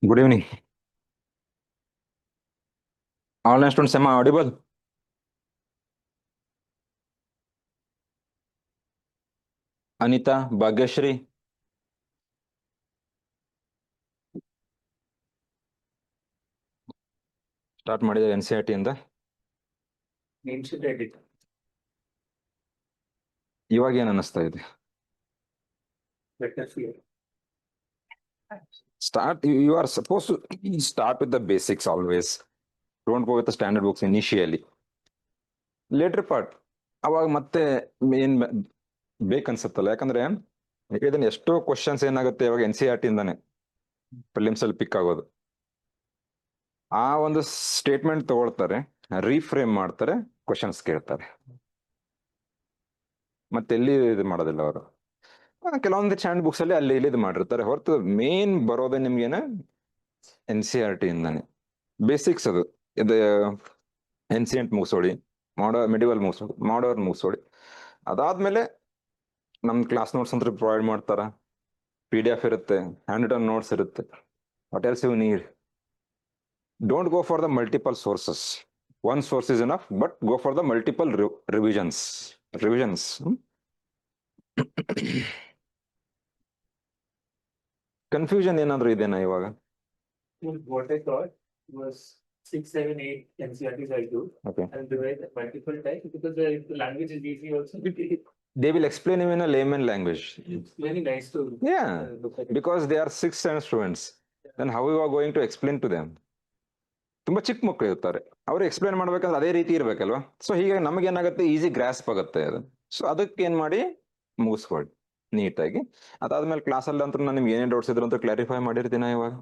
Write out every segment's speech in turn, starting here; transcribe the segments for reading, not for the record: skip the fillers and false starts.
Good evening. Online students, am I audible? Anita, Bhagyashri, start ಮಾಡಿದ್ದಾರೆ NCERT ಇಂದ. ಇವಾಗ ಏನ್ ಅನಿಸ್ತಾ ಇದೆ? Start. You are supposed to start with the basics always. Don't go with the standard books initially. Later part, ಅವಾಗ ಮತ್ತೆ ಏನ್ ಬೇಕನ್ಸುತ್ತಲ್ಲ, ಯಾಕಂದ್ರೆ ಇದನ್ನ ಎಷ್ಟೋ ಕ್ವಶನ್ಸ್ ಏನಾಗುತ್ತೆ ಇವಾಗ NCERT ಇಂದಾನೆ ಪ್ರಿಲಿಮ್ಸ್ ಅಲ್ಲಿ ಪಿಕ್ ಆಗೋದು. ಆ ಒಂದು ಸ್ಟೇಟ್ಮೆಂಟ್ ತಗೊಳ್ತಾರೆ, ರೀಫ್ರೇಮ್ ಮಾಡ್ತಾರೆ, ಕ್ವಶನ್ಸ್ ಕೇಳ್ತಾರೆ, ಮತ್ತೆ ಎಲ್ಲಿ ಇದು ಮಾಡೋದಿಲ್ಲ ಅವರು. ಕೆಲವೊಂದು ಸ್ಟ್ಯಾಂಡರ್ಡ್ ಬುಕ್ಸ್ ಅಲ್ಲಿ ಅಲ್ಲಿ ಇಲ್ಲಿ ಮಾಡಿರ್ತಾರೆ, ಹೊರತು ಮೇನ್ ಬರೋದೇ ನಿಮ್ಗೇನ NCERT ಇಂದಾನೆ. ಬೇಸಿಕ್ಸ್ ಅದು. ಇದು ಏನ್ಸಿಯಂಟ್ ಮುಗಿಸೋಡಿ, ಮೆಡಿವಲ್ ಮುಗಿಸೋಡಿ, ಮಾಡರ್ನ್ ಮುಗಿಸೋಡಿ. ಅದಾದ್ಮೇಲೆ ನಮ್ ಕ್ಲಾಸ್ ನೋಟ್ಸ್ ಅಂತ ಪ್ರೊವೈಡ್ ಮಾಡ್ತಾರ, PDF ಇರುತ್ತೆ, ಹ್ಯಾಂಡ್ ರಿಟನ್ ನೋಟ್ಸ್ ಇರುತ್ತೆ. What else you need? Don't go for the multiple sources. One source is enough, but go for the multiple revisions. Confusion ಏನಾದ್ರು ಇದೆನಾ ಇವಾಗ? What I thought was 6, 7, 8 NCERTs I do. Okay. And divide multiple types because the language is easy also. They will explain you in a layman language. It's very nice to Yeah, look at it. because they are 6th standard students. Then how you are going to explain to them? ತುಂಬಾ ಚಿಕ್ಕ ಮಕ್ಕಳು ಇರ್ತಾರೆ, ಅವ್ರು explain ಮಾಡ್ಬೇಕಂದ್ರೆ ಅದೇ ರೀತಿ ಇರ್ಬೇಕಲ್ವಾ. So ಹೀಗಾಗಿ ನಮಗೆ ಏನಾಗುತ್ತೆ, ಈಸಿ ಗ್ರಾಸ್ಪ್ ಆಗುತ್ತೆ ಅದು. ಸೊ ಅದಕ್ಕೆ ಏನ್ ಮಾಡಿ ಮುಗಿಸ್ಕೊಡಿ ನೀಟಾಗಿ. ಅದಾದ್ಮೇಲೆ ಕ್ಲಾಸಲ್ಲಿ ಅಂತೂ ನಾನು ನಿಮ್ಗೆ ಏನೇ ಡೌಟ್ಸ್ ಇದ್ರು ಅಂತ ಕ್ಲಾರಿಫೈ ಮಾಡಿರ್ತೀನಿ ಇವಾಗ.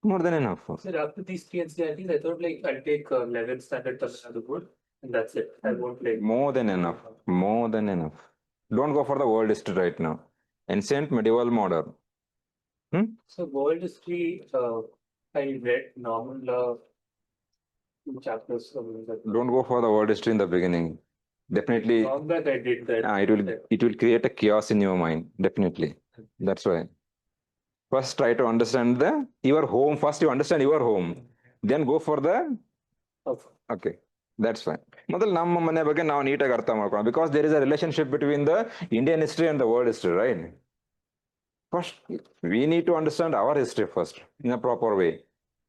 More than enough. Sir, after these 3 NCERTs, I thought like I'll take 11th standard Tamil Nadu board and that's it. I won't like. More than enough. More than enough. Don't go for the world history right now. Ancient, medieval, modern. So world history, I read normal law, 2 chapters. Don't go for the world history in the beginning. Definitely. Long back I did that. It will create a chaos in your mind. Definitely. That's why. First try to understand your home. First you understand your home. Then go for the. Okay. That's fine. ಮೊದಲು ನಮ್ಮ ಮನೆ ಬಗ್ಗೆ ನಾವು ನೀಟಾಗಿ ಅರ್ಥ ಮಾಡ್ಕೊಳ್ಳೋಣ. Because there is a relationship between the Indian history and the world history, right? First, we need to understand our history first in a proper way.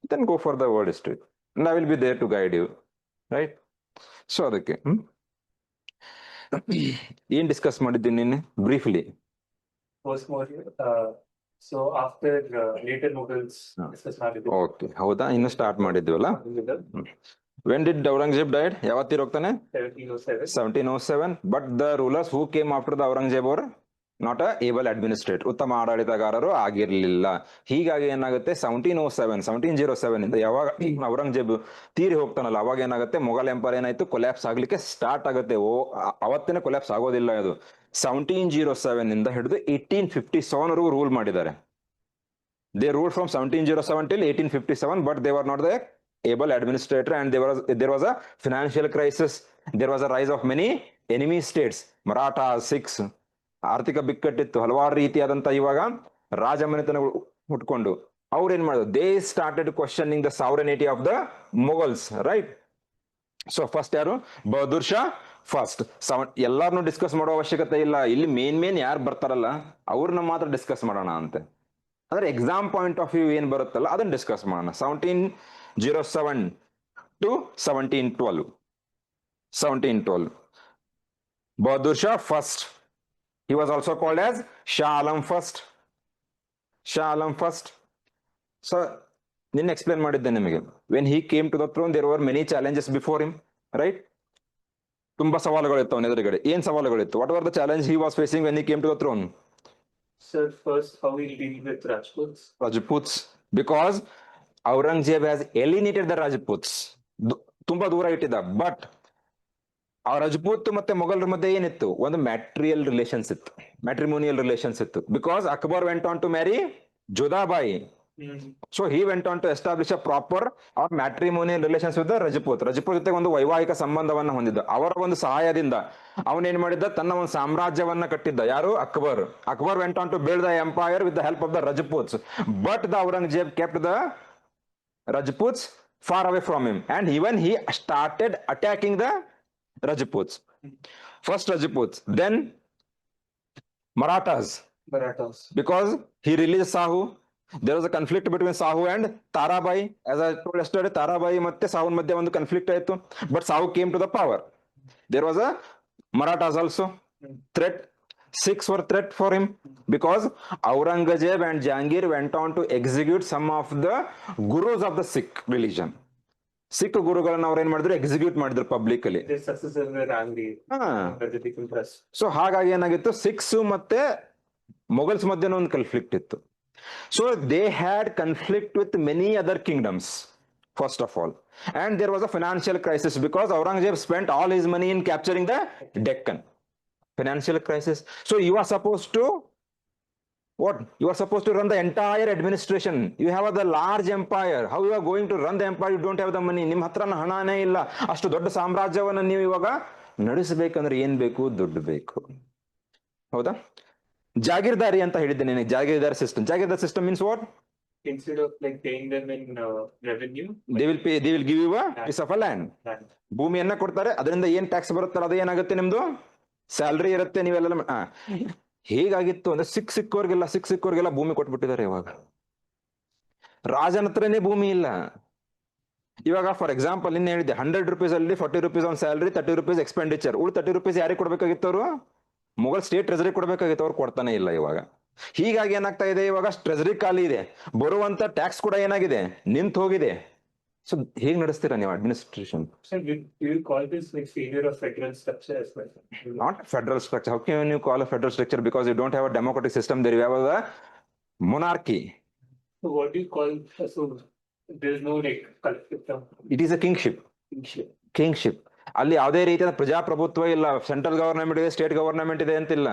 Then go for the world history. And I will be there to guide you, right? So ಅದಕ್ಕೆ ಏನ್ discuss ಮಾಡಿದ್ದೀನಿ ನೀನು briefly? So after later Mughals discuss ಮಾಡಿದ್ವಿ. Okay, ಹೌದಾ? ಇನ್ನು start ಮಾಡಿದ್ವಲ್ಲ. When did Aurangzeb died? ಯಾವತ್ತಿರ ಹೋಗ್ತಾನೆ? 1707. But the rulers who came after the Aurangzeb were not a able administrator. ಉತ್ತಮ ಆಡಳಿತಗಾರರು ಆಗಿರ್ಲಿಲ್ಲ. ಹೀಗಾಗಿ ಏನಾಗುತ್ತೆ, 1707 ಇಂದ ಯಾವಾಗ ಔರಂಗಜೇಬ್ ತೀರಿ ಹೋಗ್ತಾನಲ್ಲ, ಅವಾಗ ಏನಾಗುತ್ತೆ, ಮೊಘಲ್ ಎಂಪೈರ್ ಏನಾಯ್ತು, ಕೊಲ್ಯಾಪ್ಸ್ ಆಗ್ಲಿಕ್ಕೆ ಸ್ಟಾರ್ಟ್ ಆಗುತ್ತೆ. ಅವತ್ತೇನೆ ಕೊಲ್ಯಾಪ್ಸ್ ಆಗೋದಿಲ್ಲ ಅದು. 1707 ಇಂದ ಹಿಡಿದು 1857 ವರೆಗೂ ರೂಲ್ ಮಾಡಿದ್ದಾರೆ. They ruled from 1707 till 1857, but they were not the able administrator, and there was a financial crisis. There was a rise of many enemy states. Maratha, Sikhs, ಆರ್ಥಿಕ ಬಿಕ್ಕಟ್ಟಿತ್ತು, ಹಲವಾರು ರೀತಿಯಾದಂತ ಇವಾಗ ರಾಜಮನೆತನಗಳು ಹುಟ್ಕೊಂಡು ಅವ್ರು ಏನ್ ಮಾಡಿದ್ರು, they started questioning the sovereignty of the Mughals, right? So first ಯಾರು? Bahadur Shah first. ಎಲ್ಲಾರನ್ನು discuss ಮಾಡೋ ಅವಶ್ಯಕತೆ ಇಲ್ಲ, ಇಲ್ಲಿ ಮೇನ್ ಯಾರು ಬರ್ತಾರಲ್ಲ ಅವ್ರನ್ನ ಮಾತ್ರ ಡಿಸ್ಕಸ್ ಮಾಡೋಣ ಅಂತೆ. ಅಂದ್ರೆ ಎಕ್ಸಾಮ್ ಪಾಯಿಂಟ್ ಆಫ್ ವ್ಯೂ ಏನ್ ಬರುತ್ತಲ್ಲ ಅದನ್ನ ಡಿಸ್ಕಸ್ ಮಾಡೋಣ. 1707 to 1712. Bahadur Shah first. He was also called as Shah Alam first. So, then explain ಮಾಡಿದ್ದೆ ನಿಮಗೆ. When he came to the throne, there were many challenges before him, right? ತುಂಬಾ ಸವಾಲುಗಳಿತ್ತು ಅವನ ಎದುರುಗಡೆ. ಏನ್ ಸವಾಲುಗಳಿತ್ತು? What were the challenges he was facing when he came to the throne? Sir, first, how he deal with Rajputs? Because Aurangzeb has alienated the Rajputs. ತುಂಬಾ ದೂರ ಇಟ್ಟಿದ್ದ. But ಆ ರಜಪೂತ್ ಮತ್ತೆ ಮೊಘಲರ ಮಧ್ಯೆ ಏನಿತ್ತು, ಒಂದು ಮ್ಯಾಟ್ರಿಮೋನಿಯಲ್ ರಿಲೇಷನ್ಸ್ ಇತ್ತು. Because Akbar went on to marry Jodhabai. So he went on to establish a proper or matrimonial relations with the Rajput. Rajput ಜೊತೆ ಒಂದು ವೈವಾಹಿಕ ಸಂಬಂಧವನ್ನ ಹೊಂದಿದ್ದ. ಅವರ ಒಂದು ಸಹಾಯದಿಂದ ಅವನೇನ್ ಮಾಡಿದ್ದ, ತನ್ನ ಒಂದು ಸಾಮ್ರಾಜ್ಯವನ್ನ ಕಟ್ಟಿದ್ದ. ಯಾರು? Akbar. Akbar went on to build the empire with the help of the Rajputs. But the Aurangzeb kept the Rajputs far away from him, and even he started attacking the Rajputs. First Rajputs, then Marathas, because he released Sahu. There was a conflict between Sahu and Tarabai. As I told yesterday, Tarabai ಮತ್ತೆ Sahu ಮಧ್ಯೆ ಒಂದು conflict ಆಯ್ತು. But Sahu came to the power. There was a Marathas also threat. Sikhs were threat for him because Aurangzeb and Jahangir went on to execute some of the gurus of the Sikh religion. Sikh ಗುರುಗಳನ್ನ ಅವ್ರು ಏನ್ ಮಾಡಿದ್ರು, execute ಮಾಡಿದ್ರು public ಅಲ್ಲಿ. So ಹಾಗಾಗಿ ಏನಾಗಿತ್ತು, ಸಿಖ್ಸ್ ಮತ್ತೆ ಮೊಘಲ್ಸ್ ಮಧ್ಯೆ ಒಂದು ಕನ್ಫ್ಲಿಕ್ಟ್ ಇತ್ತು. So they had conflict with many other kingdoms first of all, and there was a financial crisis because Aurangzeb spent all his money in capturing the Deccan. Financial crisis. So you are supposed to what? You are supposed to run the entire administration. You have the large empire. How you are going to run the empire? You don't have the money. ನಿಮ್ಮ ಹತ್ರ ಹಣನೇ ಇಲ್ಲ. ಅಷ್ಟು ದೊಡ್ಡ ಸಾಮ್ರಾಜ್ಯವನ್ನ ನೀವು ಇವಾಗ ನಡೆಸಬೇಕಂದ್ರೆ ಏನ್ ಬೇಕು? ದುಡ್ಡು ಬೇಕು. ಹೌದಾ? ಜಾಗೀರ್ದಾರಿ ಅಂತ ಹೇಳಿದ್ದೆ ನಿನಗೆ. Jagirdari system. Jagirdari system means what? Instead of like paying them in revenue, they will give you a piece of a land. ಭೂಮಿಯನ್ನ ಕೊಡ್ತಾರೆ, ಅದರಿಂದ ಏನ್ ಟ್ಯಾಕ್ಸ್ ಬರುತ್ತಲ್ಲ ಅದು ಏನಾಗುತ್ತೆ, ನಿಮ್ದು ಸ್ಯಾಲ್ರಿ ಇರುತ್ತೆ. ನೀವೆಲ್ಲ ಹೇಗಾಗಿತ್ತು ಅಂದ್ರೆ ಸಿಕ್ಕೋರ್ಗೆಲ್ಲ ಭೂಮಿ ಕೊಟ್ಬಿಟ್ಟಿದ್ದಾರೆ. ಇವಾಗ ರಾಜನ ಹತ್ರನೇ ಭೂಮಿ ಇಲ್ಲ. ಇವಾಗ ಫಾರ್ ಎಕ್ಸಾಂಪಲ್ ನಿನ್ನೆ ಹೇಳಿದ್ದೆ, 100 rupees ಅಲ್ಲಿ 40 rupees on salary, 30 rupees expenditure. 30 rupees ಯಾರಿಗೆ ಕೊಡ್ಬೇಕಾಗಿತ್ತು? ಅವರು ಮೊಘಲ್ ಸ್ಟೇಟ್ ಟ್ರೆಜರಿ ಕೊಡ್ಬೇಕಾಗಿತ್ತು. ಅವ್ರು ಕೊಡ್ತಾನೆ ಇಲ್ಲ ಇವಾಗ. ಹೀಗಾಗಿ ಏನಾಗ್ತಾ ಇದೆ, ಇವಾಗ ಟ್ರೆಜರಿ ಖಾಲಿ ಇದೆ, ಬರುವಂತ ಟ್ಯಾಕ್ಸ್ ಕೂಡ ಏನಾಗಿದೆ, ನಿಂತು ಹೋಗಿದೆ. ಸೊ ಹೇಗ್ ನಡೆಸ್ತೀರಾ ನೀವು administration? you call this like failure of federal structure as well? Not federal structure. How can you call a federal structure? Because you don't have a democratic system there. You have a monarchy. So what do you call? So there's no like collective term. It is a kingship. Kingship. ಅಲ್ಲಿ ಯಾವುದೇ ರೀತಿಯ ಪ್ರಜಾಪ್ರಭುತ್ವ ಇಲ್ಲ. Central government ಇದೆ, state government ಇದೆ ಅಂತಿಲ್ಲ.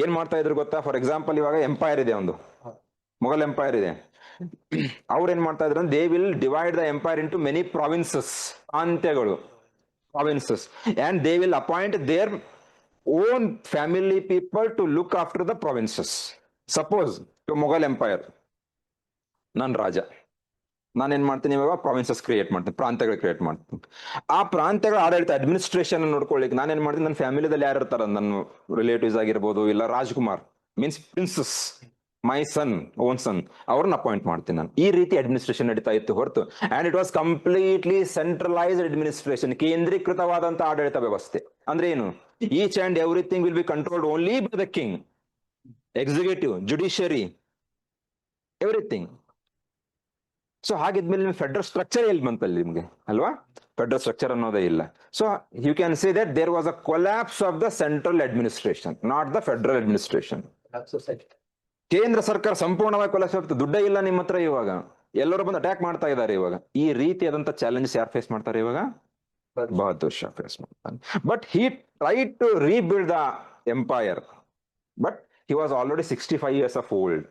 ಏನ್ ಮಾಡ್ತಾ ಇದ್ರು ಗೊತ್ತಾ? ಫಾರ್ ಎಕ್ಸಾಂಪಲ್ ಇವಾಗ ಎಂಪೈರ್ ಇದೆ, ಒಂದು ಮೊಘಲ್ ಎಂಪೈರ್ ಇದೆ. ಅವ್ರು ಏನ್ ಮಾಡ್ತಾ ಇದ್ರು, they will divide the empire into many provinces, ಪ್ರಾಂತ್ಯಗಳು, provinces, and they will appoint their own family people to look after the provinces. Suppose to Mughal empire, ನಾನು ರಾಜ, ನಾನೇನ್ ಮಾಡ್ತೀನಿ, ಇವಾಗ ಪ್ರಾವಿನ್ಸಸ್ ಕ್ರಿಯೇಟ್ ಮಾಡ್ತೀನಿ, ಪ್ರಾಂತ್ಯಗಳು ಕ್ರಿಯೇಟ್ ಮಾಡ್ತೀನಿ. ಆ ಪ್ರಾಂತ್ಯಗಳ ಆಡಳಿತ ಅಡ್ಮಿನಿಸ್ಟ್ರೇಷನ್ ನೋಡ್ಕೊಳ್ಳಿಕ್ಕೆ ನಾನೇನ್ ಮಾಡ್ತೀನಿ, ನನ್ನ ಫ್ಯಾಮಿಲಿದಲ್ಲಿ ಯಾರು ಇರ್ತಾರ, ನನ್ನ ರಿಲೇಟಿವ್ಸ್ ಆಗಿರ್ಬೋದು, ಇಲ್ಲ ರಾಜ್ಕುಮಾರ್ ಮೀನ್ಸ್ ಪ್ರಿನ್ಸಸ್, ಮೈ ಸನ್, ಓನ್ ಸನ್, ಅವ್ರನ್ನ ಅಪಾಯಿಂಟ್ ಮಾಡ್ತೀನಿ ನಾನು. ಈ ರೀತಿ ಅಡ್ಮಿನಿಸ್ಟ್ರೇಷನ್ ನಡೀತಾ ಇತ್ತು ಹೊರತು, and it was completely centralised administration, ಕೇಂದ್ರೀಕೃತವಾದಂತ ಆಡಳಿತ ವ್ಯವಸ್ಥೆ. ಅಂದ್ರೆ ಏನು? Each and everything will be controlled only by the king, executive, judiciary, everything. So ಹಾಗಿದ್ಮೇಲೆ ನಿಮ್ಗೆ ಫೆಡರಲ್ ಸ್ಟ್ರಕ್ಚರ್ ಎಲ್ಲಿ ಬಂತಲ್ಲಿ ನಿಮ್ಗೆ, ಅಲ್ವಾ? ಫೆಡರಲ್ ಸ್ಟ್ರಕ್ಚರ್ ಅನ್ನೋದೇ ಇಲ್ಲ. So you can say that there was a collapse of the central administration, not the federal administration. ಕೇಂದ್ರ ಸರ್ಕಾರ ಸಂಪೂರ್ಣವಾಗಿ ಕೊಲ್ಯಾಪ್ಸ್ ಆಗ್ತದೆ. ದುಡ್ಡೇ ಇಲ್ಲ ನಿಮ್ಮ ಹತ್ರ. ಇವಾಗ ಎಲ್ಲರೂ ಬಂದು ಅಟ್ಯಾಕ್ ಮಾಡ್ತಾ ಇದ್ದಾರೆ. ಇವಾಗ ಈ ರೀತಿಯಾದಂತ ಚಾಲೆಂಜಸ್ ಯಾರು ಫೇಸ್ ಮಾಡ್ತಾರೆ ಇವಾಗ? ಬಹದ್ದೂರ್ ಶಾ ಫೇಸ್ ಮಾಡ್ತಾನೆ. But he tried to rebuild the empire, but he was already 65 years of old.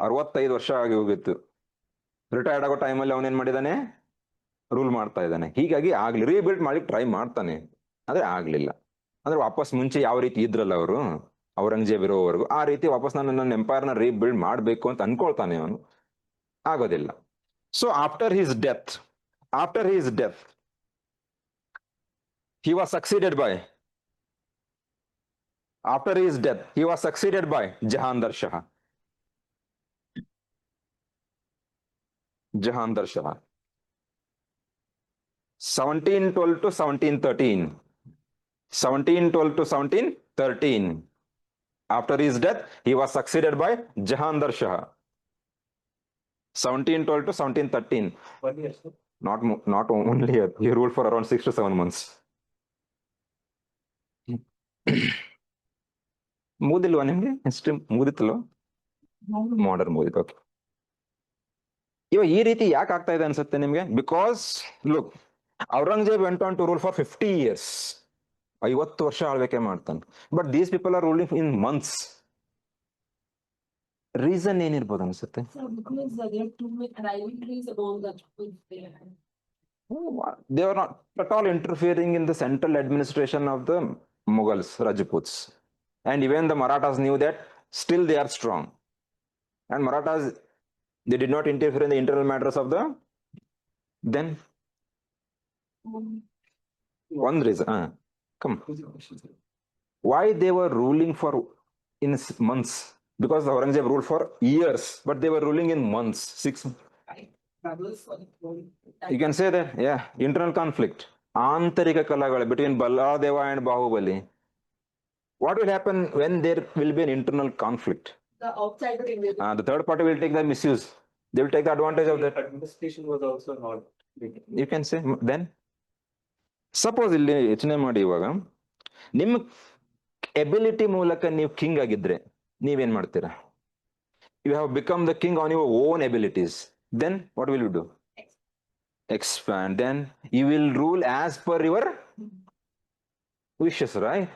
65 ವರ್ಷ ಆಗಿ ಹೋಗಿತ್ತು. ರಿಟೈರ್ಡ್ ಆಗೋ ಟೈಮಲ್ಲಿ ಅವನೇನ್ ಮಾಡಿದಾನೆ, ರೂಲ್ ಮಾಡ್ತಾ ಇದ್ದಾನೆ. ಹೀಗಾಗಿ ಆಗ್ಲಿ ರೀಬಿಲ್ಡ್ ಮಾಡಿ ಟ್ರೈ ಮಾಡ್ತಾನೆ, ಆದ್ರೆ ಆಗ್ಲಿಲ್ಲ. ಅಂದ್ರೆ ವಾಪಸ್ ಮುಂಚೆ ಯಾವ ರೀತಿ ಇದ್ರಲ್ಲ ಅವರು, ಔರಂಗಜೇಬ್ ಇರೋವರೆಗೂ, ಆ ರೀತಿ ವಾಪಸ್ ನನ್ನ ಎಂಪೈರ್ನ ರೀಬಿಲ್ಡ್ ಮಾಡ್ಬೇಕು ಅಂತ ಅನ್ಕೊಳ್ತಾನೆ ಅವನು. ಆಗೋದಿಲ್ಲ. So after his death he was succeeded by Jahandar Shah. 1712 to 1713. 1712 to 1713. After his death, he was succeeded by Jahandar Shah. 1712 to 1713. 1 year, sir. Not only year. He ruled for around 6 to 7 months. ಮುಗಿದಿಲ್ವಾ ನಿಮ್ಗೆ? History ಮುಗಿದಿತ್ತಲ್ವ? Modern ಮುಗಿದು. Okay. ಇವಾಗ ಈ ರೀತಿ ಯಾಕೆ ಆಗ್ತಾ ಇದೆ ಅನ್ಸುತ್ತೆ ನಿಮ್ಗೆ? Because look, Aurangzeb went on to rule for 50 years. 50 ವರ್ಷ ಆಳ್ವಿಕೆ ಮಾಡ್ತಾನೆ. But these people are ruling in months. Reason ಏನಿರ್ಬೋದು ಅನ್ಸುತ್ತೆ? So because there are too many rivalries among the people there. They were not at all interfering in the central administration of the Mughals, Rajputs. And even the Marathas knew that still they are strong. And Marathas, they did not interfere in the internal matters of the, then one reason, come. Why they were ruling for in months? Because the Aurangzeb ruled for years, but they were ruling in months, 6. Troubles for the throne. You can say that, yeah, internal conflict. Antarika kalagala between Baladeva and Bahubali. What will happen when there will be an internal conflict? The outsider in the The third party will take the misuse. They will take the advantage of that. Administration was also not big. You can say then. Suppose ಇಲ್ಲಿ ಯೋಚನೆ ಮಾಡಿ ಇವಾಗ ನಿಮ್ಮ ability ಮೂಲಕ ನೀವು king ಆಗಿದ್ರೆ ನೀವೇನ್ ಮಾಡ್ತೀರಾ? You have become the king on your own abilities. Then what will you do? Expand. Then you will rule as per your wishes, right?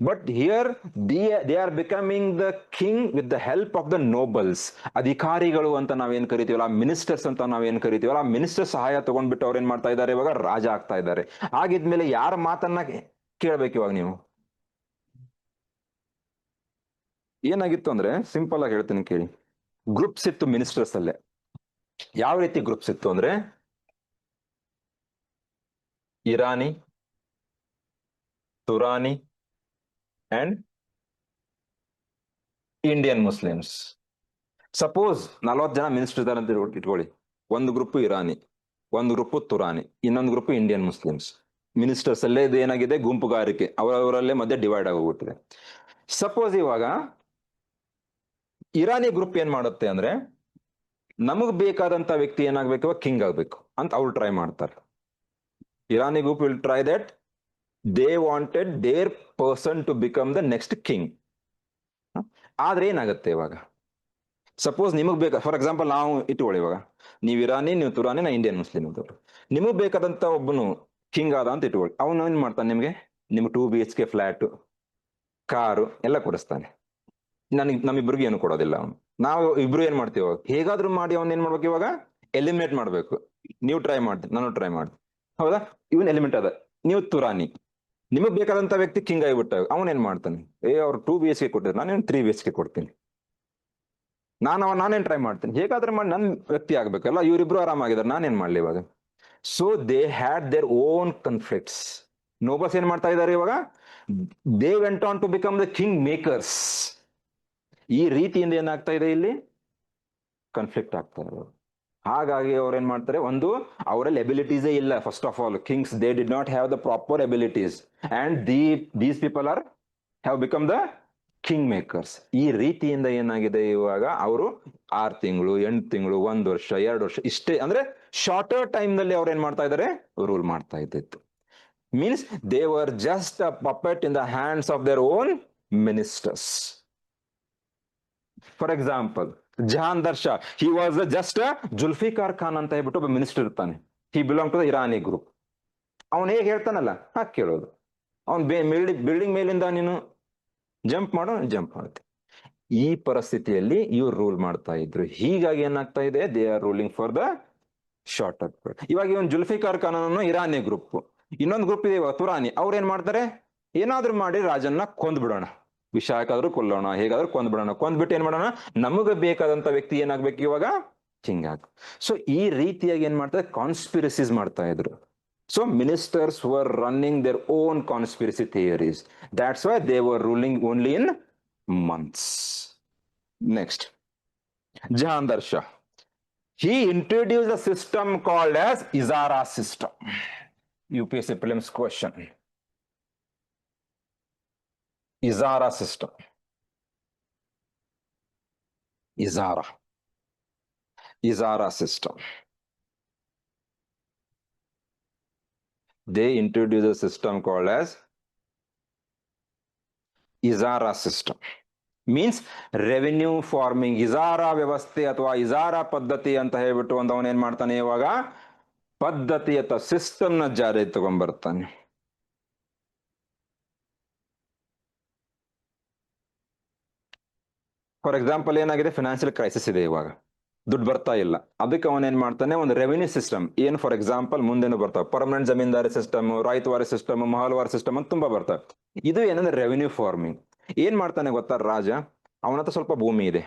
But here they are becoming the king with the help of the nobles. ಅಧಿಕಾರಿಗಳು ಅಂತ ನಾವೇನ್ ಕರಿತೀವಲ್ಲ, ministers ಅಂತ ನಾವೇನ್ ಕರಿತೀವಲ್ಲ, minister ಸಹಾಯ ತಗೊಂಡ್ಬಿಟ್ಟು ಅವ್ರು ಏನ್ ಮಾಡ್ತಾ ಇದ್ದಾರೆ, ಇವಾಗ ರಾಜ ಆಗ್ತಾ ಇದ್ದಾರೆ. ಹಾಗಿದ್ಮೇಲೆ ಯಾರ ಮಾತನ್ನ ಕೇಳ್ಬೇಕು ಇವಾಗ ನೀವು? ಏನಾಗಿತ್ತು ಅಂದ್ರೆ, ಸಿಂಪಲ್ ಆಗಿ ಹೇಳ್ತೀನಿ ಕೇಳಿ. ಗ್ರೂಪ್ಸ್ ಇತ್ತು ಮಿನಿಸ್ಟರ್ಸ್ ಅಲ್ಲೇ. ಯಾವ ರೀತಿ ಗ್ರೂಪ್ಸ್ ಇತ್ತು ಅಂದ್ರೆ, Irani, ತುರಾನಿ and Indian Muslims. Suppose 40 ಜನ ಮಿನಿಸ್ಟರ್ ಇದ್ದಾರೆ ಅಂತ ಇಟ್ಕೊಳ್ಳಿ. ಒಂದು ಗ್ರೂಪ್ ಇರಾನಿ, ಒಂದು ಗ್ರೂಪ್ ತುರಾನಿ, ಇನ್ನೊಂದು ಗ್ರೂಪ್ ಇಂಡಿಯನ್ ಮುಸ್ಲಿಮ್ಸ್. ಮಿನಿಸ್ಟರ್ಸ್ ಅಲ್ಲೇ ಇದು ಏನಾಗಿದೆ, ಗುಂಪುಗಾರಿಕೆ, ಅವರವರಲ್ಲೇ ಮಧ್ಯೆ ಡಿವೈಡ್ ಆಗೋಗ್ಬಿಟ್ಟಿದೆ. ಸಪೋಸ್ ಇವಾಗ ಇರಾನಿ ಗ್ರೂಪ್ ಏನ್ ಮಾಡುತ್ತೆ ಅಂದ್ರೆ, ನಮಗ್ ಬೇಕಾದಂತ ವ್ಯಕ್ತಿ ಏನಾಗ್ಬೇಕು, ಕಿಂಗ್ ಆಗ್ಬೇಕು ಅಂತ ಅವ್ರು ಟ್ರೈ ಮಾಡ್ತಾರೆ. Irani group will try that. They wanted their person to become the next king. ಆದ್ರೆ ಏನಾಗುತ್ತೆ ಇವಾಗ, ಸಪೋಸ್ ನಿಮಗ್ ಬೇಕಾ, ಫಾರ್ ಎಕ್ಸಾಂಪಲ್ ನಾವು ಇಟ್ಕೊಳ್ಳಿ, ಇವಾಗ ನೀವು ಇರಾನಿ, ನೀವು ತುರಾನಿ, ನಾ ಇಂಡಿಯನ್ ಮುಸ್ಲಿಂ ಅಂತ. ನಿಮಗ್ ಬೇಕಾದಂತ ಒಬ್ಬನು ಕಿಂಗ್ ಆದ ಅಂತ ಇಟ್ಕೊಳ್ಳಿ. ಅವನು ಏನ್ ಮಾಡ್ತಾನೆ, ನಿಮ್ಗೆ 2 BHK ಫ್ಲಾಟ್, ಕಾರು ಎಲ್ಲ ಕೊಡಿಸ್ತಾನೆ. ನಮ್ಮಿಬ್ರಿಗೆ ಏನು ಕೊಡೋದಿಲ್ಲ ಅವನು. ನಾವು ಇಬ್ರು ಏನ್ ಮಾಡ್ತೀವಿ, ಹೇಗಾದ್ರೂ ಮಾಡಿ ಅವನ್ ಏನ್ ಮಾಡ್ಬೇಕು, ಇವಾಗ ಎಲಿಮಿನೇಟ್ ಮಾಡ್ಬೇಕು. ನೀವು ಟ್ರೈ ಮಾಡ್ತೀನಿ, ನಾನು ಟ್ರೈ ಮಾಡ್ತೀನಿ, ಹೌದಾ? ಇವನ್ ಎಲಿಮಿನೇಟ್ ಅದ. ನೀವು ತುರಾನಿ, ನಿಮಗ್ ಬೇಕಾದಂತ ವ್ಯಕ್ತಿ ಕಿಂಗ್ ಆಗಿಬಿಟ್ಟ, ಅವನ್ ಏನ್ ಮಾಡ್ತಾನೆ, ಅವ್ರು 2 BHK ಕೊಟ್ಟಿದ್ರು, ನಾನೇನು 3 BHK ಕೊಡ್ತೀನಿ, ನಾನೇನ್ ಟ್ರೈ ಮಾಡ್ತೀನಿ, ಹೇಗಾದ್ರೂ ಮಾಡಿ ನನ್ ವ್ಯಕ್ತಿ ಆಗ್ಬೇಕಲ್ಲ. ಇವರಿಬ್ರು ಆರಾಮಾಗಿದ್ದಾರೆ, ನಾನೇನ್ ಮಾಡ್ಲಿ ಇವಾಗ? So they had their own conflicts. Nobles ಏನ್ ಮಾಡ್ತಾ ಇದ್ದಾರೆ ಇವಾಗ, they went on to become the kingmakers. ಈ ರೀತಿಯಿಂದ ಏನಾಗ್ತಾ ಇದೆ, ಇಲ್ಲಿ ಕನ್ಫ್ಲಿಕ್ಟ್ ಆಗ್ತಾ ಇದೆ. ಹಾಗಾಗಿ ಅವ್ರು ಏನ್ ಮಾಡ್ತಾರೆ, ಒಂದು ಅವರಲ್ಲಿ ಎಬಿಲಿಟೀಸೇ ಇಲ್ಲ. First of all, Kings they did not have the proper abilities, and these people have become the kingmakers. ಈ ರೀತಿಯಿಂದ ಏನಾಗಿದೆ, ಇವಾಗ ಅವರು 6 ತಿಂಗಳು, 8 ತಿಂಗಳು, 1 ವರ್ಷ, 2 ವರ್ಷ, ಇಷ್ಟೇ ಅಂದ್ರೆ ಶಾರ್ಟರ್ ಟೈಮ್ ನಲ್ಲಿ ಅವ್ರು ಏನ್ ಮಾಡ್ತಾ ಇದ್ದಾರೆ, ರೂಲ್ ಮಾಡ್ತಾ ಇದ್ದಿತ್ತು. Means they were just a puppet in the hands of their own ministers. For example, Jahandar Shah, he was just Zulfikar Khan ಅಂತ ಹೇಳ್ಬಿಟ್ಟು ಒಬ್ಬ ಮಿನಿಸ್ಟರ್ ಇರ್ತಾನೆ. He belong to the Irani group. ಅವನ್ ಹೇಗೆ ಹೇಳ್ತಾನಲ್ಲ ಕೇಳೋದು. ಅವನ್ ಬಿಲ್ಡಿಂಗ್ ಮೇಲಿಂದ ನೀನು ಜಂಪ್ ಮಾಡುತ್ತೆ. ಈ ಪರಿಸ್ಥಿತಿಯಲ್ಲಿ ಇವ್ರು ರೂಲ್ ಮಾಡ್ತಾ ಇದ್ರು. ಹೀಗಾಗಿ ಏನಾಗ್ತಾ ಇದೆ, they are ruling for the shorter period. ಇವಾಗ ಇವನ್ ಜುಲ್ಫಿಕಾರ್ ಖಾನ್ ಅನ್ನೋ ಇರಾನಿ ಗ್ರೂಪ್, ಇನ್ನೊಂದು ಗ್ರೂಪ್ ಇದೆ ತುರಾನಿ. ಅವ್ರು ಏನ್ ಮಾಡ್ತಾರೆ, ಏನಾದ್ರೂ ಮಾಡಿ ರಾಜನ್ನ ಕೊಂದ್ಬಿಡೋಣ, ವಿಷ ಹಾಕಾದ್ರೂ ಕೊಲ್ಲೋಣ, ಹೇಗಾದ್ರೂ ಕೊಂದ್ಬಿಡೋಣ. ಕೊಂದ್ಬಿಟ್ಟು ಏನ್ ಮಾಡೋಣ, ನಮಗೆ ಬೇಕಾದಂತ ವ್ಯಕ್ತಿ ಏನಾಗ್ಬೇಕು ಇವಾಗ, ಕಿಂಗ್ ಆಗ. ಸೊ ಈ ರೀತಿಯಾಗಿ ಏನ್ ಮಾಡ್ತಾರೆ, ಕಾನ್ಸ್ಪಿರಸೀಸ್ ಮಾಡ್ತಾ ಇದ್ರು. So ministers var running their own conspiracy theories. That's why they were ruling only in months. Next, Jahandar Shah. He introduced a system called as Izara system. UPSC prelims question. Izara system. Izara system. They introduced a system called as Izara system. Means revenue farming. Izara ವ್ಯವಸ್ಥೆ ಅಥವಾ ಇಜಾರಾ ಪದ್ಧತಿ ಅಂತ ಹೇಳ್ಬಿಟ್ಟು ಅವನ್ ಏನ್ ಮಾಡ್ತಾನೆ, ಇವಾಗ ಪದ್ಧತಿ ಅಥವಾ ಸಿಸ್ಟಮ್ ನ ಜಾರಿ ತಗೊಂಡ್ಬರ್ತಾನೆ. ಫಾರ್ ಎಕ್ಸಾಂಪಲ್ ಏನಾಗಿದೆ, ಫಿನಾನ್ಷಿಯಲ್ ಕ್ರೈಸಿಸ್ ಇದೆ ಇವಾಗ, ದುಡ್ಡು ಬರ್ತಾ ಇಲ್ಲ. ಅದಕ್ಕೆ ಅವನ್ ಏನ್ ಮಾಡ್ತಾನೆ, ಒಂದು ರೆವಿನ್ಯೂ ಸಿಸ್ಟಮ್ ಏನು, ಫಾರ್ ಎಕ್ಸಾಂಪಲ್ ಮುಂದೇನು ಬರ್ತಾವೆ, permanent zamindari system, ryotwari system, mahalwari system ಅಂತ ತುಂಬಾ ಬರ್ತವೆ. ಇದು ಏನಂದ್ರೆ ರೆವಿನ್ಯೂ ಫಾರ್ಮಿಂಗ್. ಏನ್ ಮಾಡ್ತಾನೆ ಗೊತ್ತಾ, ರಾಜ ಅವನ ಹತ್ರ ಸ್ವಲ್ಪ ಭೂಮಿ ಇದೆ,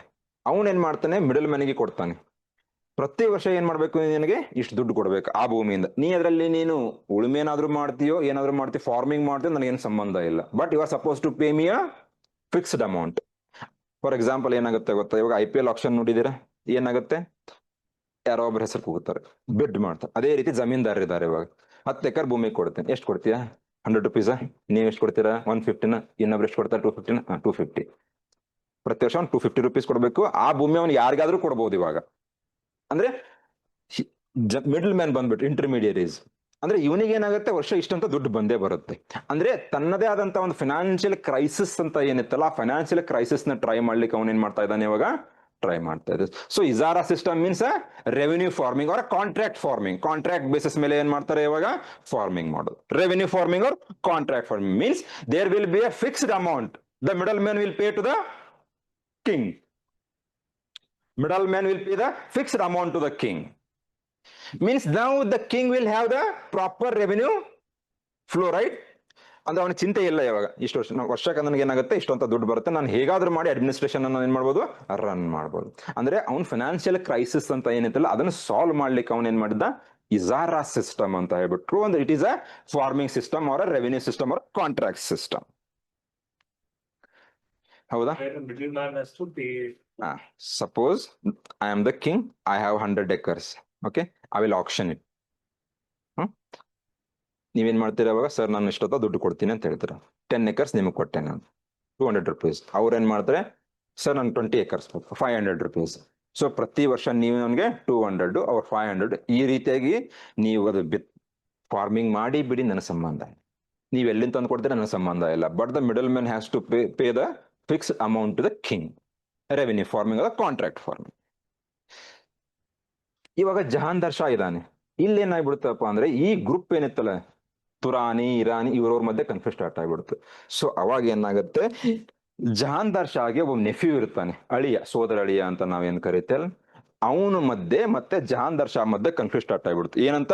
ಅವನ್ ಏನ್ ಮಾಡ್ತಾನೆ, ಮಿಡಲ್ ಮ್ಯಾನಿಗೆ ಕೊಡ್ತಾನೆ. ಪ್ರತಿ ವರ್ಷ ಏನ್ ಮಾಡ್ಬೇಕು, ನಿನಗೆ ಇಷ್ಟು ದುಡ್ಡು ಕೊಡ್ಬೇಕು ಆ ಭೂಮಿಯಿಂದ. ಅದರಲ್ಲಿ ನೀನು ಉಳುಮೆ ಏನಾದ್ರು ಮಾಡ್ತೀಯೋ, ಏನಾದ್ರು ಮಾಡ್ತೀಯೋ, ಫಾರ್ಮಿಂಗ್ ಮಾಡ್ತೀಯೋ, ನನಗೇನು ಸಂಬಂಧ ಇಲ್ಲ. But you are suppose to pay me a fixed amount. For example ಏನಾಗುತ್ತೆ ಗೊತ್ತಾ, ಇವಾಗ IPL ಆಪ್ಷನ್ ನೋಡಿದಿರಾ, ಏನಾಗುತ್ತೆ, ಯಾರೋ ಒಬ್ಬರ ಹೆಸರು ಕೂಗುತ್ತಾರೆ, ಬಿಡ್ ಮಾಡ್ತಾರೆ. ಅದೇ ರೀತಿ ಜಮೀನ್ದಾರರು ಇದ್ದಾರೆ. ಇವಾಗ 10 ಎಕರೆ ಭೂಮಿ ಕೊಡ್ತೇನೆ, ಎಷ್ಟು ಕೊಡ್ತೀಯಾ, 100 ರುಪೀಸಾ, ನೀವ್ ಎಷ್ಟು ಕೊಡ್ತೀರಾ, 150ನ, ಇನ್ನೊಬ್ರು ಎಷ್ಟು ಕೊಡ್ತಾರೆ, 250ನ, 250. ಪ್ರತಿ ವರ್ಷ 250 ರುಪೀಸ್ ಕೊಡ್ಬೇಕು. ಆ ಭೂಮಿ ಅವ್ನು ಯಾರಿಗಾದ್ರೂ ಕೊಡ್ಬೋದು. ಇವಾಗ ಅಂದ್ರೆ ಮಿಡಲ್ ಮ್ಯಾನ್ ಬಂದ್ಬಿಟ್ಟು ಇಂಟರ್ಮೀಡಿಯರೀಸ್, ಅಂದ್ರೆ ಇವನಿಗೆ ಏನಾಗುತ್ತೆ, ವರ್ಷ ಇಷ್ಟಂತ ದುಡ್ಡು ಬಂದೇ ಬರುತ್ತೆ. ಅಂದ್ರೆ ತನ್ನದೇ ಆದಂತ ಒಂದು ಫಿನಾನ್ಷಿಯಲ್ ಕ್ರೈಸಿಸ್ ಅಂತ ಏನಿತ್ತಲ್ಲ, ಆ ಫಿನಾನ್ಷಿಯಲ್ ಕ್ರೈಸಿಸ್ ನ ಟ್ರೈ ಮಾಡ್ಲಿಕ್ಕೆ ಅವನ್ ಏನ್ ಮಾಡ್ತಾ ಇದ್ದಾನೆ, ಇವಾಗ ಟ್ರೈ ಮಾಡ್ತಾ ಇದೆ. So ijara system means revenue farming ಅವರ ಕಾಂಟ್ರಾಕ್ಟ್ ಫಾರ್ಮಿಂಗ್. ಕಾಂಟ್ರಾಕ್ಟ್ ಬೇಸಿಸ್ ಮೇಲೆ ಏನ್ ಮಾಡ್ತಾರೆ ಇವಾಗ ಫಾರ್ಮಿಂಗ್ ಮಾಡೋದು. Revenue farming or contract farming means there will be a fixed amount, the middle man will pay to the king. Middleman will pay the fixed amount to the king. Means now the king will have the proper revenue flow, right? ಅಂದ್ರೆ ಅವನ ಚಿಂತೆ ಇಲ್ಲ ಇವಾಗ, ಇಷ್ಟು ವರ್ಷಕ್ಕೆ ನನಗೆ ಏನಾಗುತ್ತೆ, ಇಷ್ಟು ಅಂತ ದುಡ್ಡು ಬರುತ್ತೆ, ನಾನು ಹೇಗಾದ್ರೂ ಮಾಡಿ ಅಡ್ಮಿನಿಸ್ಟ್ರೇಷನ್ ಅನ್ನು ಏನ್ ಮಾಡ್ಬೋದು, ರನ್ ಮಾಡ್ಬೋದು. ಅಂದ್ರೆ ಅವ್ನ ಫಿನಾನ್ಷಿಯಲ್ ಕ್ರೈಸಿಸ್ ಅಂತ ಏನಿತ್ತಲ್ಲ ಅದನ್ನ ಸಾಲ್ವ್ ಮಾಡ್ಲಿಕ್ಕೆ ಅವನ್ ಏನ್ ಮಾಡಿದ, ಇಜಾರಾ ಸಿಸ್ಟಮ್ ಅಂತ ಹೇಳ್ಬಿಟ್ರು. ಅಂದ್ರೆ it is a farming system or revenue system or contract system. ಹೌದಾ? Middleman has to pay. Suppose I am the king, I have 100 acres. Okay, I will auction it. ನೀವೇನ್ ಮಾಡ್ತೀರಾ ಅವಾಗ, ಸರ್ ನಾನು ಇಷ್ಟೊತ್ತ ದುಡ್ಡು ಕೊಡ್ತೀನಿ ಅಂತ ಹೇಳ್ತೀರಾ. 10 acres ನಿಮಗೆ ಕೊಟ್ಟೆ ನಾನು, 200 ರುಪೀಸ್. ಅವ್ರು ಏನ್ ಮಾಡ್ತಾರೆ, ಸರ್ ನಾನು 20 acres ಬೇಕು, 500 ರುಪೀಸ್. ಸೊ ಪ್ರತಿ ವರ್ಷ ನೀವು ನನಗೆ 200 ಅವ್ರ 500, ಈ ರೀತಿಯಾಗಿ ನೀವು ಅದು ಫಾರ್ಮಿಂಗ್ ಮಾಡಿ ಬಿಡಿ, ನನ್ನ ಸಂಬಂಧ. ನೀವು ಎಲ್ಲಿಂದ ತಂದು ಕೊಡ್ತೀರಾ ನನ್ನ ಸಂಬಂಧ ಇಲ್ಲ. But the middle man has to pay the fix amount to the king. Revenue farming ಅದ ಕಾಂಟ್ರಾಕ್ಟ್ ಫಾರ್ಮಿಂಗ್. ಇವಾಗ ಜಹಾಂದಾರ್ ಶಾ ಇದ್ದಾನೆ, ಇಲ್ಲಿ ಏನಾಗ್ಬಿಡುತ್ತಪ್ಪ ಅಂದ್ರೆ ಈ ಗ್ರೂಪ್ ಏನಿತ್ತಲ್ಲ, ತುರಾನಿ ಇರಾನಿ ಇವ್ರವ್ರ ಮಧ್ಯೆ ಕನ್ಫ್ಯೂಸ್ ಸ್ಟಾರ್ಟ್ ಆಗ್ಬಿಡುತ್ತೆ. ಸೊ ಅವಾಗ ಏನಾಗುತ್ತೆ, ಜಹಾಂದಾರ್ ಶಾಗೆ ಒಬ್ಬ ನೆಫ್ಯೂ ಇರ್ತಾನೆ, ಅಳಿಯ, ಸೋದರ ಅಳಿಯ ಅಂತ ನಾವೇನ್ ಕರಿತೇವೆ, ಅವನ ಮಧ್ಯೆ ಮತ್ತೆ ಜಹಾಂದಾರ್ ಶಾ ಮಧ್ಯೆ ಕನ್ಫ್ಯೂಸ್ ಸ್ಟಾರ್ಟ್ ಆಗ್ಬಿಡುತ್ತೆ. ಏನಂತ,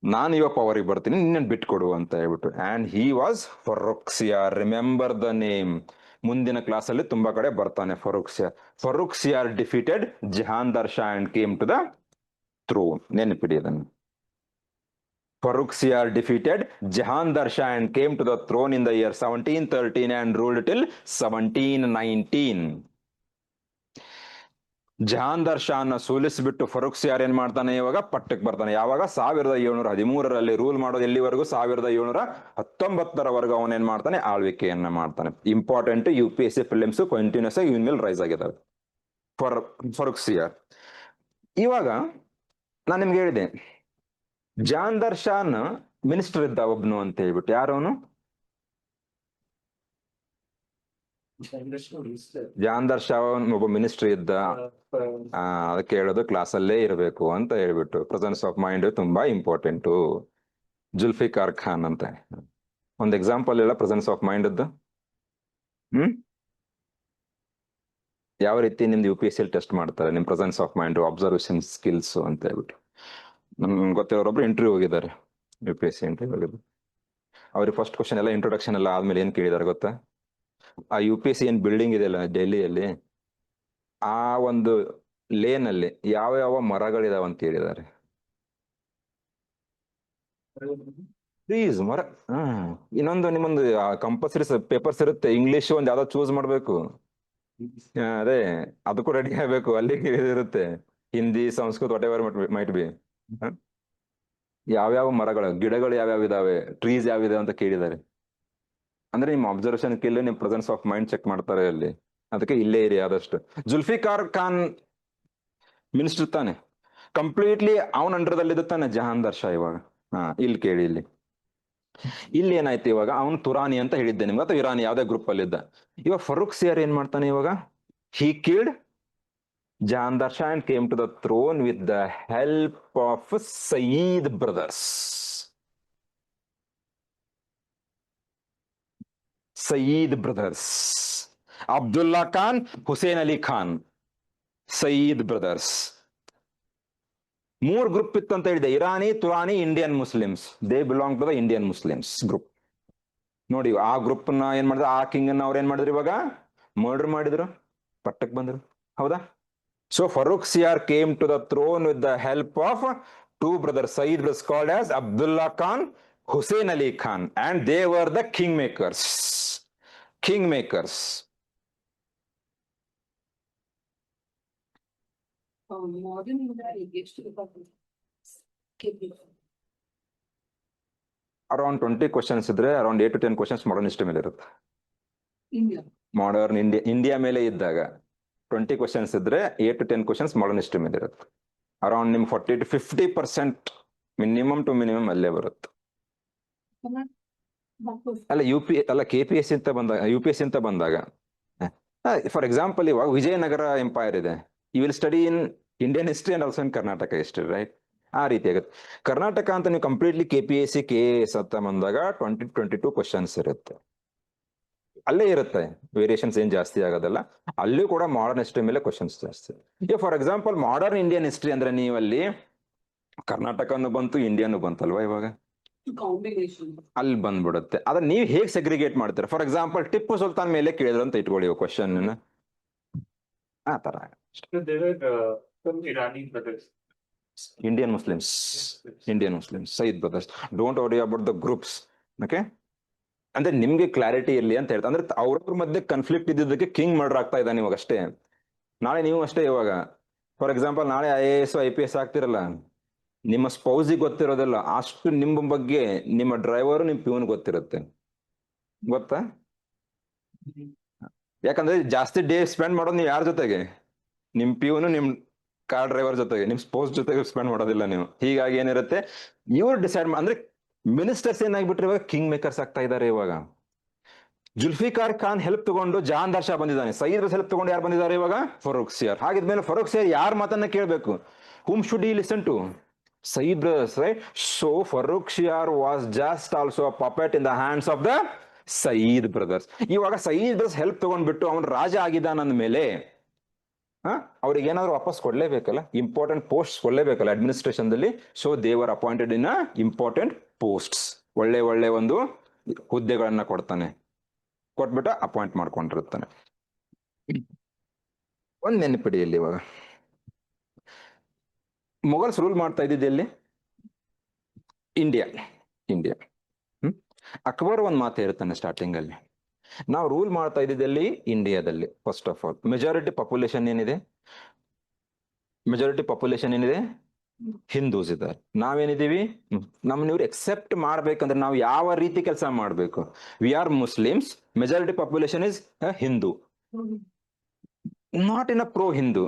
ನಾನು ಇವಾಗ ಪವರಿಗೆ ಬರ್ತೀನಿ, ನಿನ್ನ ಬಿಟ್ಕೊಡು ಅಂತ ಹೇಳ್ಬಿಟ್ಟು. And he was Farrukhsiyar. Remember the name, ಮುಂದಿನ ಕ್ಲಾಸ್ ಅಲ್ಲಿ ತುಂಬಾ ಕಡೆ ಬರ್ತಾನೆ Farrukhsiyar. Farrukhsiyar defeated Jahandar Shah and came to the throne. ನೆನಪಿಡಿ ಅದನ್ನು. Farrukhsiyar defeated Jahandar Shah and came to the throne in the year 1713 and ruled till 1719. ಜಹಾಂದಾರ್ ಶಾನ ಸೋಲಿಸಿಬಿಟ್ಟು ಫರುಖ್ಸಿಯಾರ್ ಏನ್ ಮಾಡ್ತಾನೆ, ಇವಾಗ ಪಟ್ಟಕ್ಕೆ ಬರ್ತಾನೆ. ಯಾವಾಗ, 1713 ರೂಲ್ ಮಾಡೋದು. ಎಲ್ಲಿವರೆಗೂ, 1719 ಅವನ್ ಏನ್ ಮಾಡ್ತಾನೆ, ಆಳ್ವಿಕೆಯನ್ನ ಮಾಡ್ತಾನೆ. ಇಂಪಾರ್ಟೆಂಟ್ UPSC ಫಿಲಿಮ್ಸ್ ಕಂಟಿನ್ಯೂಸ್ ಆಗಿ ಇವನ್ ಮೇಲೆ ರೈಸ್ ಆಗಿದ್ದಾವೆ. ಫರುಖ್ಸಿಯಾರ್. ಇವಾಗ ನಾನು ನಿಮ್ಗೆ ಹೇಳಿದೆ, ಜಹಾಂದಾರ್ ಶಾನ್ ಮಿನಿಸ್ಟರ್ ಇದ್ದ ಒಬ್ನು ಅಂತ ಹೇಳ್ಬಿಟ್ಟು. ಯಾರವನು? ಜಹಾಂದಾರ್ ಶಾ ಒಬ್ಬ ಮಿನಿಸ್ಟರ್ ಇದ್ದ. ಅದಕ್ಕೆ ಹೇಳೋದು ಕ್ಲಾಸ್ ಅಲ್ಲೇ ಇರಬೇಕು ಅಂತ ಹೇಳ್ಬಿಟ್ಟು. ಪ್ರೆಸೆನ್ಸ್ ಆಫ್ ಮೈಂಡ್ ತುಂಬಾ ಇಂಪಾರ್ಟೆಂಟು. ಜುಲ್ಫಿಕಾರ್ ಖಾನ್ ಅಂತ ಒಂದು ಎಕ್ಸಾಂಪಲ್ ಇಲ್ಲ ಪ್ರೆಸೆನ್ಸ್ ಆಫ್ ಮೈಂಡ್ ಅದ್ದು. ಯಾವ ರೀತಿ ನಿಮ್ದು UPSC ಟೆಸ್ಟ್ ಮಾಡ್ತಾರೆ, ನಿಮ್ presence of mind, observation skills ಅಂತ ಹೇಳ್ಬಿಟ್ಟು. ನಮ್ಗೆ ಗೊತ್ತಿರೋರೊಬ್ರು ಇಂಟರ್ವ್ಯೂ ಹೋಗಿದ್ದಾರೆ, UPSC ಇಂಟರ್ವ್ಯೂ ಹೋಗಿದ್ರು. ಅವ್ರಿಗೆ ಫಸ್ಟ್ ಕ್ವಶನ್ ಎಲ್ಲ ಇಂಟ್ರೊಡಕ್ಷನ್ ಎಲ್ಲ ಆದ್ಮೇಲೆ ಏನ್ ಕೇಳಿದಾರೆ ಗೊತ್ತಾ, ಆ UPSC ಏನ್ ಬಿಲ್ಡಿಂಗ್ ಇದೆಯಲ್ಲ ಡೆಲ್ಲಿಯಲ್ಲಿ, ಆ ಒಂದು ಲೇನ್ ಅಲ್ಲಿ ಯಾವ ಯಾವ ಮರಗಳಿದಾವ ಅಂತ ಹೇಳಿದ್ದಾರೆ. ಪ್ಲೀಸ್ ಮರ. ಇನ್ನೊಂದು ನಿಮ್ಮೊಂದು ಕಂಪಲ್ಸರಿ ಪೇಪರ್ಸ್ ಇರುತ್ತೆ, ಇಂಗ್ಲಿಷ್ ಒಂದ್ ಯಾವ್ದೋ ಚೂಸ್ ಮಾಡ್ಬೇಕು. ಅದೇ ಅದಕ್ಕೂ ರೆಡಿ ಆಗ್ಬೇಕು, ಅಲ್ಲಿ ಇರುತ್ತೆ. Hindi, Sanskrit, what ever might be. ಯಾವ್ಯಾವ ಮರಗಳು, ಗಿಡಗಳು ಯಾವ್ಯಾವ ಇದಾವೆ, ಟ್ರೀಸ್ ಯಾವಿದಾವೆ ಅಂತ ಕೇಳಿದ್ದಾರೆ. ಅಂದ್ರೆ ನಿಮ್ ಅಬ್ಸರ್ವೇಷನ್ ಸ್ಕಿಲ್, ನಿಮ್ ಪ್ರೆಸೆನ್ಸ್ ಆಫ್ ಮೈಂಡ್ ಚೆಕ್ ಮಾಡ್ತಾರೆ ಅಲ್ಲಿ. ಅದಕ್ಕೆ ಇಲ್ಲೇ ಇರಿ ಆದಷ್ಟು. ಜುಲ್ಫಿಕಾರ್ ಖಾನ್ ಮಿನಿಸ್ಟರ್ ತಾನೆ, ಕಂಪ್ಲೀಟ್ಲಿ ಅವನ ಅಂಡರ್ದಲ್ಲಿ ತಾನೆ ಜಹಾಂದಾರ್ ಶಾ. ಇವಾಗ ಇಲ್ಲಿ ಕೇಳಿ, ಇಲ್ಲಿ ಏನಾಯ್ತು, ಇವಾಗ ಅವನು ತುರಾನಿ ಅಂತ ಹೇಳಿದ್ದೆ ನಿಮ್ಗೆ, ಅಥವಾ ಇರಾನಿ ಯಾವ್ದೇ ಗ್ರೂಪ್ ಅಲ್ಲಿ ಇದ್ದ. ಇವಾಗ ಫರುಖ್ಸಿಯಾರ್ ಏನ್ ಮಾಡ್ತಾನೆ, ಇವಾಗ he killed Jahandar Shah and came to the throne with the help of Sayyid brothers. Sayyid brothers Abdullah Khan, Hussein Ali Khan, Saeed brothers. ಮೂರ್ ಗ್ರೂಪ್ ಇತ್ತು ಅಂತ ಹೇಳಿದೆ, Irani, Turani, Indian Muslims. They belong to the Indian Muslims group. ನೋಡಿ ಆ ಗ್ರೂಪ್ ನ ಏನ್ ಮಾಡಿದ್ರು, ಆ ಕಿಂಗ್ ಅನ್ನ ಅವ್ರು ಏನ್ ಮಾಡಿದ್ರು, ಇವಾಗ ಮರ್ಡರ್ ಮಾಡಿದ್ರು, ಪಟ್ಟಕ್ ಬಂದ್ರು. ಹೌದಾ? So Farooq ಸಿಯಾರ್ came to the throne with the help of two brother. Sayyid was called as Abdullah Khan, Hussein Ali Khan, and they were the kingmakers. Kingmakers. Modern India engaged to the public. Around 20 questions ಇದ್ರೆ around 8 to 10 questions modern history ಮೇಲೆ ಇರುತ್ತೆ. India. Modern India ಮೇಲೆ ಇದ್ದಾಗ 20 questions ಇದ್ರೆ 8 to 10 questions modern history ಮೇಲೆ ಇರುತ್ತೆ. Around ನಿಮ್ 40 to 50% minimum to minimum ಅಲ್ಲೇ ಬರುತ್ತೆ. ಅಲ್ಲ KPSC ಅಂತ ಬಂದಾಗ, UPSC ಅಂತ ಬಂದಾಗ, ಫಾರ್ ಎಕ್ಸಾಂಪಲ್ ಇವಾಗ ವಿಜಯನಗರ ಎಂಪೈರ್ ಇದೆ, you will study in Indian history and also in Karnataka history, right? ಆ ರೀತಿ ಆಗುತ್ತೆ. ಕರ್ನಾಟಕ ಅಂತ ನೀವು ಕಂಪ್ಲೀಟ್ಲಿ KPSC KAS ಅಂತ ಬಂದಾಗ 20-22 ಕ್ವಶನ್ಸ್ ಇರುತ್ತೆ. ಅಲ್ಲೇ ಇರುತ್ತೆ, ವೇರಿಯೇಷನ್ಸ್ ಏನ್ ಜಾಸ್ತಿ ಆಗೋದಲ್ಲ. ಅಲ್ಲೂ ಕೂಡ ಮಾಡರ್ನ್ ಹಿಸ್ಟ್ರಿ ಮೇಲೆ ಕ್ವಶನ್ಸ್ ಜಾಸ್ತಿ. ಈಗ for example modern Indian history ಅಂದ್ರೆ ನೀವಲ್ಲಿ ಕರ್ನಾಟಕನು ಬಂತು, ಇಂಡಿಯಾನು ಬಂತಲ್ವಾ, ಇವಾಗ Combination. ಅಲ್ಲಿ ಬಂದ್ಬಿಡುತ್ತೆ. ಅದ್ರ ನೀವು ಹೇಗೆ ಸೆಗ್ರಿಗೇಟ್ ಮಾಡ್ತೀರಾ? ಫಾರ್ ಎಕ್ಸಾಂಪಲ್ ಟಿಪ್ಪು ಸುಲ್ತಾನ್ ಮೇಲೆ ಕೇಳಿದ್ರು ಅಂತ ಇಟ್ಕೊಳ್ಳಿ ಕ್ವಶನ್, ಆ ತರ. So there were some Irani brothers. Indian Muslims, Sayyid brothers. Don't worry about the groups. Okay, ಅಂದ್ರೆ ನಿಮ್ಗೆ ಕ್ಲಾರಿಟಿ ಇರ್ಲಿ ಅಂತ ಹೇಳ್ತಾ, ಅಂದ್ರೆ ಅವ್ರವ್ರ ಮಧ್ಯೆ ಕನ್ಫ್ಲಿಕ್ಟ್ ಇದ್ದಿದ್ದಕ್ಕೆ ಕಿಂಗ್ ಮರ್ಡರ್ ಆಗ್ತಾ ಇದ್ದಾನೆ ಇವಾಗ ಅಷ್ಟೇ. ನಾಳೆ ನೀವು ಅಷ್ಟೇ, ಇವಾಗ ಫಾರ್ ಎಕ್ಸಾಂಪಲ್ ನಾಳೆ IAS IPS ಆಗ್ತಿರಲ್ಲ, ನಿಮ್ಮ ಸ್ಪೌಸಿಗೆ ಗೊತ್ತಿರೋದಿಲ್ಲ ಅಷ್ಟು ನಿಮ್ಮ ಬಗ್ಗೆ ನಿಮ್ಮ ಡ್ರೈವರು ನಿಮ್ಮ ಪ್ಯೂನ್ ಗೊತ್ತಿರುತ್ತೆ, ಗೊತ್ತಾ? ಯಾಕಂದ್ರೆ ಜಾಸ್ತಿ ಡೇ ಸ್ಪೆಂಡ್ ಮಾಡೋದು ನೀವು ಯಾರ ಜೊತೆಗೆ? ನಿಮ್ ಪ್ಯೂನು, ನಿಮ್ ಕಾರ್ ಡ್ರೈವರ್ ಜೊತೆಗೆ, ನಿಮ್ ಸ್ಪೌಸ್ ಜೊತೆಗೆ ಸ್ಪೆಂಡ್ ಮಾಡೋದಿಲ್ಲ ನೀವು. ಹೀಗಾಗಿ ಏನಿರುತ್ತೆ, ಇವ್ರು ಡಿಸೈಡ್ ಅಂದ್ರೆ ಮಿನಿಸ್ಟರ್ಸ್ ಏನಾಗ್ಬಿಟ್ರೆ ಇವಾಗ ಕಿಂಗ್ ಮೇಕರ್ಸ್ ಆಗ್ತಾ ಇದ್ದಾರೆ. ಇವಾಗ ಜುಲ್ಫಿಕಾರ್ ಖಾನ್ ಹೆಲ್ಪ್ ತಗೊಂಡು ಜಹಾಂದಾರ್ ಶಾ ಬಂದಿದ್ದಾನೆ, ಸಯೀದ್ ಹೆಲ್ಪ್ ತಗೊಂಡು ಯಾರು ಬಂದಿದ್ದಾರೆ ಇವಾಗ? ಫರೂಕ್ ಸಿಯಾರ್. ಹಾಗಿದ್ಮೇಲೆ ಫರೂಕ್ ಸಿಯಾರ್ ಯಾರ ಮಾತನ್ನ ಕೇಳಬೇಕು? whom should he listen to? Saeed brothers, right? So Farooq Shiar was just also a puppet in the hands of the Saeed brothers. ಇವಾಗ ಸಯೀದ್ ಬ್ರದರ್ಸ್ ಹೆಲ್ಪ್ ತಗೊಂಡ್ಬಿಟ್ಟು ಅವನು ರಾಜ ಆಗಿದ್ದಾನ ಅಂದ್ಮೇಲೆ ಅವ್ರಿಗೆ ಏನಾದ್ರು ವಾಪಸ್ ಕೊಡ್ಲೇಬೇಕಲ್ಲ, ಇಂಪಾರ್ಟೆಂಟ್ ಪೋಸ್ಟ್ ಕೊಡ್ಲೇಬೇಕಲ್ಲ ಅಡ್ಮಿನಿಸ್ಟ್ರೇಷನ್ ದಲ್ಲಿ. ಸೊ ದೇವರ್ ಅಪಾಯಿಂಟೆಡ್ ಇನ್ ಇಂಪಾರ್ಟೆಂಟ್ ಪೋಸ್ಟ್ಸ್, ಒಳ್ಳೆ ಒಂದು ಹುದ್ದೆಗಳನ್ನ ಕೊಡ್ತಾನೆ, ಕೊಟ್ಬಿಟ್ಟು ಅಪಾಯಿಂಟ್ ಮಾಡ್ಕೊಂಡಿರ್ತಾನೆ. ಒಂದ್ ನೆನಪಿಡಿ, ಇಲ್ಲಿ ಇವಾಗ ಮೊಘಲ್ಸ್ ರೂಲ್ ಮಾಡ್ತಾ ಇದ್ದಿದ್ದು ಎಲ್ಲಿ? ಇಂಡಿಯಾ. ಅಕ್ಬರ್ ಒಂದ್ ಮಾತು ಹೇಳ್ತಾನೆ ಸ್ಟಾರ್ಟಿಂಗ್ ಅಲ್ಲಿ, ನಾವು ರೂಲ್ ಮಾಡ್ತಾ ಇದ್ದಿದ್ದಲ್ಲಿ ಇಂಡಿಯಾದಲ್ಲಿ. First of all majority population ಏನಿದೆ? ಹಿಂದೂಸ್ ಇದ್ದಾರೆ. ನಾವೇನಿದೀವಿ? ನಮ್ಮನ್ನ ಇವ್ರು ಎಕ್ಸೆಪ್ಟ್ ಮಾಡ್ಬೇಕಂದ್ರೆ ನಾವು ಯಾವ ರೀತಿ ಕೆಲಸ ಮಾಡ್ಬೇಕು? We are Muslims, majority population is Hindu, not in a pro-Hindu.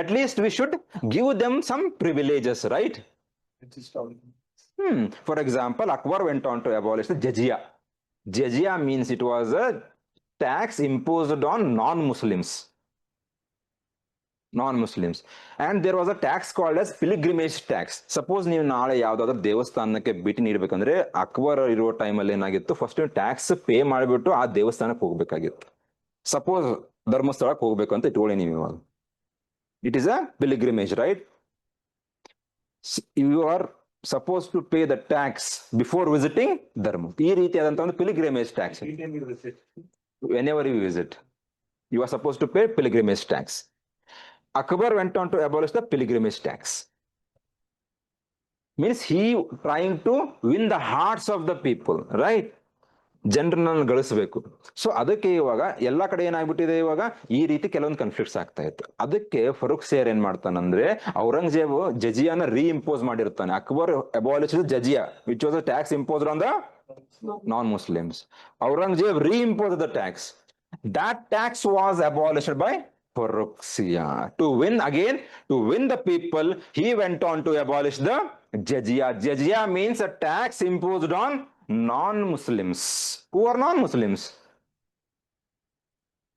At least we should give them some privileges, right? For example, Akbar went on to abolish the jizya. Jizya means it was a tax imposed on non-Muslims. And there was a tax called as pilgrimage tax. Suppose ನೀವು ನಾಳೆ ಯಾವ್ದಾದ್ರು ದೇವಸ್ಥಾನಕ್ಕೆ ಭೇಟಿ ನೀಡಬೇಕಂದ್ರೆ ಅಕ್ಬರ್ ಇರೋ ಟೈಮಲ್ಲಿ ಏನಾಗಿತ್ತು, first tax pay ಮಾಡಿಬಿಟ್ಟು ಆ ದೇವಸ್ಥಾನಕ್ಕೆ ಹೋಗ್ಬೇಕಾಗಿತ್ತು. ಸಪೋಸ್ ಧರ್ಮಸ್ಥಳಕ್ಕೆ ಹೋಗ್ಬೇಕು ಅಂತ ಇಟ್ಕೊಳ್ಳಿ ನೀವು ಇವಾಗ, it is a pilgrimage, right? You are suppose to pay the tax before visiting dharma. ಈ ರೀತಿಯಾದಂತ ಒಂದು pilgrimage tax. Whenever you visit, you are suppose to pay pilgrimage tax. Akbar went on to abolish the pilgrimage tax. Means he trying to win the hearts of the people, right? ಜನರನ್ನ ಗಳಿಸಬೇಕು. So ಅದಕ್ಕೆ ಇವಾಗ ಎಲ್ಲಾ ಕಡೆ ಏನಾಗ್ಬಿಟ್ಟಿದೆ, ಇವಾಗ ಈ ರೀತಿ ಕೆಲವೊಂದು ಕನ್ಫ್ಲಿಕ್ಟ್ಸ್ ಆಗ್ತಾ ಇತ್ತು. ಅದಕ್ಕೆ ಫರೂಕ್ ಸಿಯಾರ್ ಏನ್ ಮಾಡ್ತಾನಂದ್ರೆ, ಔರಂಗಜೇಬ್ ಜಜಿಯಾನ ರೀಇಂಪೋಸ್ ಮಾಡಿರ್ತಾನೆ. Akbar abolish jizya which was a tax imposed on the non Muslims. Aurangzeb reimpose the tax. That tax was abolished by Farooq Siyar. To win the people, he went on to abolish the jizya. Jizya means a tax imposed on non-Muslims. Who are non-Muslims?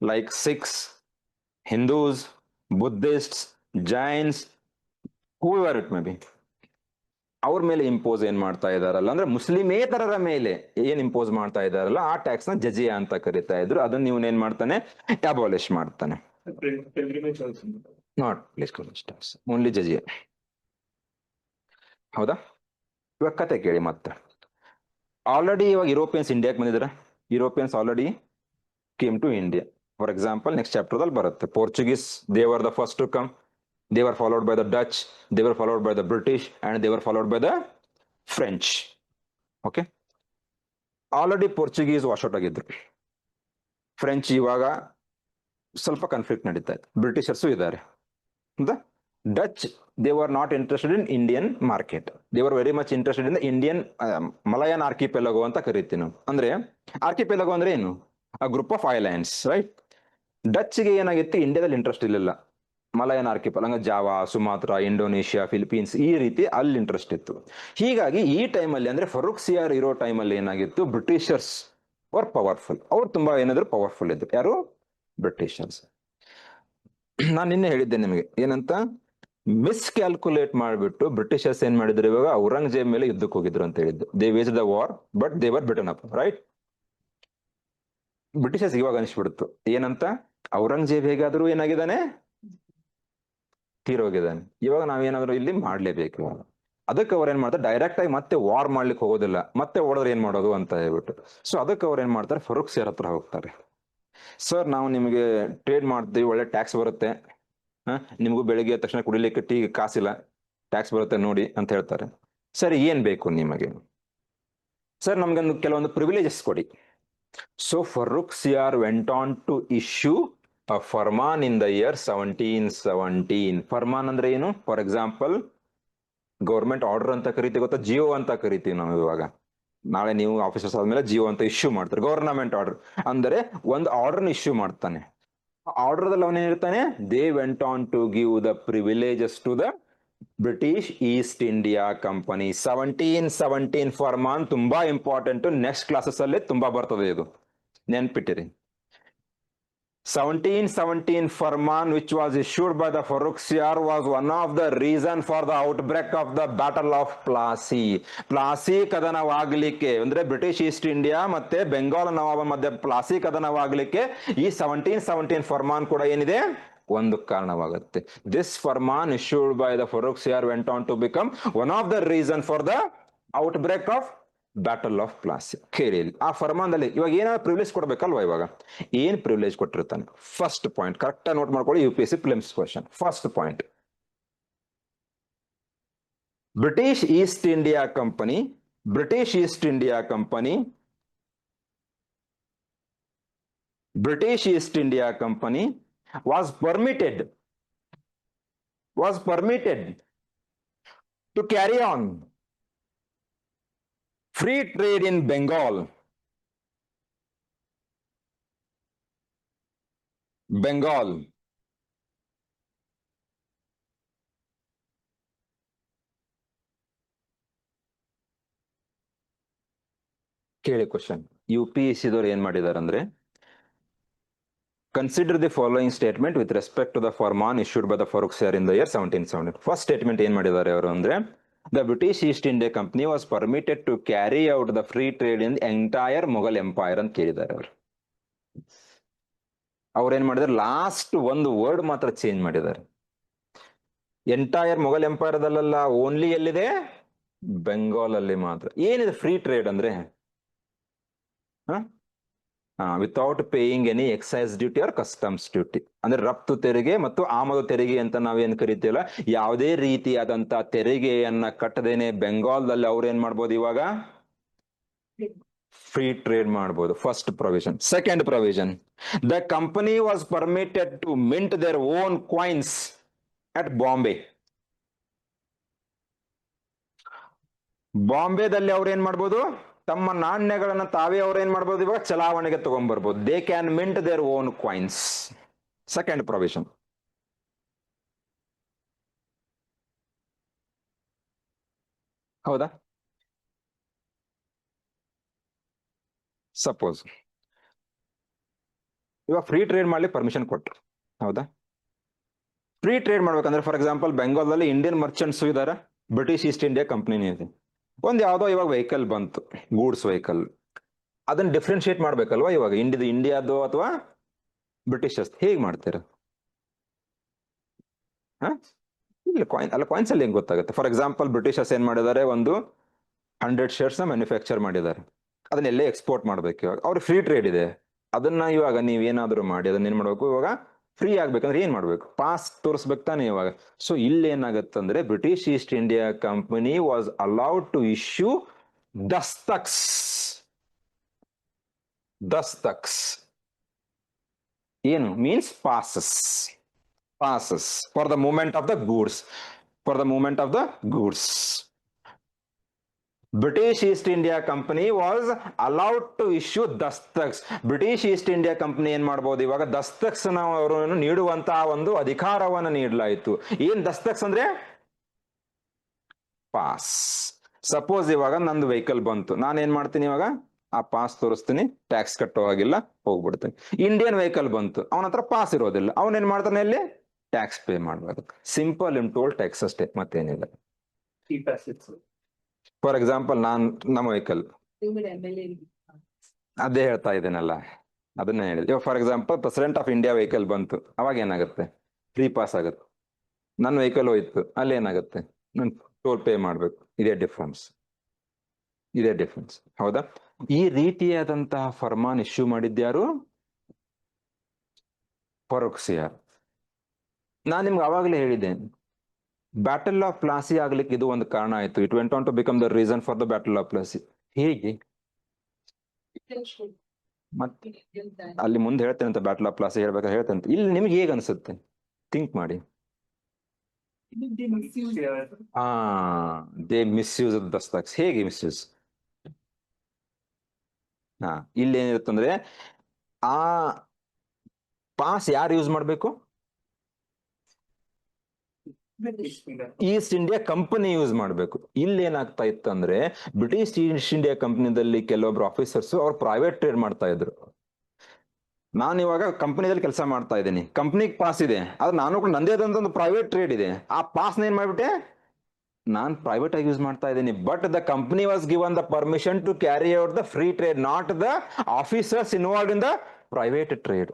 Like Sikhs, Hindus, Buddhists, Jains, whoever it may be. ಅವ್ರ ಮೇಲೆ impose ಏನ್ ಮಾಡ್ತಾ ಇದಾರಲ್ಲ ಅಂದ್ರೆ ಮುಸ್ಲಿಮೇತರರ ಮೇಲೆ ಏನ್ impose ಮಾಡ್ತಾ ಇದಾರಲ್ಲ ಆ ಟ್ಯಾಕ್ಸ್ ನ ಜಜಿಯಾ ಅಂತ ಕರಿತಾ ಇದ್ರು. ಅದನ್ನ ನೀವು ಏನ್ ಮಾಡ್ತಾನೆ, ಅಬಾಲಿಷ್ ಮಾಡ್ತಾನೆ. Pilgrimage also. Not place tax, only jizya. ಹೌದಾ? ಇವಾಗ ಕತೆ ಕೇಳಿ ಮತ್ತೆ. ಆಲ್ರೆಡಿ ಇವಾಗ ಯುರೋಪಿಯನ್ಸ್ ಇಂಡಿಯಾಕ್ಕೆ ಬಂದಿದ್ದಾರೆ. Europeans already came to India. For example next chapter ದಲ್ಲಿ ಬರುತ್ತೆ. Portuguese they were the first to come. They were followed by the Dutch, they were followed by the British, and they were followed by the French. Okay? Already Portuguese wash out ಆಗಿದ್ರು. French ಇವಾಗ ಸ್ವಲ್ಪ conflict ನಡೀತಾ ಇದೆ. Britishers ಇದ್ದಾರೆ. Dutch they were not interested in Indian market. They were very much interested in Indian Malayan archipelago ಅಂತ ಕರಿತೀವಿ ನಾವು. ಅಂದ್ರೆ ಆರ್ಕಿಪೆಲಗೋ ಅಂದ್ರೆ ಏನು? A group of islands, right? ಡಚ್ಗೆ ಏನಾಗಿತ್ತು, ಇಂಡಿಯಾದಲ್ಲಿ ಇಂಟ್ರೆಸ್ಟ್ ಇರಲಿಲ್ಲ. ಮಲಯನ್ ಆರ್ಕಿಪಲ್ ಹಂಗ ಜಾವಾ, ಸುಮಾತ್ರಾ, ಇಂಡೋನೇಷ್ಯಾ, ಫಿಲಿಪೀನ್ಸ್ ಈ ರೀತಿ ಅಲ್ಲಿ ಇಂಟ್ರೆಸ್ಟ್ ಇತ್ತು. ಹೀಗಾಗಿ ಈ ಟೈಮಲ್ಲಿ ಅಂದ್ರೆ ಫರೂಕ್ ಸಿಯಾರ್ ಇರೋ ಟೈಮಲ್ಲಿ ಏನಾಗಿತ್ತು, ಬ್ರಿಟಿಷರ್ಸ್ ವರ್ ಪವರ್ಫುಲ್. ಅವ್ರು ತುಂಬಾ ಏನಾದ್ರು ಪವರ್ಫುಲ್ ಇದ್ರು. ಯಾರು? ಬ್ರಿಟಿಷರ್ಸ್. ನಾನು ನಿನ್ನೆ ಹೇಳಿದ್ದೆ ನಿಮಗೆ ಏನಂತ, ಮಿಸ್ಕ್ಯಾಲ್ಕುಲೇಟ್ ಮಾಡಿಬಿಟ್ಟು ಬ್ರಿಟಿಷರ್ಸ್ ಏನ್ ಮಾಡಿದ್ರು, ಇವಾಗ ಔರಂಗಜೇಬ್ ಮೇಲೆ ಯುದ್ಧಕ್ಕೆ ಹೋಗಿದ್ರು ಅಂತ ಹೇಳಿದ್ದು. They waged the war but they were beaten up, right? Britishers ಇವಾಗ ಅನಿಸ್ಬಿಡ್ತು ಏನಂತ, ಔರಂಗಜೇಬ್ ಹೇಗಾದ್ರೂ ಏನಾಗಿದ್ದಾನೆ, ತೀರೋಗಿದ್ದಾನೆ. ಇವಾಗ ನಾವೇನಾದ್ರು ಇಲ್ಲಿ ಮಾಡ್ಲೇಬೇಕು. ಅದಕ್ಕೆ ಅವ್ರು ಏನ್ ಮಾಡ್ತಾರೆ, ಡೈರೆಕ್ಟ್ ಆಗಿ ಮತ್ತೆ ವಾರ್ ಮಾಡ್ಲಿಕ್ಕೆ ಹೋಗೋದಿಲ್ಲ, ಮತ್ತೆ ಹೊಡೆದ್ರೆ ಏನ್ ಮಾಡೋದು ಅಂತ ಹೇಳ್ಬಿಟ್ಟು. ಸೊ ಅದಕ್ಕೆ ಅವ್ರು ಏನ್ ಮಾಡ್ತಾರೆ, ಫರೂಕ್ ಸಿಯಾರ್ ಹತ್ರ ಹೋಗ್ತಾರೆ. ಸರ್ ನಾವು ನಿಮಗೆ ಟ್ರೇಡ್ ಮಾಡ್ತೀವಿ, ಒಳ್ಳೆ ಟ್ಯಾಕ್ಸ್ ಬರುತ್ತೆ, ನಿಮಗೂ ಬೆಳಿಗ್ಗೆ ಎದ್ದ ತಕ್ಷಣ ಕುಡಿಲಿಕ್ಕೆ ಟೀ ಕಾಸಿಲ್ಲ, ಟ್ಯಾಕ್ಸ್ ಬರುತ್ತೆ ನೋಡಿ ಅಂತ ಹೇಳ್ತಾರೆ. ಸರಿ ಏನ್ ಬೇಕು ನಿಮಗೆ? ಸರ್ ನಮ್ಗೊಂದು ಕೆಲವೊಂದು ಪ್ರಿವಿಲೇಜಸ್ ಕೊಡಿ. So Farooq Siyar went on to issue a farman in the year 1717. ಫರ್ಮಾನ್ ಅಂದ್ರೆ ಏನು? ಫಾರ್ ಎಕ್ಸಾಂಪಲ್ ಗೌರ್ಮೆಂಟ್ ಆರ್ಡರ್ ಅಂತ ಕರಿತೀವಿ, ಗೊತ್ತಾ? ಜಿಯೋ ಅಂತ ಕರಿತೀವಿ ನಾವು. ಇವಾಗ ನಾಳೆ ನೀವು ಆಫೀಸರ್ಸ್ ಆದ್ಮೇಲೆ ಜಿಯೋ ಅಂತ ಇಶ್ಯೂ ಮಾಡ್ತಾರೆ. ಗವರ್ನಮೆಂಟ್ ಆರ್ಡರ್ ಅಂದ್ರೆ ಒಂದು ಆರ್ಡರ್ ಇಶ್ಯೂ ಮಾಡ್ತಾನೆ. ಆರ್ಡರ್ ದಲ್ಲಿ ಅವನೇನ್ ಹೇಳ್ತಾನೆ, they went on to give the privileges to the British East India company. 1717 ಫರ್ಮಾನ್ ತುಂಬಾ ಇಂಪಾರ್ಟೆಂಟ್. ನೆಕ್ಸ್ಟ್ ಕ್ಲಾಸಸ್ ಅಲ್ಲಿ ತುಂಬಾ ಬರ್ತದೆ, ಇದು ನೆನ್ಪಿಟ್ಟಿರಿ. 1717 farman which was issued by the Farooq Siyar was one of the reason for the outbreak of the Battle of Plassey. Plassey ಕದನವಾಗಲಿಕ್ಕೆ ಅಂದ್ರೆ British East India ಮತ್ತೆ ಬೆಂಗಾಲ್ ನವಾಬ ಮಧ್ಯೆ ಪ್ಲಾಸಿ ಕದನವಾಗಲಿಕ್ಕೆ ಈ 1717 ಫರ್ಮಾನ್ ಕೂಡ ಏನಿದೆ, ಒಂದು ಕಾರಣವಾಗುತ್ತೆ. ದಿಸ್ ಫರ್ಮಾನ್ issued by the Farooq Siyar went on to become one of the reason for the outbreak of battle of Plassey. ಕೇಳಿ ಆ ಫರ್ಮಾನ್ದಲ್ಲಿ ಇವಾಗ ಏನಾದ್ರು ಪ್ರಿವಿಲೇಜ್ ಕೊಡ್ಬೇಕಲ್ವಾ? ಇವಾಗ ಏನ್ ಪ್ರಿವಿಲೇಜ್ ಕೊಟ್ಟಿರ್ತಾನೆ? ಫಸ್ಟ್ ಪಾಯಿಂಟ್ ಕರೆಕ್ಟ್ ನೋಟ್ ಮಾಡ್ಕೊಳ್ಳಿ, UPSC prelims question. First point, British East India company, British East India company, British East India company was permitted to carry on free trade in Bengal. ಕೇಳಿ question. UPSC ದವ್ರು ಏನ್ ಮಾಡಿದಾರೆ ಅಂದ್ರೆ, consider the following statement with respect to the ಫರ್ಮಾನ್ issued by the Farrukh Siyar in the year 1717. First statement ಏನ್ ಮಾಡಿದ್ದಾರೆ ಅವರು ಅಂದ್ರೆ, the British East India company was permitted to carry out the free trade in entire Mughal empire ಅಂತ ಕೇಳಿದ್ದಾರೆ ಅವರು. ಅವ್ರೇನ್ ಮಾಡಿದಾರೆ, ಲಾಸ್ಟ್ ಒಂದು ವರ್ಡ್ ಮಾತ್ರ ಚೇಂಜ್ ಮಾಡಿದ್ದಾರೆ. ಎಂಟೈರ್ ಮೊಘಲ್ ಎಂಪೈರ್ ದಲ್ಲ, ಓನ್ಲಿ ಎಲ್ಲಿದೆ, ಬೆಂಗಾಲ್ ಅಲ್ಲಿ ಮಾತ್ರ. ಏನಿದೆ ಫ್ರೀ ಟ್ರೇಡ್ ಅಂದ್ರೆ, without paying any excise duty or customs duty. ಅಂದ್ರೆ ರಫ್ತು ತೆರಿಗೆ ಮತ್ತು ಆಮದು ತೆರಿಗೆ ಅಂತ ನಾವೇನ್ ಕರಿತೀವಲ್ಲ, ಯಾವುದೇ ರೀತಿಯಾದಂತ ತೆರಿಗೆಯನ್ನ ಕಟ್ಟದೇನೆ ಬೆಂಗಾಲ್ದಲ್ಲಿ ಅವ್ರು ಏನ್ ಮಾಡ್ಬೋದು, ಇವಾಗ ಫ್ರೀ ಟ್ರೇಡ್ ಮಾಡಬಹುದು. First provision. Second provision, the company was permitted to mint their own coins at Bombay. ಬಾಂಬೆದಲ್ಲಿ ಅವ್ರು ಏನ್ ಮಾಡ್ಬೋದು, ತಮ್ಮ ನಾಣ್ಯಗಳನ್ನ ತಾವೇ ಅವ್ರು ಏನ್ ಮಾಡ್ಬೋದು, ಇವಾಗ ಚಲಾವಣೆಗೆ ತಗೊಂಡ್ಬರ್ಬೋದು. They can mint their own coins. Second provision. ಹೌದಾ? ಸಪೋಸ್ ಇವಾಗ ಫ್ರೀ ಟ್ರೇಡ್ ಮಾಡ್ಲಿಕ್ಕೆ ಪರ್ಮಿಷನ್ ಕೊಟ್ರು, ಹೌದಾ? ಫ್ರೀ ಟ್ರೇಡ್ ಮಾಡ್ಬೇಕಂದ್ರೆ ಫಾರ್ ಎಕ್ಸಾಂಪಲ್ ಬೆಂಗಾಲ್ದಲ್ಲಿ ಇಂಡಿಯನ್ ಮರ್ಚೆಂಟ್ಸ್ ಇದಾರೆ, ಬ್ರಿಟಿಷ್ ಈಸ್ಟ್ ಇಂಡಿಯಾ ಕಂಪ್ನಿನೇ ಇದೆ. ಒಂದ್ ಯಾವ್ದೋ ಇವಾಗ ವೆಹಿಕಲ್ ಬಂತು, ಗೂಡ್ಸ್ ವೆಹಿಕಲ್, ಅದನ್ನ ಡಿಫ್ರೆನ್ಶಿಯೇಟ್ ಮಾಡ್ಬೇಕಲ್ವಾ ಇವಾಗ ಇಂಡಿಯಾದು ಅಥವಾ ಬ್ರಿಟಿಷರ್ಸ್, ಹೇಗ್ ಮಾಡ್ತೀರ? ಹ ಇಲ್ಲ ಕಾಯಿನ್ಸ್ ಅಲ್ಲಿ ಹೆಂಗ್ ಗೊತ್ತಾಗುತ್ತೆ? ಫಾರ್ ಎಕ್ಸಾಂಪಲ್ ಬ್ರಿಟಿಷರ್ಸ್ ಏನ್ ಮಾಡಿದ್ದಾರೆ, ಒಂದು 100 ಶೇರ್ಸ್ ನ ಮ್ಯಾನುಫ್ಯಾಕ್ಚರ್ ಮಾಡಿದ್ದಾರೆ, ಅದನ್ನೆಲ್ಲೇ ಎಕ್ಸ್ಪೋರ್ಟ್ ಮಾಡ್ಬೇಕು. ಇವಾಗ ಅವ್ರ ಫ್ರೀ ಟ್ರೇಡ್ ಇದೆ, ಅದನ್ನ ಇವಾಗ ನೀವೇನಾದ್ರೂ ಮಾಡಿ ಅದನ್ನ ಏನ್ ಮಾಡ್ಬೇಕು, ಇವಾಗ ಫ್ರೀ ಆಗ್ಬೇಕಂದ್ರೆ ಏನ್ ಮಾಡ್ಬೇಕು? ಪಾಸ್ ತೋರಿಸ್ಬೇಕು ತಾನೆ ಇವಾಗ. ಸೊ ಇಲ್ಲಿ ಏನಾಗತ್ತಂದ್ರೆ British East India company was allowed to issue ದಸ್ತಕ್ಸ್. ದಸ್ತಕ್ಸ್ ಏನು means? passes for the movement of the goods, British East India Company was allowed to issue dastaks. British East India Company ಏನ್ ಮಾಡಬಹುದು, ಇವಾಗ ದಸ್ತಕ್ಸ್ ಅವರು ನೀಡುವಂತಹ ಒಂದು ಅಧಿಕಾರವನ್ನು ನೀಡಲಾಯಿತು. ಏನ್ ದಸ್ತಕ್ಸ್ ಅಂದ್ರೆ? ಪಾಸ್. ಸಪೋಸ್ ಇವಾಗ ನಂದು ವೆಹಿಕಲ್ ಬಂತು, ನಾನು ಏನ್ ಮಾಡ್ತೀನಿ, ಇವಾಗ ಆ ಪಾಸ್ ತೋರಿಸ್ತೀನಿ, ಟ್ಯಾಕ್ಸ್ ಕಟ್ಟೋ ಹಾಗಿಲ್ಲ, ಹೋಗ್ಬಿಡ್ತೀನಿ. ಇಂಡಿಯನ್ ವೆಹಿಕಲ್ ಬಂತು, ಅವನ ಹತ್ರ ಪಾಸ್ ಇರೋದಿಲ್ಲ, ಅವನ್ ಏನ್ ಮಾಡ್ತಾನೆ, ಇಲ್ಲಿ ಟ್ಯಾಕ್ಸ್ ಪೇ ಮಾಡಬೇಕು. ಸಿಂಪಲ್ ಇನ್ ಟೋಲ್ ಟ್ಯಾಕ್ಸ್ ಅಷ್ಟೇ, ಮತ್ತೇನಿಲ್ಲ. Cheap assets. ಫಾರ್ ಎಕ್ಸಾಂಪಲ್ ನಮ್ಮ ವೆಹಿಕಲ್, ಅದೇ ಹೇಳ್ತಾ ಇದ್ದೇನಲ್ಲ, ಅದನ್ನ ಹೇಳಿದೆ. ಇವಾಗ for example president of India vehicle ಬಂತು, ಅವಾಗ ಏನಾಗುತ್ತೆ? ಫ್ರೀ ಪಾಸ್ ಆಗುತ್ತೆ. ನನ್ನ ವೆಹಿಕಲ್ ಹೋಯ್ತು, ಅಲ್ಲಿ ಏನಾಗುತ್ತೆ? ನಾನು ಟೋಲ್ ಪೇ ಮಾಡ್ಬೇಕು. ಇದೇ ಡಿಫ್ರೆನ್ಸ್. ಹೌದಾ? ಈ ರೀತಿಯಾದಂತಹ ಫರ್ಮಾನ್ ಇಶ್ಯೂ ಮಾಡಿದ್ಯಾರು? ಫರೂಕ್ ಸಿಯಾರ್. ನಾನು ನಿಮ್ಗೆ ಅವಾಗಲೇ ಹೇಳಿದ್ದೆ, ಬ್ಯಾಟಲ್ ಆಫ್ ಪ್ಲಾಸಿ ಆಗ್ಲಿಕ್ಕೆ ಇದು ಒಂದು ಕಾರಣ ಆಯ್ತು. It went on to become the reason for the battle of Plassey. ಹೇಗೆ? ಮತ್ತೆ ಅಲ್ಲಿ ಮುಂದೆ ಹೇಳ್ತೇನೆ ಅಂತ, ಬ್ಯಾಟಲ್ ಆಫ್ ಪ್ಲಾಸಿ ಹೇಳ್ಬೇಕಾದ್ರೆ ಹೇಳ್ತೇನೆ. ಇಲ್ಲಿ ನಿಮ್ಗೆ ಹೇಗೆ ಅನ್ಸುತ್ತೆ? ಥಿಂಕ್ ಮಾಡಿ. ದೇ ಮಿಸ್ಯೂಸ್ ದಸ್ತಕ್ಸ್. ಹೇಗೆ ಮಿಸ್ಯೂಸ್? ಇಲ್ಲಿ ಏನಿರುತ್ತಂದ್ರೆ, ಆ ಪಾಸ್ ಯಾರು ಯೂಸ್ ಮಾಡ್ಬೇಕು? ಈಸ್ಟ್ ಇಂಡಿಯಾ ಕಂಪನಿ ಯೂಸ್ ಮಾಡ್ಬೇಕು. ಇಲ್ಲಿ ಏನಾಗ್ತಾ ಇತ್ತು ಅಂದ್ರೆ, ಬ್ರಿಟಿಷ್ ಈಸ್ಟ್ ಇಂಡಿಯಾ ಕಂಪನಿದಲ್ಲಿ ಕೆಲವೊಬ್ರು ಆಫೀಸರ್ಸ್ ಅವ್ರು ಪ್ರೈವೇಟ್ ಟ್ರೇಡ್ ಮಾಡ್ತಾ ಇದ್ರು. ನಾನು ಇವಾಗ ಕಂಪನಿದಲ್ಲಿ ಕೆಲಸ ಮಾಡ್ತಾ ಇದ್ದೀನಿ, ಕಂಪನಿಗೆ ಪಾಸ್ ಇದೆ, ಆದ್ರೆ ನಾನು ಕೂಡ ನಂದೇ ಒಂದು ಪ್ರೈವೇಟ್ ಟ್ರೇಡ್ ಇದೆ. ಆ ಪಾಸ್ನ ಏನ್ ಮಾಡ್ಬಿಟ್ಟೆ, ನಾನ್ ಪ್ರೈವೇಟ್ ಆಗಿ ಯೂಸ್ ಮಾಡ್ತಾ ಇದ್ದೀನಿ. But the company was given the permission to carry out the free trade, not the officers involved in the private trade.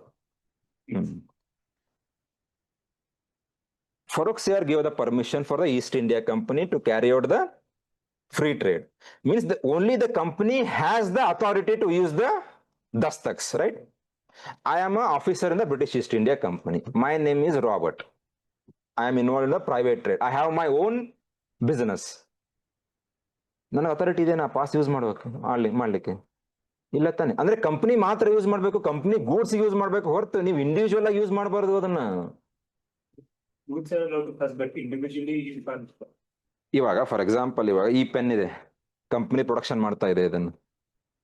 Farooq Siyar gave the permission for the East India Company to carry out the free trade. Means only the company has the authority to use the dastaks, right? I am an officer in the British East India Company. My name is Robert. I am involved in the private trade. I have my own business. ನನಗೆ authority ಇದೆ, ನಾ pass use ಮಾಡ್ಲಿಕ್ಕೆ ಇಲ್ಲ ತಾನೆ? ಅಂದ್ರೆ company ಮಾತ್ರ use ಮಾಡ್ಬೇಕು, company goods use ಮಾಡ್ಬೇಕು, ಹೊರತು ನೀವು ಇಂಡಿವಿಜುವಲ್ ಆಗಿ ಯೂಸ್ ಮಾಡಬಾರ್ದು ಅದನ್ನ. ಇವಾಗ ಫಾರ್ ಎಕ್ಸಾಂಪಲ್, ಇವಾಗ ಈ ಪೆನ್ ಇದೆ, ಕಂಪನಿ ಪ್ರೊಡಕ್ಷನ್ ಮಾಡ್ತಾ ಇದೆ ಇದನ್ನು,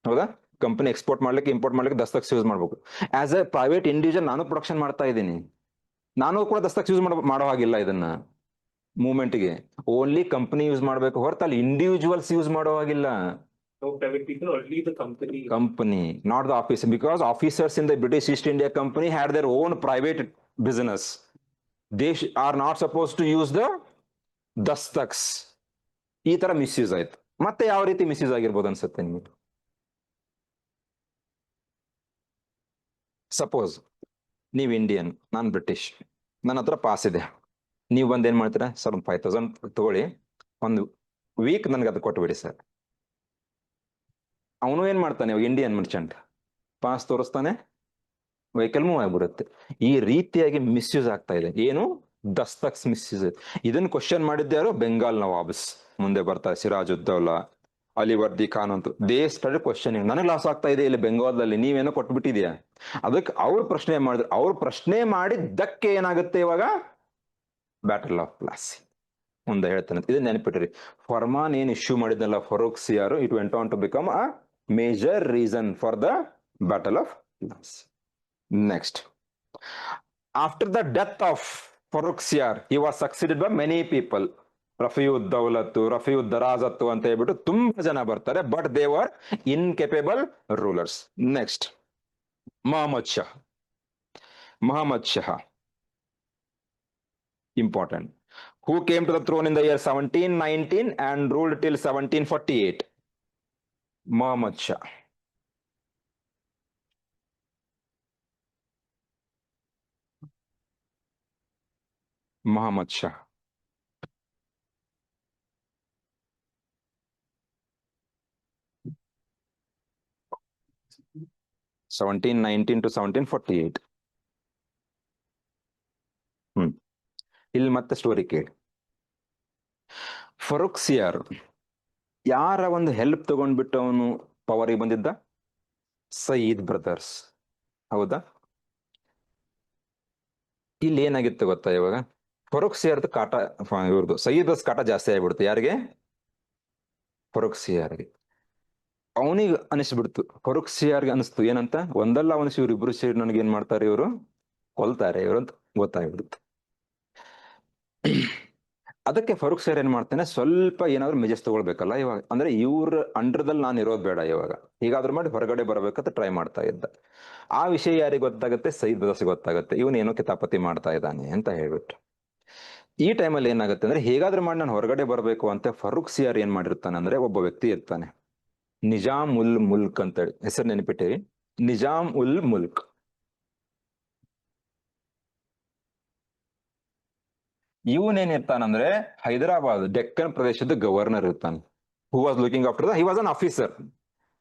ಹೌದಾ? ಕಂಪನಿ ಎಕ್ಸ್ಪೋರ್ಟ್ ಮಾಡ್ಲಿಕ್ಕೆ ಇಂಪೋರ್ಟ್ ಮಾಡ್ಲಿಕ್ಕೆ ದಸ್ತಕ್ಸ್ ಯೂಸ್ ಮಾಡ್ಬೇಕು. ಆಸ್ ಎ ಪ್ರೈವೇಟ್ ಇಂಡಿವಿಜುವಲ್ ನಾನು ಪ್ರೊಡಕ್ಷನ್ ಮಾಡ್ತಾ ಇದ್ದೀನಿ, ನಾನು ಕೂಡ ದಸ್ತಕ್ಸ್ ಯೂಸ್ ಮಾಡೋ ಹಾಗಿಲ್ಲ. ಇದನ್ನ ಮೂವ್ಮೆಂಟ್ಗೆ ಓನ್ಲಿ ಕಂಪನಿ ಯೂಸ್ ಮಾಡ್ಬೇಕು, ಹೊರತು ಅಲ್ಲಿ ಇಂಡಿವಿಜುವಲ್ಸ್ ಯೂಸ್ ಮಾಡೋ ಹಾಗಿಲ್ಲ. No private people, only the company. Company, not the officer, because officers in the British East India Company had their own private business. They are not supposed to use the dastaks. ಈ ತರ misuse ಆಯ್ತು. ಮತ್ತೆ ಯಾವ ರೀತಿ misuse ಆಗಿರ್ಬೋದು ಅನ್ಸುತ್ತೆ ನಿಮಗೆ? Suppose ನೀವು ಇಂಡಿಯನ್, ನಾನು ಬ್ರಿಟಿಷ್, ನನ್ನ ಹತ್ರ ಪಾಸ್ ಇದೆ, ನೀವು ಬಂದು ಏನ್ ಮಾಡ್ತೀರಾ, ಸರ್ ಒಂದು 5000 ತಗೊಳ್ಳಿ, ಒಂದು ವೀಕ್ ನನ್ಗೆ ಅದು ಕೊಟ್ಬಿಡಿ ಸರ್. ಅವನು ಏನ್ ಮಾಡ್ತಾನೆ, ಇಂಡಿಯನ್ ಮರ್ಚೆಂಟ್ ಪಾಸ್ ತೋರಿಸ್ತಾನೆ, ವೆಹಿಕಲ್ ಮೂವ್ ಆಗ್ಬಿಡುತ್ತೆ. ಈ ರೀತಿಯಾಗಿ ಮಿಸ್ಯೂಸ್ ಆಗ್ತಾ ಇದೆ. ಏನು? ದಸ್ತಕ್ಸ್ ಮಿಸ್ಯೂಸ್. ಇದನ್ನ ಕ್ವಶನ್ ಮಾಡಿದ್ಯಾರು? ಬೆಂಗಾಲ್ ನವಾಬ್ಸ್. ಮುಂದೆ ಬರ್ತಾರೆ ಸಿರಾಜುದ್ದೌಲಾ, ಅಲಿವರ್ದಿ ಖಾನ್ ಅಂತ. ದೇ ಸ್ಟಾರ್ಟೆಡ್ ಕ್ವಶನಿಂಗ್, ನನಗೆ ಲಾಸ್ ಆಗ್ತಾ ಇದೆ ಇಲ್ಲಿ ಬೆಂಗಾಲ್ದಲ್ಲಿ, ನೀವೇನೋ ಕೊಟ್ಬಿಟ್ಟಿದ್ಯಾ. ಅದಕ್ಕೆ ಅವ್ರು ಪ್ರಶ್ನೆ ಮಾಡಿದ್ರು. ಅವ್ರು ಪ್ರಶ್ನೆ ಮಾಡಿದ್ದಕ್ಕೆ ಏನಾಗುತ್ತೆ ಇವಾಗ? Battle of Plassey. ಮುಂದೆ ಹೇಳ್ತಾನೆ, ಇದನ್ನ ನೆನಪಿಟ್ರಿ. ಫರ್ಮಾನ್ ಏನ್ ಇಶ್ಯೂ ಮಾಡಿದ್ನಲ್ಲ Farrukh Siyar, it went on to become a major reason for the battle of Plassey. Next, after the death of Farrukh Siyar, he was succeeded by many people. Rafiud Daulat, Rafiud Darajat ಅಂತ ಹೇಳ್ಬಿಟ್ಟು ತುಂಬಾ ಜನ ಬರ್ತಾರೆ, but they were incapable rulers. Next, Mohammad Shah. Important. Who came to the throne in the year 1719 and ruled till 1748? Muhammad Shah. Muhammad Shah. Mhm. 1719 to 1748. ಇಲ್ಲಿ ಮತ್ತೆ story ಕೇಳಿ. ಫರೂಕ್ ಸಿಯಾರ್ ಯಾರ ಒಂದು ಹೆಲ್ಪ್ ತಗೊಂಡ್ಬಿಟ್ಟು ಅವನು ಪವರಿಗೆ ಬಂದಿದ್ದ? ಸಯೀದ್ ಬ್ರದರ್ಸ್. ಹೌದಾ? ಇಲ್ಲಿ ಏನಾಗಿತ್ತು ಗೊತ್ತಾ ಇವಾಗ? ಫರೂಕ್ ಸಿಯಾರ್ದು ಕಾಟ, ಇವ್ರದ್ದು ಸಯೀದ್ ಕಾಟ ಜಾಸ್ತಿ ಆಗ್ಬಿಡ್ತು. ಯಾರಿಗೆ? ಫರೂಕ್ ಸಿಯಾರ್ಗೆ. ಅವನಿಗೆ ಅನಿಸ್ಬಿಡ್ತು, ಫರೂಕ್ ಸಿಯಾರ್ಗೆ ಅನಿಸ್ತು ಏನಂತ, ಒಂದಲ್ಲ ಅವನಿಸಿ ಇವ್ರು ಇಬ್ರು ಸೇರಿ ನನಗೆ ಏನ್ ಮಾಡ್ತಾರೆ, ಇವರು ಕೊಲ್ತಾರೆ ಇವರು ಅಂತ ಗೊತ್ತಾಗ್ಬಿಡುತ್ತೆ. ಅದಕ್ಕೆ ಫರೂಕ್ ಸಿಯಾರ್ ಏನ್ ಮಾಡ್ತಾನೆ, ಸ್ವಲ್ಪ ಏನಾದ್ರು ಮೆಜೆಸ್ ತಗೊಳ್ಬೇಕಲ್ಲ ಇವಾಗ, ಅಂದ್ರೆ ಇವ್ರ ಅಂಡರ್ದಲ್ಲಿ ನಾನು ಇರೋದು ಬೇಡ ಇವಾಗ, ಹೀಗಾದ್ರೂ ಮಾಡಿ ಹೊರಗಡೆ ಬರಬೇಕಂತ ಟ್ರೈ ಮಾಡ್ತಾ ಇದ್ದ. ಆ ವಿಷಯ ಯಾರಿಗೆ ಗೊತ್ತಾಗುತ್ತೆ? ಸಯೀದ್ ಬ್ರದರ್ಸ್ ಗೊತ್ತಾಗುತ್ತೆ, ಇವನೇನೋ ಕಿತಾಪತಿ ಮಾಡ್ತಾ ಇದ್ದಾನೆ ಅಂತ ಹೇಳ್ಬಿಟ್ಟು. ಈ ಟೈಮಲ್ಲಿ ಏನಾಗುತ್ತೆ ಅಂದ್ರೆ, ಹೇಗಾದ್ರೂ ಮಾಡಿ ನಾನು ಹೊರಗಡೆ ಬರಬೇಕು ಅಂತ ಫರೂಕ್ ಸಿಯಾರ್ ಏನ್ ಮಾಡಿರ್ತಾನೆ ಅಂದ್ರೆ, ಒಬ್ಬ ವ್ಯಕ್ತಿ ಇರ್ತಾನೆ, ನಿಜಾಮ್ ಉಲ್ ಮುಲ್ಕ್ ಅಂತೇಳಿ, ಹೆಸರು ನೆನಪಿಟ್ಟಿವಿ, ನಿಜಾಮ್ ಉಲ್ ಮುಲ್ಕ್. ಇವನೇನಿರ್ತಾನಂದ್ರೆ ಹೈದರಾಬಾದ್ ಡೆಕ್ಕನ್ ಪ್ರದೇಶದ ಗವರ್ನರ್ ಇರ್ತಾನೆ. Who was looking after he was an officer.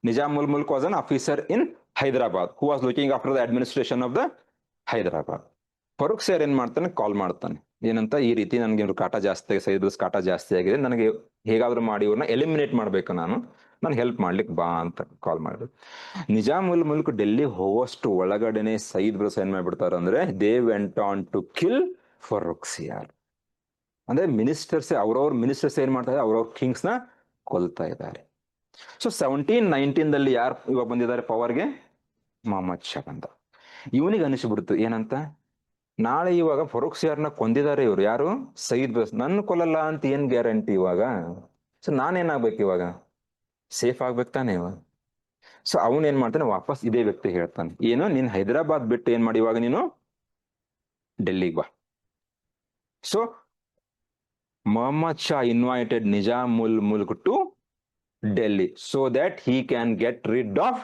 Nizam ul Mulk was an officer in Hyderabad who was looking after the administration of the Hyderabad. Farrukh Siyar ಏನ್ ಮಾಡ್ತಾನೆ, ಕಾಲ್ ಮಾಡ್ತಾನೆ, ಏನಂತ, ಈ ರೀತಿ ನನಗೆ ಇವ್ರ ಕಾಟ ಜಾಸ್ತಿ, ಸೈದ್ ಕಾಟ ಜಾಸ್ತಿ ಆಗಿದೆ, ನನಗೆ ಹೇಗಾದ್ರೂ ಮಾಡಿ ಇವ್ರನ್ನ ಎಲಿಮಿನೇಟ್ ಮಾಡ್ಬೇಕು, ನಾನು ಹೆಲ್ಪ್ ಮಾಡ್ಲಿಕ್ಕೆ ಬಾ ಅಂತ ಕಾಲ್ ಮಾಡಿದ್ರು. ನಿಜಾಮ್ ಉಲ್ ಮುಲ್ಕ್ ಡೆಲ್ಲಿ ಹೋಗೋಷ್ಟು ಒಳಗಡೆನೆ ಸಯೀದ್ ಬ್ರದರ್ಸ್ ಏನ್ ಮಾಡ್ಬಿಡ್ತಾರ ಅಂದ್ರೆ, they went on to kill Farrukh Siyar. ಅಂದ್ರೆ ಮಿನಿಸ್ಟರ್ಸ್, ಅವ್ರವ್ರ ಮಿನಿಸ್ಟರ್ಸ್ ಏನ್ ಮಾಡ್ತಾ ಇದ್ದಾರೆ, ಅವ್ರವ್ರ ಕಿಂಗ್ಸ್ ನ ಕೊಲ್ತಾ ಇದ್ದಾರೆ. ಸೊ 1719 ಯಾರು ಇವಾಗ ಬಂದಿದ್ದಾರೆ ಪವರ್ಗೆ? ಮೊಹಮ್ಮದ್ ಶಾ ಅಂತ. ಇವನಿಗೆ ಅನಿಸ್ಬಿಡ್ತು ಏನಂತ, ನಾಳೆ ಇವಾಗ ಫರೂಕ್ ಸಿಯಾರ್ನ ಕೊಂದಿದ್ದಾರೆ ಇವ್ರು, ಯಾರು? ಸಯೀದ್ ಬ್ರದರ್ಸ್. ನನ್ನ ಕೊಲ್ಲಲ್ಲ ಅಂತ ಏನ್ ಗ್ಯಾರಂಟಿ ಇವಾಗ? ಸೊ ನಾನೇನಾಗ್ಬೇಕು ಇವಾಗ? ಸೇಫ್ ಆಗ್ಬೇಕು ತಾನೆ ಇವಾಗ? ಸೊ ಅವನ್ ಏನ್ ಮಾಡ್ತಾನೆ, ವಾಪಸ್ ಇದೇ ವ್ಯಕ್ತಿ ಹೇಳ್ತಾನೆ, ಏನು, ನೀನ್ ಹೈದರಾಬಾದ್ ಬಿಟ್ಟು ಏನ್ ಮಾಡಿ ಇವಾಗ ನೀನು ಡೆಲ್ಲಿಗೆ ಬಾ. So Muhammad Shah invited Nizam ul Mulk to Delhi so that he can get rid of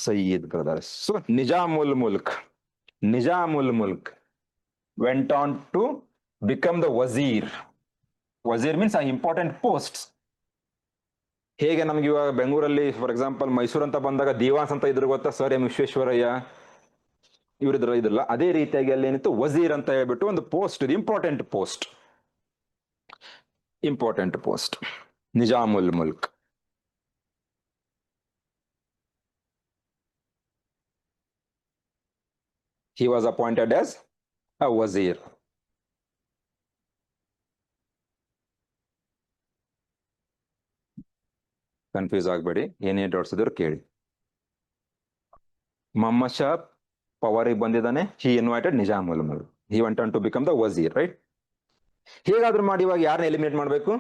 Sayyid brothers. So Nizam ul Mulk went on to become the Wazir. Wazir means an important post. ಹೇಗೆ ನಮ್ಗೆ ಇವಾಗ ಬೆಂಗಳೂರಲ್ಲಿ for example Mysuru ಅಂತ ಬಂದಾಗ ದಿವಾನ್ಸ್ ಅಂತ ಇದ್ರು ಗೊತ್ತಾ, sir M Visvesvaraya ಇವರಿದ್ರ ಇದ್ರಲ್ಲ, ಅದೇ ರೀತಿಯಾಗಿ ಅಲ್ಲಿ ಏನಿತ್ತು, ವಜೀರ್ ಅಂತ ಹೇಳ್ಬಿಟ್ಟು ಒಂದು ಪೋಸ್ಟ್ ಇದೆ, important post. Nizam ul Mulk. He was appointed as a wazir. Confuse ಆಗಬೇಡಿ, ಏನೇ ಡೌಟ್ಸ್ ಇದ್ರು ಕೇಳಿ. ಮೊಹಮ್ಮದ್ ಶಾ ಪವರಿಗೆ ಬಂದಿದ್ದಾನೆ, he invited Nizam ul Mulk, he went on to become the ವಜೀರ್, ರೈಟ್? ಹೇಗಾದ್ರೂ ಮಾಡಿ ಇವಾಗ ಯಾರನ್ನ ಎಲಿಮಿನೇಟ್ ಮಾಡಬೇಕು?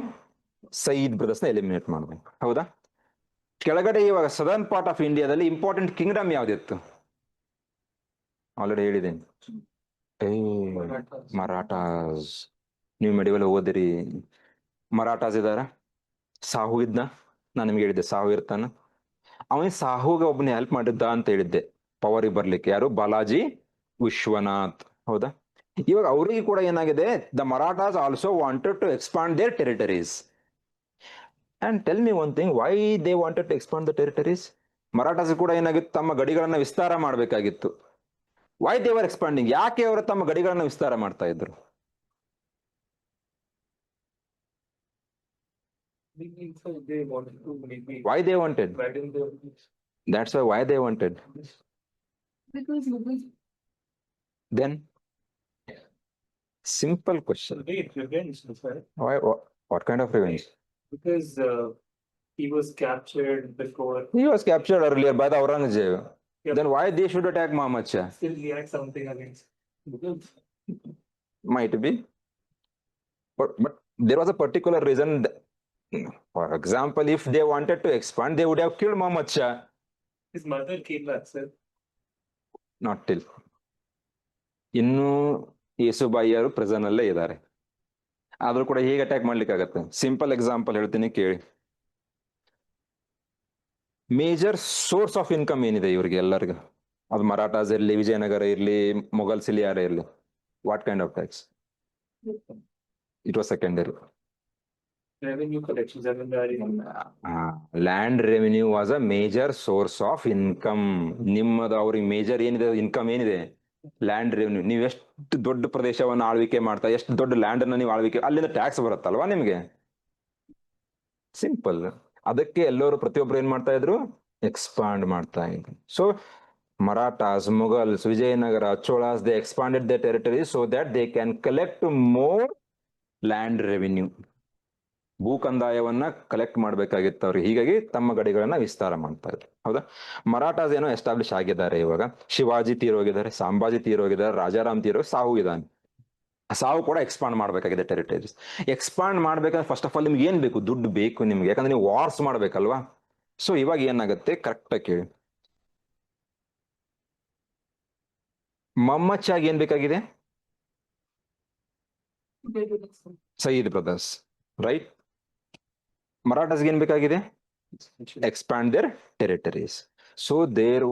ಸಯೀದ್ ಬ್ರದರ್ಸ್ನ ಎಲಿಮಿನೇಟ್ ಮಾಡಬೇಕು, ಹೌದಾ? ಕೆಳಗಡೆ ಇವಾಗ ಸದರ್ನ್ ಪಾರ್ಟ್ ಆಫ್ ಇಂಡಿಯಾದಲ್ಲಿ ಇಂಪಾರ್ಟೆಂಟ್ ಕಿಂಗ್ಡಮ್ ಯಾವ್ದಿತ್ತು? ಆಲ್ರೆಡಿ ಹೇಳಿದ್ದೇನೆ, ಮರಾಠಾಸ್. ನೀವು ಮೆಡಿವಲ್ ಓದಿರಿ, ಮರಾಠಾಸ್ ಇದಾರ, ಸಾಹು ಇದ್ನ, ನಾನು ನಿಮ್ಗೆ ಹೇಳಿದ್ದೆ ಸಾಹು ಇರ್ತಾನ, ಅವನಿಗೆ ಸಾಹುಗೆ ಒಬ್ಬನ ಹೆಲ್ಪ್ ಮಾಡಿದ್ದ ಅಂತ ಹೇಳಿದ್ದೆ ಪವರಿಗೆ ಬರ್ಲಿಕ್ಕೆ, ಯಾರು? ಬಾಲಾಜಿ ವಿಶ್ವನಾಥ್, ಹೌದಾ? ಇವಾಗ ಅವರಿಗೆ ಕೂಡ ಏನಾಗಿದೆ, the Marathas also wanted to expand their territories. And tell me one thing, why they wanted to expand the territories? Marathas ಕೂಡ ಏನಾಗಿತ್ತು, ತಮ್ಮ ಗಡಿಗಳನ್ನ ವಿಸ್ತಾರ ಮಾಡಬೇಕಾಗಿತ್ತು. Why they were expanding? ಯಾಕೆ ಅವರು ತಮ್ಮ ಗಡಿಗಳನ್ನ ವಿಸ್ತಾರ ಮಾಡ್ತಾ ಇದ್ರು? They wanted to maybe Why they wanted? widen the. That's why they wanted. Because Then simple question. Revenge, right? Why? What kind of revenge? Because he was captured before. He was captured earlier by the Aurangzeb. Yep. Then why they should attack Muhammad Shah? Still he had something against. Because Might be. But there was a particular reason. For example, if they wanted to expand, they would have killed Muhammad Shah. his mother came back, sir. Not till. ಇನ್ನು ಯೇಸುಬಾಯಿಯವರು ಪ್ರೆಸನ್ ಅಲ್ಲೇ ಇದ್ದಾರೆ. ಆದ್ರೂ ಕೂಡ ಹೇಗೆ attack ಮಾಡ್ಲಿಕ್ಕೆ ಆಗತ್ತೆ? Simple example ಹೇಳ್ತೀನಿ ಕೇಳಿ. ಮೇಜರ್ ಸೋರ್ಸ್ ಆಫ್ ಇನ್ಕಮ್ ಏನಿದೆ ಇವ್ರಿಗೆ ಎಲ್ಲರಿಗೂ? ಅದು ಮರಾಠಾಸ್ ಇರ್ಲಿ, ವಿಜಯನಗರ ಇರ್ಲಿ, ಮೊಘಲ್ಸ್ ಇಲ್ಲಿ ಯಾರೇ ಇರ್ಲಿ, what kind of tax? It was secondary. Revenue collections are very. Land revenue was a major source of income. ನಿಮ್ಮದು ಅವ್ರಿಗೆ ಮೇಜರ್ ಏನಿದೆ ಇನ್ಕಮ್ ಏನಿದೆ? Land revenue. ನೀವು ಎಷ್ಟು ದೊಡ್ಡ ಪ್ರದೇಶವನ್ನು ಆಳ್ವಿಕೆ ಮಾಡ್ತಾ, ಎಷ್ಟು ದೊಡ್ಡ ಲ್ಯಾಂಡ್ ಅನ್ನ ನೀವು ಆಳ್ವಿಕೆ, ಅಲ್ಲಿಂದ ಟ್ಯಾಕ್ಸ್ ಬರುತ್ತಲ್ವಾ ನಿಮ್ಗೆ? ಸಿಂಪಲ್. ಅದಕ್ಕೆ ಎಲ್ಲರೂ ಪ್ರತಿಯೊಬ್ರು ಏನ್ ಮಾಡ್ತಾ ಇದ್ರು? ಎಕ್ಸ್ಪಾಂಡ್ ಮಾಡ್ತಾ ಇದ್ರು. So Marathas, Mughals, Vijayanagara, Cholas, they expanded the territory so that they can collect more land revenue. ಭೂ ಕಂದಾಯವನ್ನ ಕಲೆಕ್ಟ್ ಮಾಡ್ಬೇಕಾಗಿತ್ತು ಅವ್ರಿಗೆ. ಹೀಗಾಗಿ ತಮ್ಮ ಗಡಿಗಳನ್ನ ವಿಸ್ತಾರ ಮಾಡ್ತಾ ಇದ್ರು. ಹೌದಾ? ಮರಾಠಾಸ್ ಏನೋ ಎಸ್ಟಾಬ್ಲಿಷ್ ಆಗಿದ್ದಾರೆ ಇವಾಗ. ಶಿವಾಜಿ ತೀರೋಗಿದ್ದಾರೆ, ಸಂಭಾಜಿ ತೀರೋಗಿದ್ದಾರೆ, ರಾಜಾರಾಮ್ ತೀರೋ, ಸಾವು ಇದ್ದಾನೆ. ಸಾವು ಕೂಡ ಎಕ್ಸ್ಪಾಂಡ್ ಮಾಡ್ಬೇಕಾಗಿದೆ ಟೆರಿಟರೀಸ್. ಎಕ್ಸ್ಪಾಂಡ್ ಮಾಡ್ಬೇಕಾದ್ರೆ ಫಸ್ಟ್ ಆಫ್ ಆಲ್ ನಿಮ್ಗೆ ಏನ್ ಬೇಕು? ದುಡ್ಡು ಬೇಕು ನಿಮ್ಗೆ, ಯಾಕಂದ್ರೆ ನೀವು ವಾರ್ಸ್ ಮಾಡ್ಬೇಕಲ್ವಾ. ಸೊ ಇವಾಗ ಏನಾಗುತ್ತೆ ಕರೆಕ್ಟ್ ಆಗಿ ಕೇಳಿ. ಮೊಹಮ್ಮದ್ ಶಾಗ್ ಏನ್ ಬೇಕಾಗಿದೆ? Saeed brothers, right? ಮರಾಠಾಸ್ಗೆ ಏನ್ ಬೇಕಾಗಿದೆ? Expand their territories. So there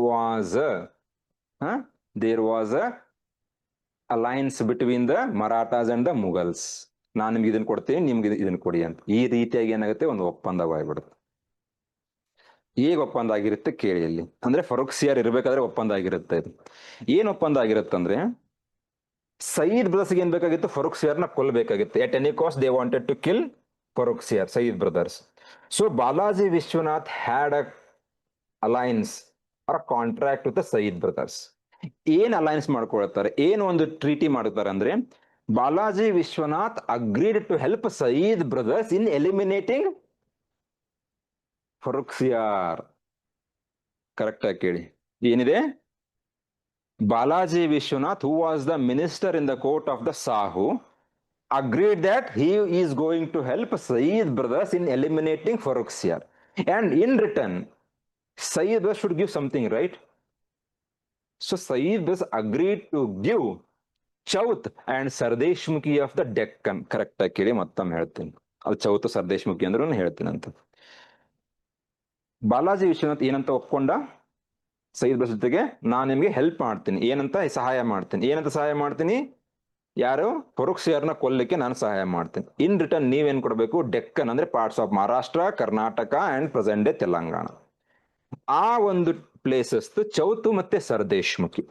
was a alliance between the Marathas and the Mughals. ನಾನು ನಿಮ್ಗೆ ಇದನ್ನ ಕೊಡ್ತೀನಿ, ನಿಮ್ಗೆ ಇದನ್ನ ಕೊಡಿ ಅಂತ. ಈ ರೀತಿಯಾಗಿ ಏನಾಗುತ್ತೆ? ಒಂದು ಒಪ್ಪಂದವಾಗ್ಬಿಡುತ್ತೆ. ಈಗ ಒಪ್ಪಂದ ಆಗಿರುತ್ತೆ ಕೇಳಿ ಅಲ್ಲಿ. ಅಂದ್ರೆ ಫರೂಕ್ ಸಿಯಾರ್ ಇರ್ಬೇಕಾದ್ರೆ ಒಪ್ಪಂದ ಆಗಿರುತ್ತೆ ಇದು. ಏನ್ ಒಪ್ಪಂದ ಆಗಿರುತ್ತೆ ಅಂದ್ರೆ, ಸಯೀದ್ ಬ್ರದರ್ಸ್ ಏನ್ ಬೇಕಾಗಿತ್ತು? ಫರೂಕ್ ಸಿಯಾರ್ನ ಕೊಲ್ಲಬೇಕಾಗಿತ್ತು. At any cost they wanted to kill Farrukh Siyar, Sayyid brothers. So Balaji Vishwanath had a alliance or contract with the Sayyid brothers. ಏನ್ ಅಲೈನ್ಸ್ ಮಾಡ್ಕೊಳ್ತಾರೆ, ಏನು ಒಂದು ಟ್ರೀಟಿ ಮಾಡುತ್ತಾರೆ ಅಂದ್ರೆ, Balaji Vishwanath agreed to help Sayyid brothers in eliminating Farrukh Siyar. Correct ಆಗಿ ಕೇಳಿ ಏನಿದೆ? Balaji Vishwanath, who was the minister in the court of the Sahu, agreed that he is going to help Saeed brothers in eliminating Farooq Siyar. And in return, Saeed brothers should give something, right? So Saeed brothers agreed to give Chauth and Sardeshmukhi of the Deccan. Correct ಆಗಿ ಕೇಳಿ, ಮತ್ತೊಮ್ಮೆ ಹೇಳ್ತೀನಿ. ಅದು ಚೌತ್ ಸರ್ದೇಶ್ಮುಖಿ ಅಂದ್ರೂ ಹೇಳ್ತೀನಿ ಅಂತ. ಬಾಲಾಜಿ ವಿಶ್ವನಾಥ್ ಏನಂತ ಒಪ್ಕೊಂಡ? Saeed brothers ಜೊತೆಗೆ ನಾನು ನಿಮ್ಗೆ ಹೆಲ್ಪ್ ಮಾಡ್ತೀನಿ. ಏನಂತ? ಸಹಾಯ ಮಾಡ್ತೀನಿ. ಏನಂತ ಸಹಾಯ ಮಾಡ್ತೀನಿ? ಯಾರು? ಫರೂಕ್ ಸಿಯಾರ್ನ ಕೊಲ್ಲಿಕ್ಕೆ ನಾನು ಸಹಾಯ ಮಾಡ್ತೀನಿ. ಇನ್ ರಿಟರ್ನ್ ನೀವೇನ್ ಕೊಡ್ಬೇಕು? ಡೆಕ್ಕನ್ ಅಂದ್ರೆ parts of Maharashtra, Karnataka and present day Telangana. ಆ ಒಂದು ಪ್ಲೇಸಸ್ ಚೌತು ಮತ್ತೆ ಸರ್ದೇಶ್ಮುಖಿ.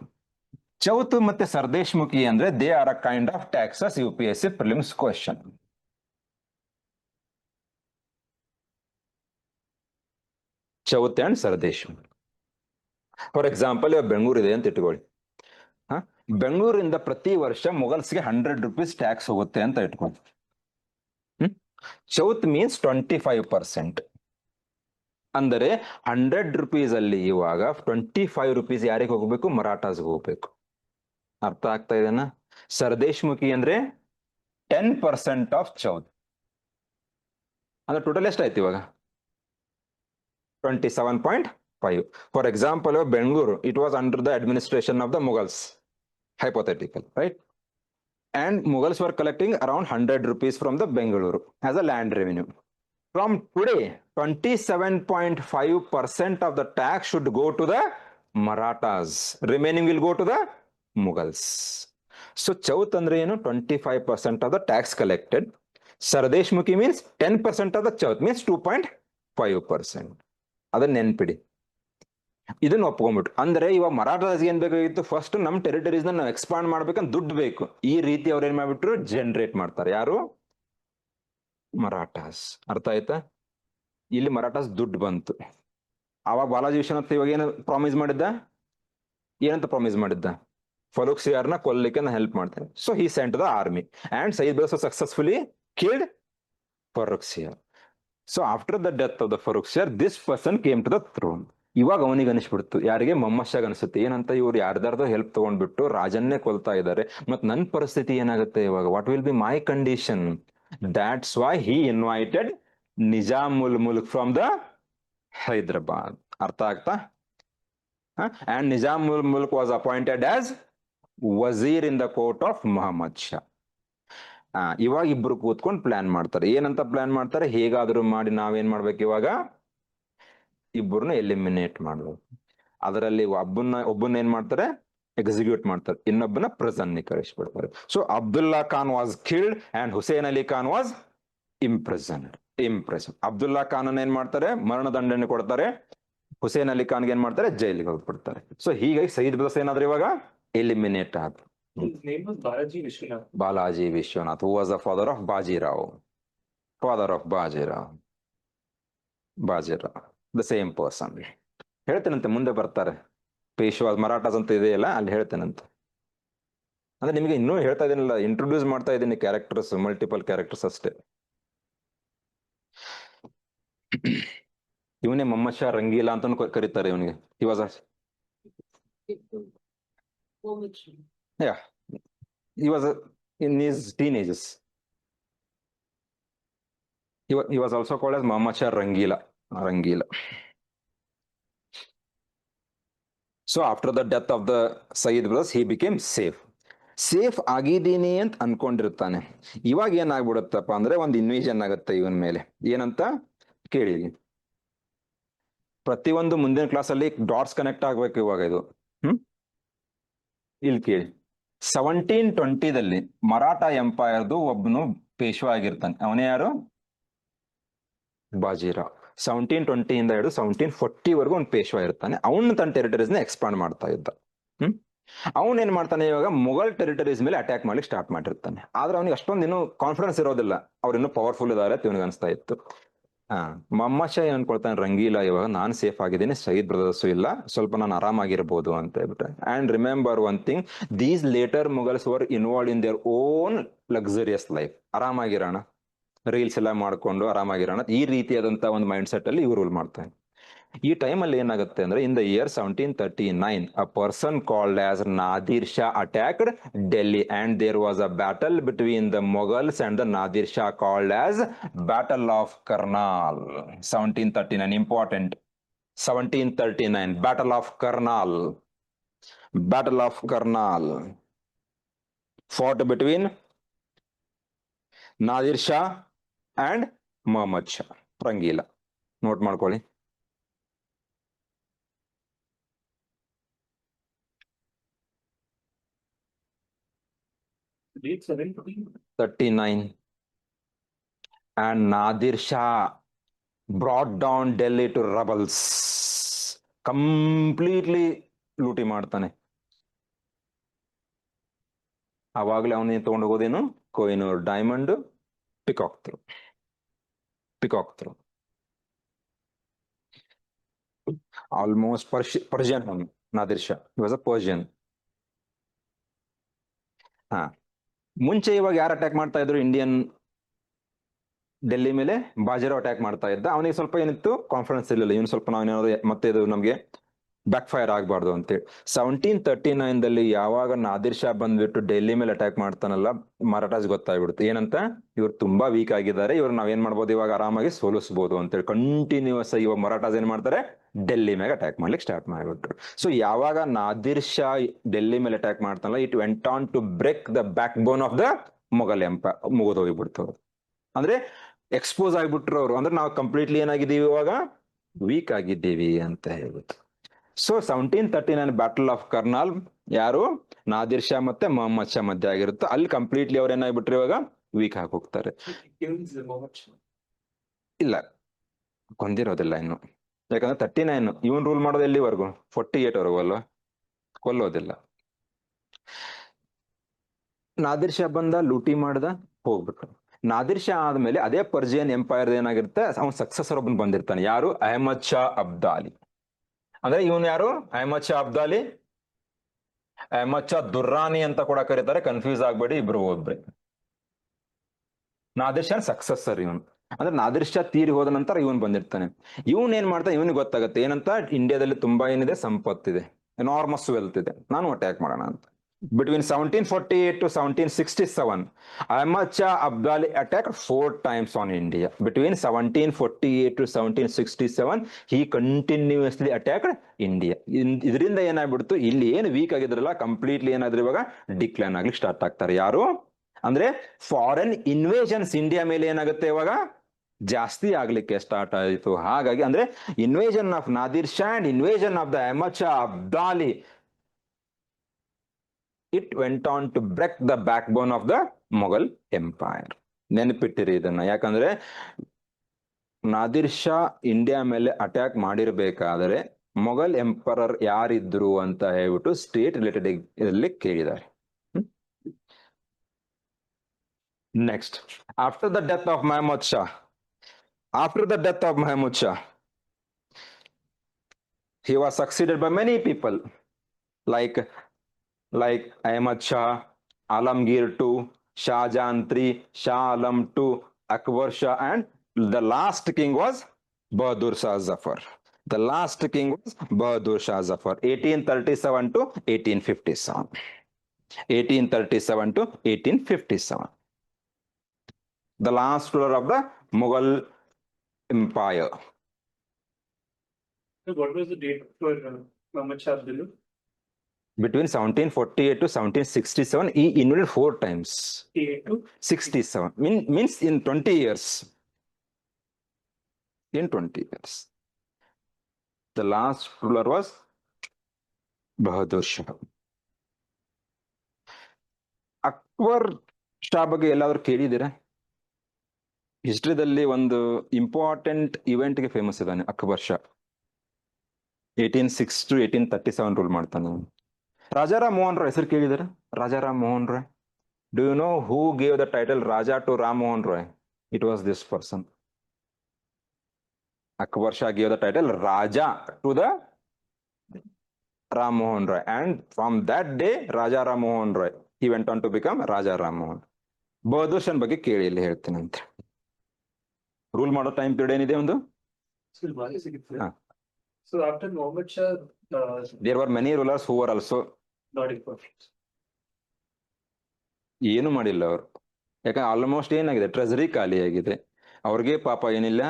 ಚೌತು ಮತ್ತೆ ಸರ್ದೇಶ್ಮುಖಿ ಅಂದ್ರೆ they are a kind of taxes UPSC prelims question. Chauth and sardeshmukhi. For example ಇವಾಗ ಬೆಂಗಳೂರು ಇದೆ ಅಂತ ಇಟ್ಕೊಳ್ಳಿ. ಬೆಂಗಳೂರಿಂದ ಪ್ರತಿ ವರ್ಷ ಮುಗಲ್ಸ್ಗೆ 100 ರೂಪೀಸ್ ಟ್ಯಾಕ್ಸ್ ಹೋಗುತ್ತೆ ಅಂತ ಇಟ್ಕೊಳ್ಳಿ. ಚೌತ್ ಮೀನ್ಸ್ 25%. ಅಂದರೆ 100 ರೂಪೀಸ್ ಅಲ್ಲಿ ಇವಾಗ 25 ರೂಪೀಸ್ ಯಾರಿಗೆ ಹೋಗ್ಬೇಕು? ಮರಾಠಾಸ್ಗೆ ಹೋಗ್ಬೇಕು. ಅರ್ಥ ಆಗ್ತಾ ಇದೆನಾ? ಸರ್ದೇಶ್ಮುಖಿ ಅಂದ್ರೆ 10% ಆಫ್ ಚೌತ್. ಅಂದ್ರೆ ಟೋಟಲ್ ಎಷ್ಟಾಯ್ತು ಇವಾಗ? 27.5. For example, Bengaluru, it was under the administration of the Mughals, hypothetical, right? And Mughals were collecting around 100 rupees from the Bengaluru as a land revenue. From today, 27.5% of the tax should go to the Marathas. Remaining will go to the Mughals. So, Chauth andre ಏನು? 25% of the tax collected. Sardeshmukhi means 10% of the Chauth means 2.5%. ಅದನ್ನ ನೆನ್ಪಿಡಿ. ಇದನ್ನ ಒಪ್ಕೊಂಡ್ಬಿಟ್ಟು ಅಂದ್ರೆ ಇವಾಗ ಮರಾಠಾಸ್ ಏನ್ ಬೇಕಾಗಿತ್ತು? First ನಮ್ territories ನಾವು expand ಮಾಡ್ಬೇಕಂತ ದುಡ್ಡು ಬೇಕು. ಈ ರೀತಿ ಅವ್ರು ಏನ್ ಮಾಡ್ಬಿಟ್ರು? ಜನರೇಟ್ ಮಾಡ್ತಾರೆ. ಯಾರು? ಮರಾಠಾಸ್. ಅರ್ಥ ಆಯ್ತಾ? ಇಲ್ಲಿ ಮರಾಠಾಸ್ ದುಡ್ಡು ಬಂತು. ಅವಾಗ ಬಾಲಾಜಿ ವಿಶ್ವನಾಥ್ ಇವಾಗ ಏನು ಪ್ರಾಮಿಸ್ ಮಾಡಿದ್ದ? ಏನಂತ ಪ್ರಾಮಿಸ್ ಮಾಡಿದ್ದ? ಫರೂಕ್ ಸಿಯಾರ್ನ ಕೊಲ್ಲಿಕ್ಕೆ ನಾನು ಹೆಲ್ಪ್ ಮಾಡ್ತೇನೆ. So he sent the army and Sayyid brothers successfully killed Farrukh Siyar. So after the death of the Farrukh Siyar, this person came to the throne. ಇವಾಗ ಅವನಿಗೆ ಅನಿಸ್ಬಿಡ್ತು, ಯಾರಿಗೆ? ಮೊಹಮ್ಮದ್ ಶಾಗ್ ಅನಿಸುತ್ತೆ. ಏನಂತ? ಇವ್ರು ಯಾರ್ದಾರ್ದೋ ಹೆಲ್ಪ್ ತಗೊಂಡ್ಬಿಟ್ಟು ರಾಜನ್ನೇ ಕೊಲ್ತಾ ಇದ್ದಾರೆ. ಮತ್ ನನ್ನ ಪರಿಸ್ಥಿತಿ ಏನಾಗುತ್ತೆ ಇವಾಗ? What will be my condition? That's why he invited Nizamul Mulk from the Hyderabad. ಅರ್ಥ ಆಗ್ತಾ? And Nizamul Mulk was appointed as Wazir in the court of Muhammad Shah. ಇವಾಗ ಇಬ್ರು ಕೂತ್ಕೊಂಡು ಪ್ಲಾನ್ ಮಾಡ್ತಾರೆ. ಏನಂತ ಪ್ಲಾನ್ ಮಾಡ್ತಾರೆ? ಹೇಗಾದ್ರೂ ಮಾಡಿ ನಾವೇನ್ ಮಾಡ್ಬೇಕು ಇವಾಗ, ಇಬ್ಬರನ್ನ ಎಲಿಮಿನೇಟ್ ಮಾಡ್ಬೇಕು. ಅದರಲ್ಲಿ ಒಬ್ಬನ್ನ ಏನ್ ಮಾಡ್ತಾರೆ? ಎಕ್ಸಿಕ್ಯೂಟ್ ಮಾಡ್ತಾರೆ, ಇನ್ನೊಬ್ಬನ ಪ್ರೆಸನ್ ಕಳಿಸ್ಬಿಡ್ತಾರೆ. So Abdullah Khan was killed and Hussain Ali Khan was imprisoned. Abdullah Khan ಏನ್ ಮಾಡ್ತಾರೆ? ಮರಣದಂಡನೆ ಕೊಡ್ತಾರೆ. ಹುಸೇನ್ ಅಲಿ ಖಾನ್ಗೆ ಏನ್ ಮಾಡ್ತಾರೆ? ಜೈಲಿಗೆ ಹೋಗ್ಬಿಡ್ತಾರೆ. ಸೊ ಹೀಗಾಗಿ ಸೈಯದ್ ಬ್ರದರ್ಸ್ ಏನಾದ್ರು ಇವಾಗ ಎಲಿಮಿನೇಟ್ ಆದ್ರು. His name was Balaji Vishwanath. Balaji Vishwanath, who was the father of Bajirao. Bajirao the same person. ಹೇಳ್ತೇನಂತೆ, ಮುಂದೆ ಬರ್ತಾರೆ. ಪೇಶ್ವಾ ಮರಾಠಾಸ್ ಅಂತ ಇದೆಯಲ್ಲ, ಅಲ್ಲಿ ಹೇಳ್ತೇನಂತೆ. ಅಂದ್ರೆ ನಿಮಗೆ ಇನ್ನೂ ಹೇಳ್ತಾ ಇದೀನಿಲ್ಲ, ಇಂಟ್ರೊಡ್ಯೂಸ್ ಮಾಡ್ತಾ ಇದ್ದೀನಿ ಕ್ಯಾರೆಕ್ಟರ್ಸ್, ಮಲ್ಟಿಪಲ್ ಕ್ಯಾರೆಕ್ಟರ್ಸ್ ಅಷ್ಟೇ. ಇವನೇ ಮೊಹಮ್ಮದ್ ಶಾ ರಂಗೀಲಾ ಅಂತ ಕರೀತಾರೆ ಇವನಿಗೆ. He was he was in his teenagers. He was also called as Muhammad Shah Rangila. So after the death of the Sayyid brothers, he became safe ಆಗಿದ್ದೀನಿ ಅಂತ ಅನ್ಕೊಂಡಿರ್ತಾನೆ. ಇವಾಗ ಏನಾಗ್ಬಿಡುತ್ತಪ್ಪ ಅಂದ್ರೆ ಒಂದು ಇನ್ವಿಷನ್ ಆಗುತ್ತೆ ಇವನ್ ಮೇಲೆ. ಏನಂತ ಕೇಳಿ, ಪ್ರತಿಯೊಂದು ಮುಂದಿನ ಕ್ಲಾಸ್ ಅಲ್ಲಿ ಡಾಟ್ಸ್ ಕನೆಕ್ಟ್ ಆಗ್ಬೇಕು ಇವಾಗ ಇದು. ಇಲ್ಲಿ ಕೇಳಿ, 1720ದಲ್ಲಿ ಮರಾಠ ಎಂಪೈರ್ದು ಒಬ್ಬನು ಪೇಶ್ವಾ ಆಗಿರ್ತಾನೆ. ಅವನೇ ಯಾರು? ಬಾಜಿರಾವ್. 1720 ಇಂದ ಹಿಡಿದು 1740 ವರೆಗೂ ಒಂದು ಪೇಶ್ವಾ ಇರ್ತಾನೆ. ಅವನು ತನ್ನ ಟೆರಿಟರೀಸ್ ನ ಎಕ್ಸ್ಪಾಂಡ್ ಮಾಡ್ತಾ ಇದ್ದ. ಅವನೇನ್ ಮಾಡ್ತಾನೆ, ಇವಾಗ ಮೊಘಲ್ ಟೆರಿಟರೀಸ್ ಮೇಲೆ ಅಟ್ಯಾಕ್ ಮಾಡ್ಲಿಕ್ಕೆ ಸ್ಟಾರ್ಟ್ ಮಾಡಿರ್ತಾನೆ. ಆದ್ರೆ ಅವನಿಗೆ ಅಷ್ಟೊಂದು ಇನ್ನೂ ಕಾನ್ಫಿಡೆನ್ಸ್ ಇರೋದಿಲ್ಲ, ಅವ್ರು ಇನ್ನೂ ಪವರ್ಫುಲ್ ಇದಾರೆ ಅಂತ ಇವನಿಗೆ ಅನಿಸ್ತಾ ಇತ್ತು. ಮೊಹಮ್ಮದ್ ಶಾ ಏನ್ ಅನ್ಕೊಳ್ತಾನೆ, ರಂಗೀಲಾ ಇವಾಗ ನಾನು ಸೇಫ್ ಆಗಿದ್ದೀನಿ, ಸಯೀದ್ ಬ್ರದರ್ಸು ಇಲ್ಲ, ಸ್ವಲ್ಪ ನಾನು ಆರಾಮಾಗಿರ್ಬೋದು ಅಂತ ಹೇಳ್ಬಿಟ್ಟೆ. And remember one thing, these later Mughals were involve in their own luxurious life. ಆರಾಮಾಗಿರೋಣ, ರೀಲ್ಸ್ ಎಲ್ಲ ಮಾಡ್ಕೊಂಡು ಆರಾಮಾಗಿರೋಣ, ಈ ರೀತಿಯಾದಂತ ಒಂದು ಮೈಂಡ್ ಸೆಟ್ ಅಲ್ಲಿ ಇವ್ರು ರೂಲ್ ಮಾಡ್ತಾನೆ. ಈ ಟೈಮಲ್ಲಿ ಏನಾಗುತ್ತೆ ಅಂದ್ರೆ, ಇನ್ the year 1739 a person called as Nadir Shah attacked Delhi and there was a battle between the Mughals and the Nadir Shah called as Battle of Karnal. 1739 important. 1739 Battle of Karnal fought between Nadir Shah and Muhammad Shah. Rangeela note ಮಾಡ್ಕೊಳ್ಳಿ. Date 39 and Nadir Shah brought down Delhi to rebels. Completely ಲೂಟಿ ಮಾಡ್ತಾನೆ. ಅವಾಗಲೇ ಅವನೇನು ತಗೊಂಡು ಹೋಗೋದೇನು, Kohinoor diamond, peacock throne almost Persian. Nadir Shah was a Persian. ಮುಂಚೆ ಇವಾಗ ಯಾರು ಅಟ್ಯಾಕ್ ಮಾಡ್ತಾ ಇದ್ರು ಇಂಡಿಯನ್ ಡೆಲ್ಲಿ ಮೇಲೆ? ಬಾಜಿರಾವ್ ಅಟ್ಯಾಕ್ ಮಾಡ್ತಾ ಇದ್ದ. ಅವನಿಗೆ ಸ್ವಲ್ಪ ಏನಿತ್ತು, ಕಾನ್ಫಿಡೆನ್ಸ್ ಇರಲಿಲ್ಲ. ಇವನು ಸ್ವಲ್ಪ ನಾವೇನಾದ್ರು ಮತ್ತೆ ಇದು ನಮ್ಗೆ ಬ್ಯಾಕ್ ಫೈರ್ ಆಗ್ಬಾರ್ದು ಅಂತೇಳಿ 1739ದಲ್ಲಿ ಯಾವಾಗ ನಾದಿರ್ ಶಾ ಬಂದ್ಬಿಟ್ಟು ಡೆಲ್ಲಿ ಮೇಲೆ ಅಟ್ಯಾಕ್ ಮಾಡ್ತಾನಲ್ಲ, ಮರಾಠಾಸ್ ಗೊತ್ತಾಗ್ಬಿಡುತ್ತೆ ಏನಂತ, ಇವ್ರು ತುಂಬಾ ವೀಕ್ ಆಗಿದ್ದಾರೆ, ಇವ್ರು ನಾವೇನ್ ಮಾಡ್ಬೋದು ಇವಾಗ ಆರಾಮಾಗಿ ಸೋಲಿಸಬಹುದು ಅಂತೇಳಿ ಕಂಟಿನ್ಯೂಸ್ ಇವಾಗ ಮರಾಠಾಸ್ ಏನ್ ಮಾಡ್ತಾರೆ, ಡೆಲ್ಲಿ ಮೇಲೆ ಅಟ್ಯಾಕ್ ಮಾಡ್ಲಿಕ್ಕೆ ಸ್ಟಾರ್ಟ್ ಮಾಡಿಬಿಟ್ರು. ಸೊ ಯಾವಾಗ ನಾದಿರ್ ಶಾ ಡೆಲ್ಲಿ ಮೇಲೆ ಅಟ್ಯಾಕ್ ಮಾಡ್ತಾನಲ್ಲ, it went on to break the backbone of the Mughal empire. ಮುಗಿದೋಗ್ಬಿಡ್ತು ಅವ್ರು, ಅಂದ್ರೆ ಎಕ್ಸ್ಪೋಸ್ ಆಗಿಬಿಟ್ರು ಅವರು. ಅಂದ್ರೆ ನಾವು ಕಂಪ್ಲೀಟ್ಲಿ ಏನಾಗಿದ್ದೀವಿ ಇವಾಗ, ವೀಕ್ ಆಗಿದ್ದೀವಿ ಅಂತ ಹೇಳ್ಬಿಟ್ಟು. ಸೊ 1739 ಬ್ಯಾಟಲ್ ಆಫ್ ಕರ್ನಾಲ್ ಯಾರು, ನಾದಿರ್ ಶಾ ಮತ್ತೆ ಮೊಹಮ್ಮದ್ ಶಾ ಮಧ್ಯೆ ಆಗಿರುತ್ತೆ. ಅಲ್ಲಿ ಕಂಪ್ಲೀಟ್ಲಿ ಅವ್ರು ಏನಾಗ್ಬಿಟ್ರು, ಇವಾಗ ವೀಕ್ ಆಗಿ ಹೋಗ್ತಾರೆ. ಇಲ್ಲ, ಕೊಂದಿರೋದಿಲ್ಲ ಇನ್ನು, ಯಾಕಂದ್ರೆ 39 ಇವನ್ ರೂಲ್ ಮಾಡೋದು ಎಲ್ಲಿವರೆಗೂ, 48 ವರೆಗೂ ಅಲ್ವಾ, ಕೊಲ್ಲೋದಿಲ್ಲ. ನಾದಿರ್ ಶಾ ಬಂದ, ಲೂಟಿ ಮಾಡ್ದ, ಹೋಗ್ಬಿಟ್ರು. ನಾದಿರ್ ಶಾ ಆದ್ಮೇಲೆ ಅದೇ ಪರ್ಷಿಯನ್ ಎಂಪೈರ್ ಏನಾಗಿರುತ್ತೆ, ಅವ್ನ ಸಕ್ಸಸರ್ ಒಬ್ಬನ್ ಬಂದಿರ್ತಾನೆ. ಯಾರು, ಅಹಮದ್ ಶಾ ಅಬ್ದಾಲಿ. ಅಂದ್ರೆ ಇವನ್ ಯಾರು, ಅಹಮದ್ ಶಾ ಅಬ್ದಾಲಿ, ಅಹಮದ್ ಶಾ ದುರ್ರಾನಿ ಅಂತ ಕೂಡ ಕರೀತಾರೆ, ಕನ್ಫ್ಯೂಸ್ ಆಗ್ಬೇಡಿ, ಇಬ್ರು ಒಬ್ರೆ. ನಾದಿರ್ ಶಾ ಸಕ್ಸಸರ್ ಇವನ್. ಅಂದ್ರೆ ನಾದಿರ್ ಶಾ ತೀರಿ ಹೋದ ನಂತರ ಇವನ್ ಬಂದಿರ್ತಾನೆ. ಇವನ್ ಏನ್ ಮಾಡ್ತಾನೆ, ಇವನಿಗೆ ಗೊತ್ತಾಗುತ್ತೆ ಏನಂತ, ಇಂಡಿಯಾದಲ್ಲಿ ತುಂಬಾ ಏನಿದೆ, ಸಂಪತ್ತಿದೆ, ಎನಾರ್ಮಸ್ ವೆಲ್ತ್ ಇದೆ, ನಾನು ಅಟ್ಯಾಕ್ ಮಾಡೋಣ ಅಂತ. Between 1748 to 1767, Ahmad Shah Abdali attacked 4 times on India. Between 1748 to 1767, he continuously attacked India. ಇದರಿಂದ ಏನಾಗ್ಬಿಡ್ತು, ಇಲ್ಲಿ ಏನು ವೀಕ್ ಆಗಿದ್ರಲ್ಲ, ಕಂಪ್ಲೀಟ್ಲಿ ಏನಾದ್ರು ಇವಾಗ ಡಿಕ್ಲೈನ್ ಆಗ್ಲಿಕ್ಕೆ ಸ್ಟಾರ್ಟ್ ಆಗ್ತಾರೆ. ಯಾರು, ಅಂದ್ರೆ ಫಾರಿನ್ ಇನ್ವೇಷನ್ಸ್ ಇಂಡಿಯಾ ಮೇಲೆ ಏನಾಗುತ್ತೆ ಇವಾಗ ಜಾಸ್ತಿ ಆಗ್ಲಿಕ್ಕೆ ಸ್ಟಾರ್ಟ್ ಆಯಿತು. ಹಾಗಾಗಿ ಅಂದ್ರೆ invasion of Nadir Shah and invasion of the Ahmad Shah Abdali, it went on to break the backbone of the Mughal empire. ನೆನಪಿಟ್ಟಿರಿ ಇದನ್ನ, ಯಾಕಂದ್ರೆ ನಾದಿರ್ ಶಾ ಇಂಡಿಯಾ ಮೇಲೆ ಅಟ್ಯಾಕ್ ಮಾಡಿರ್ಬೇಕಾದ್ರೆ ಮೊಘಲ್ ಎಂಪರರ್ ಯಾರಿದ್ರು ಅಂತ ಹೇಳ್ಬಿಟ್ಟು ಸ್ಟೇಟ್ ರಿಲೇಟೆಡ್ ಇಲ್ಲಿ ಕೇಳಿದ್ದಾರೆ. Next, after the death of Mahmud Shah, after the death of Mahmud Shah, he was succeeded by many people like Ahmad Shah, Alamgir II, Shah Jahan III, Shah Alam II, Akbar Shah, and the last king was Bahadur Shah Zafar. The last king was Bahadur Shah Zafar, 1837 to 1857. 1837 to 1857. The last ruler of the Mughal Empire. So what was the date for Muhammad Shah Abdullah? Between 1748 to 1767, he invaded 4 times. 8 to 67 means in 20 years. In 20 years. The last ruler was Bahadur Shah. Akbar Shah ಬಗ್ಗೆ ಎಲ್ಲಾದ್ರೂ ಕೇಳಿದ್ದೀರಾ? ಹಿಸ್ಟ್ರಿದಲ್ಲಿ ಒಂದು important ಇವೆಂಟ್ಗೆ famous ಇದ್ದಾನೆ Akbar Shah. 1806 to 1837 rule ಮಾಡ್ತಾನೆ. ರಾಜಾರಾಮ್ ಮೋಹನ್ ರಾಯ್ ಹೆಸರು ಕೇಳಿದಾರೆ? Raja Ram Mohan Roy. Do you know who gave the title Raja to Ram Mohan Roy? It was this person. Akbar Shah gave the title Raja to the Ram Mohan Roy, and from that day Raja Ram Mohan Roy, he went on to become Raja Ram Mohan. Bahadur Shah ಬಗ್ಗೆ ಕೇಳಿ ಇಲ್ಲಿ ಹೇಳ್ತೀನಂತೆ. Rule ಮಾಡೋ time period ಏನಿದೆ ಒಂದು? ಹಾ. So after Muhammad Shah, There were many rulers who were also not important. ಏನು ಮಾಡಿಲ್ಲ ಅವರು. ಯಾಕಂದ್ರೆ ಆಲ್ಮೋಸ್ಟ್ ಏನಾಗಿದೆ, ಟ್ರೆಜರಿ ಖಾಲಿ ಆಗಿದೆ. ಅವ್ರಿಗೆ ಪಾಪ ಏನಿಲ್ಲ,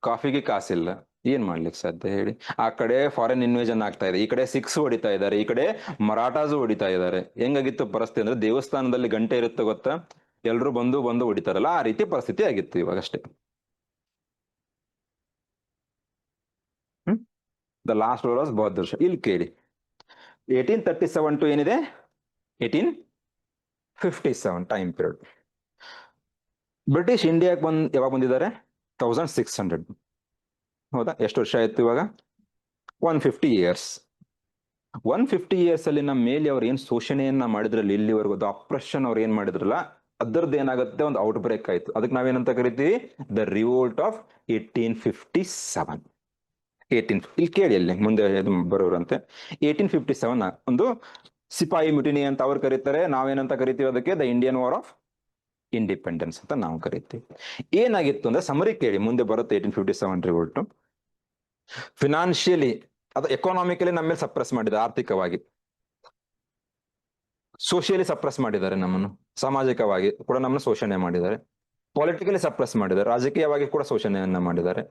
ಕಾಫಿಗೆ ಕಾಸಿಲ್ಲ, ಏನ್ ಮಾಡ್ಲಿಕ್ಕೆ ಸಾಧ್ಯ ಹೇಳಿ? ಆ ಕಡೆ ಫಾರಿನ್ ಇನ್ವೇಷನ್ ಆಗ್ತಾ ಇದೆ, ಈ ಕಡೆ ಸಿಖ್ಸ್ ಹೊಡಿತಾ ಇದ್ದಾರೆ, ಈ ಕಡೆ ಮರಾಠಾಸ್ ಹೊಡಿತಾ ಇದ್ದಾರೆ. ಹೆಂಗಾಗಿತ್ತು ಪರಿಸ್ಥಿತಿ ಅಂದ್ರೆ, ದೇವಸ್ಥಾನದಲ್ಲಿ ಗಂಟೆ ಇರುತ್ತೆ ಗೊತ್ತಾ, ಎಲ್ರು ಬಂದು ಹೊಡಿತಾರಲ್ಲ, ಆ ರೀತಿ ಪರಿಸ್ಥಿತಿ ಆಗಿತ್ತು ಇವಾಗ ಅಷ್ಟೇ. The last rule was Bahadur Shah. ಇಲ್ಲಿ ಕೇಳಿ, 1837 ಟು ಏನಿದೆ 1857 ಟೈಮ್ ಪೀರಿಯಡ್. ಬ್ರಿಟಿಷ್ ಇಂಡಿಯಾಕ್ಕೆ ಯಾವಾಗ ಬಂದಿದ್ದಾರೆ? 1600. ಹೌದಾ? ಎಷ್ಟು ವರ್ಷ ಆಯ್ತು ಇವಾಗ? 150 years. 150 years ಅಲ್ಲಿ ನಮ್ಮ ಮೇಲೆ ಅವ್ರು ಏನ್ ಶೋಷಣೆಯನ್ನ ಮಾಡಿದ್ರಲ್ಲ, ಇಲ್ಲಿವರೆಗೂ ಅಪ್ರೆಷನ್ ಅವ್ರು ಏನ್ ಮಾಡಿದ್ರಲ್ಲ, ಅದರದ್ದು ಏನಾಗುತ್ತೆ, ಒಂದು ಔಟ್ ಬ್ರೇಕ್ ಆಯ್ತು. ಅದಕ್ಕೆ ನಾವೇನಂತ ಕರಿತೀವಿ? The revolt of 1857. ಇಲ್ಲಿ ಕೇಳಿ, ಅಲ್ಲಿ ಮುಂದೆ ಬರೋರಂತೆ 1857 ಒಂದು ಸಿಪಾಯಿ ಮ್ಯುಟಿನಿ ಅಂತ ಅವ್ರು ಕರೀತಾರೆ. ನಾವೇನಂತ ಕರಿತೀವಿ ಅದಕ್ಕೆ? The Indian war of independence ಅಂತ ನಾವು ಕರಿತೀವಿ. ಏನಾಗಿತ್ತು ಅಂದ್ರೆ, ಸಮರಿ ಕೇಳಿ, ಮುಂದೆ ಬರುತ್ತೆ 1857 ರಿವೋಲ್ಟ್. ಫಿನಾನ್ಷಿಯಲಿ ಅದು ಎಕಾನಾಮಿಕಲಿ ನಮ್ಮ ಮೇಲೆ ಸಪ್ರೆಸ್ ಮಾಡಿದ್ದಾರೆ, ಆರ್ಥಿಕವಾಗಿ. ಸೋಷಿಯಲಿ ಸಪ್ರೆಸ್ ಮಾಡಿದ್ದಾರೆ ನಮ್ಮನ್ನು, ಸಾಮಾಜಿಕವಾಗಿ ಕೂಡ ನಮ್ಮನ್ನು ಶೋಷಣೆ ಮಾಡಿದ್ದಾರೆ. ಪೊಲಿಟಿಕಲಿ ಸಪ್ರೆಸ್ ಮಾಡಿದ್ದಾರೆ, ರಾಜಕೀಯವಾಗಿ ಕೂಡ ಶೋಷಣೆಯನ್ನ ಮಾಡಿದ್ದಾರೆ.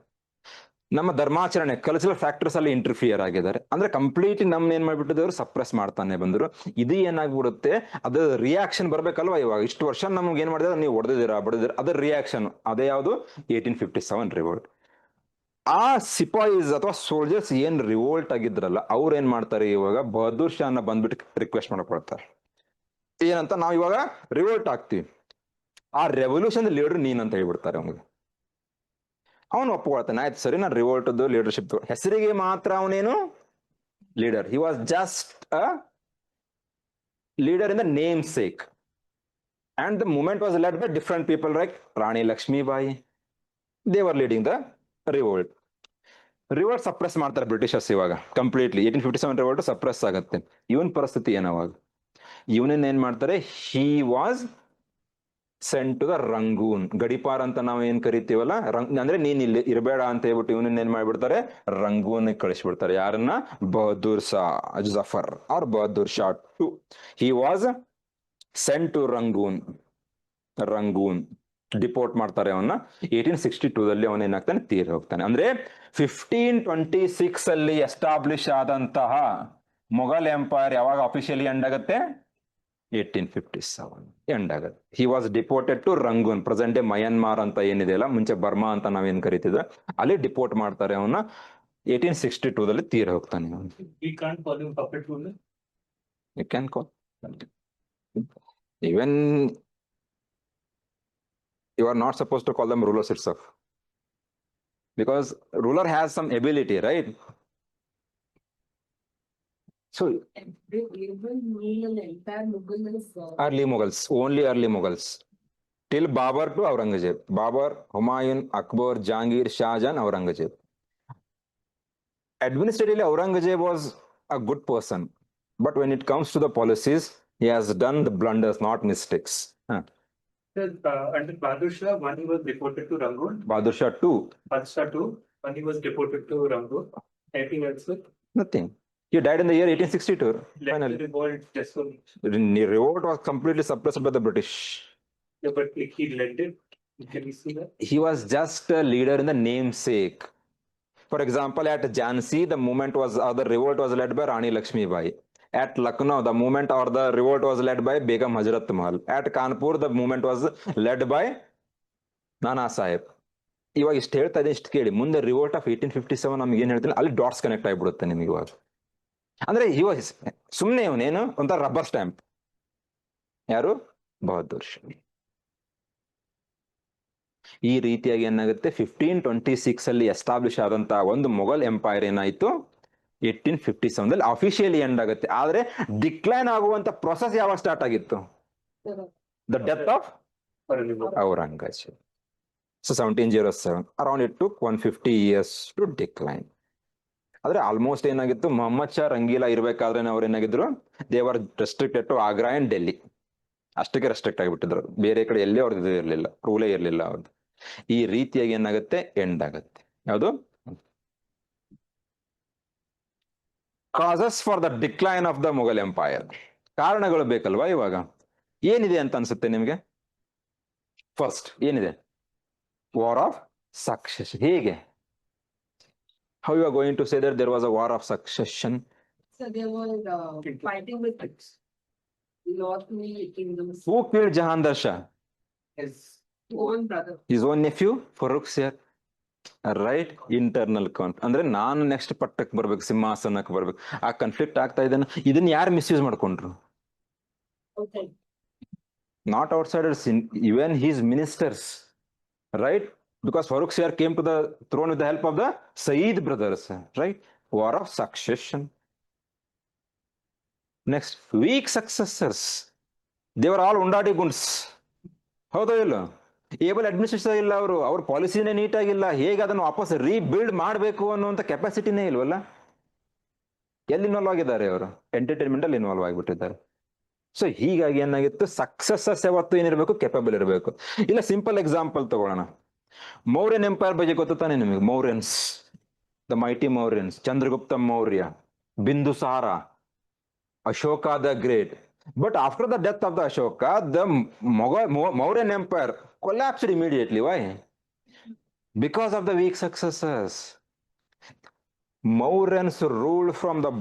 ನಮ್ಮ ಧರ್ಮಾಚರಣೆ, ಕಲ್ಚರಲ್ ಫ್ಯಾಕ್ಟರ್ಸ್ ಅಲ್ಲಿ ಇಂಟರ್ಫಿಯರ್ ಆಗಿದ್ದಾರೆ. ಅಂದ್ರೆ ಕಂಪ್ಲೀಟ್ ನಮ್ನ ಏನ್ ಮಾಡ್ಬಿಟ್ಟಿದ್ರು, ಸಪ್ರೆಸ್ ಮಾಡ್ತಾನೆ ಬಂದ್ರು. ಇದು ಏನಾಗ್ಬಿಡುತ್ತೆ, ಅದು ರಿಯಾಕ್ಷನ್ ಬರ್ಬೇಕಲ್ವಾ? ಇವಾಗ ಇಷ್ಟು ವರ್ಷ ನಮ್ಗೆ ಏನ್ ಮಾಡಿದ್ರೆ, ನೀವು ಹೊಡೆದಿದ್ದೀರಾ ಬಡದಿದ್ದೀರಾ, ಅದ್ರ ರಿಯಾಕ್ಷನ್ ಅದೇ ಯಾವುದು? 1857 ರಿವೋಲ್ಟ್. ಆ ಸಿಪಾಯಿಸ್ ಅಥವಾ ಸೋಲ್ಜರ್ಸ್ ಏನ್ ರಿವೋಲ್ಟ್ ಆಗಿದ್ರಲ್ಲ, ಅವ್ರು ಏನ್ ಮಾಡ್ತಾರೆ, ಇವಾಗ ಬಹದ್ದೂರ್ ಶಾನ ಬಂದ್ಬಿಟ್ಟು ರಿಕ್ವೆಸ್ಟ್ ಮಾಡ್ಕೊಳ್ತಾರೆ. ಏನಂತ? ನಾವು ಇವಾಗ ರಿವೋಲ್ಟ್ ಆಗ್ತೀವಿ, ಆ ರೆವಲ್ಯೂಷನ್ ಲೀಡರ್ ನೀನ್ ಅಂತ ಹೇಳ್ಬಿಡ್ತಾರೆ ಅವ್ನಿಗೆ. ಅವನು ಒಪ್ಕೊಳ್ತಾನೆ, ಆಯ್ತು ಸರಿ, ನಾನು ರಿವೋಲ್ಟ್ ಲೀಡರ್ಶಿಪ್. ಹೆಸರಿಗೆ ಮಾತ್ರ ಅವನೇನು leader, he was just a leader in the name sake. And the movement was led by different people, like Rani Lakshmibai. They were leading the revolt. Revolt suppress ಮಾಡ್ತಾರೆ ಬ್ರಿಟಿಷರ್ಸ್ ಇವಾಗ ಕಂಪ್ಲೀಟ್ಲಿ. 1857 ರಿವೋಲ್ಟ್ ಸಪ್ರೆಸ್ ಆಗುತ್ತೆ. ಇವನ್ ಪರಿಸ್ಥಿತಿ ಏನವಾಗ? ಇವನನ್ನ ಏನ್ ಮಾಡ್ತಾರೆ, he was sent to the Rangoon, ಗಡಿಪಾರ್ ಅಂತ ನಾವ್ ಏನ್ ಕರಿತೀವಲ್ಲ, ಅಂದ್ರೆ ನೀನ್ ಇಲ್ಲಿ ಇರಬೇಡ ಅಂತ ಹೇಳ್ಬಿಟ್ಟು ಇವನನ್ನ ಏನ್ ಮಾಡ್ಬಿಡ್ತಾರೆ, ರಂಗೂನ್ ಕಳಿಸ್ಬಿಡ್ತಾರೆ. ಯಾರನ್ನ? Bahadur Shah Zafar or Bahadur Shah two. He was sent to Rangoon. Deport ಮಾಡ್ತಾರೆ ಅವನ್ನ. 1862 ಅವನ ಏನಾಗ್ತಾನೆ, ತೀರಿ ಹೋಗ್ತಾನೆ. ಅಂದ್ರೆ 1526 ಅಲ್ಲಿ ಎಸ್ಟಾಬ್ಲಿಷ್ ಆದಂತಹ ಮೊಘಲ್ ಎಂಪೈರ್ ಯಾವಾಗ ಅಫಿಷಿಯಲಿ ಎಂಡ್ ಆಗುತ್ತೆ? 1857 ಎಂಡ್ ಆಗುತ್ತೆ. He was deported to Rangoon, present day Myanmar ಅಂತ ಏನಿದೆ ಅಲ್ಲ, ಮುಂಚೆ ಬರ್ಮಾ ಅಂತ ನಾವೇನ್ ಕರಿತಿದ್ವಿ, ಅಲ್ಲಿ ಡಿಪೋರ್ಟ್ ಮಾಡ್ತಾರೆ ಅವನ್ನ. 1862 ತೀರ ಹೋಗ್ತಾನೆ ಅವನು. We can't call him puppet ruler. You can call. Even you are not supposed to call them rulers itself, because ruler has some ability, right? So Even Mughal, entire Mughal is. early Mughals, only early Mughals, till Babur to Aurangzeb. Babur, Humayun, Akbar, Jahangir, Shah Jahan, Aurangzeb. Administratively, Aurangzeb was a good person, but when it comes to the policies, he has done the blunders, not mistakes. Under Bahadur Shah, when he was deported to Rangoon, Bahadur Shah too, Bahadur Shah too, when he was deported to Rangoon, anything else, sir? nothing. He died in the year 1862. Led Finally, the revolt just for. the revolt was completely suppressed by the British. Yeah, but like he led it. Can we see that? He was just a leader in the namesake. For example, at Jhansi, the movement was, or the revolt was led by Rani Lakshmi Bai. At Lucknow, the movement or the revolt was led by Begum Hazrat Mahal. At Kanpur, the movement was led by Nana Sahib. ಇವಾಗ ಇಷ್ಟು ಹೇಳ್ತಾ ಇದೆ, ಇಷ್ಟು ಕೇಳಿ, ಮುಂದೆ revolt of 1857 ನಮ್ಗೆ ಏನ್ ಹೇಳ್ತೀನಿ, ಅಲ್ಲಿ ಡಾಟ್ಸ್ ಕನೆಕ್ಟ್ ಆಗಿಬಿಡುತ್ತೆ ನಿಮಗೆ ಇವಾಗ. ಅಂದ್ರೆ ಇವಾಗ ಸುಮ್ಮನೆ ಇವನೇನು ಒಂಥರ ರಬ್ಬರ್ ಸ್ಟ್ಯಾಂಪ್. ಯಾರು? ಬಹದ್ದೂರ್ ಶಾ. ಈ ರೀತಿಯಾಗಿ ಏನಾಗುತ್ತೆ, 1526 ಅಲ್ಲಿ ಎಸ್ಟಾಬ್ಲಿಷ್ ಆದಂತಹ ಒಂದು ಮೊಘಲ್ ಎಂಪೈರ್ ಏನಾಯ್ತು, 1857 ಅಫಿಷಿಯಲಿ ಎಂಡ್ ಆಗುತ್ತೆ. ಆದ್ರೆ ಡಿಕ್ಲೈನ್ ಆಗುವಂತ ಪ್ರೊಸೆಸ್ ಯಾವಾಗ ಸ್ಟಾರ್ಟ್ ಆಗಿತ್ತು? The death of Aurangzeb. So 1707, around it took 150 years to decline. ಆದ್ರೆ ಆಲ್ಮೋಸ್ಟ್ ಏನಾಗಿತ್ತು, ಮೊಹಮ್ಮದ್ ಶಾ ರಂಗೀಲಾ ಇರ್ಬೇಕಾದ್ರೆ ಅವ್ರು ಏನಾಗಿದ್ರು, they were restricted to Agra and Delhi. ಅಷ್ಟಕ್ಕೆ ರೆಸ್ಟ್ರಿಕ್ಟ್ ಆಗಿಬಿಟ್ಟಿದ್ರು, ಬೇರೆ ಕಡೆ ಎಲ್ಲಿ ಅವ್ರದ್ದು ಇರಲಿಲ್ಲ, ರೂಲೇ ಇರಲಿಲ್ಲ ಅವ್ರದ್ದು. ಈ ರೀತಿಯಾಗಿ ಏನಾಗುತ್ತೆ, ಎಂಡ್ ಆಗುತ್ತೆ. ಯಾವುದು? Causes for the decline of the Mughal empire. ಕಾರಣಗಳು ಬೇಕಲ್ವಾ ಇವಾಗ? ಏನಿದೆ ಅಂತ ಅನ್ಸುತ್ತೆ ನಿಮ್ಗೆ? ಫಸ್ಟ್ ಏನಿದೆ? War of succession. ಹೇಗೆ? How you are going to say that there was a war of succession? So they were fighting with North kingdoms. Who killed Jahandar Shah? His Own brother. His own nephew, Farrukh Shah. Right? Internal conflict. ಅಂದ್ರೆ ನಾನು next ಪಟ್ಟಕ್ಕೆ ಬರ್ಬೇಕು, ಸಿಂಹಾಸನಕ್ಕೆ ಬರ್ಬೇಕು, ಆ conflict ಆಗ್ತಾ ಇದ್ದಾನೆ. ಇದನ್ನ ಯಾರು ಮಿಸ್ಯೂಸ್ ಮಾಡ್ಕೊಂಡ್ರು? Okay. Not outsiders, even his ministers. Right? Because Farrukh Shah came to the throne with the help of the Saeed brothers, right? War of succession. Next, weak successors. They were all undadi gunds. ಹೌದಾ ಇಲ್ಲ? Abel administration ಇಲ್ಲ, ಅವ್ರ ಪಾಲಿಸಿನೇ ನೀಟಾಗಿಲ್ಲ. ಹೇಗೆ ಅದನ್ನು ವಾಪಸ್ rebuild ಮಾಡಬೇಕು ಅನ್ನುವಂಥ ಕೆಪಾಸಿಟಿನೇ ಇಲ್ವಲ್ಲ. ಎಲ್ಲಿ ಇನ್ವಾಲ್ವ್ ಆಗಿದ್ದಾರೆ ಅವರು? ಎಂಟರ್ಟೈನ್ಮೆಂಟ್ ಅಲ್ಲಿ ಇನ್ವಾಲ್ವ್ ಆಗಿಬಿಟ್ಟಿದ್ದಾರೆ. ಸೊ ಹೀಗಾಗಿ ಏನಾಗಿತ್ತು, ಸಕ್ಸಸ್ಸಸ್ ಯಾವತ್ತು ಏನಿರಬೇಕು, ಕೆಪಬಲ್ ಇರಬೇಕು. ಇಲ್ಲ, ಸಿಂಪಲ್ ಎಕ್ಸಾಂಪಲ್ ತಗೊಳ್ಳೋಣ. ಮೌರ್ಯನ್ ಎಂಪೈರ್ ಬಗ್ಗೆ ಗೊತ್ತು ತಾನೆ ನಿಮಗೆ? Mauryans, the mighty Mauryans, Chandragupta Maurya, Bindusara, Ashoka the great. But after the death of the Ashoka, the Mauryan Empire collapsed immediately. Why? Because of the weak successors. Mauryans ruled from the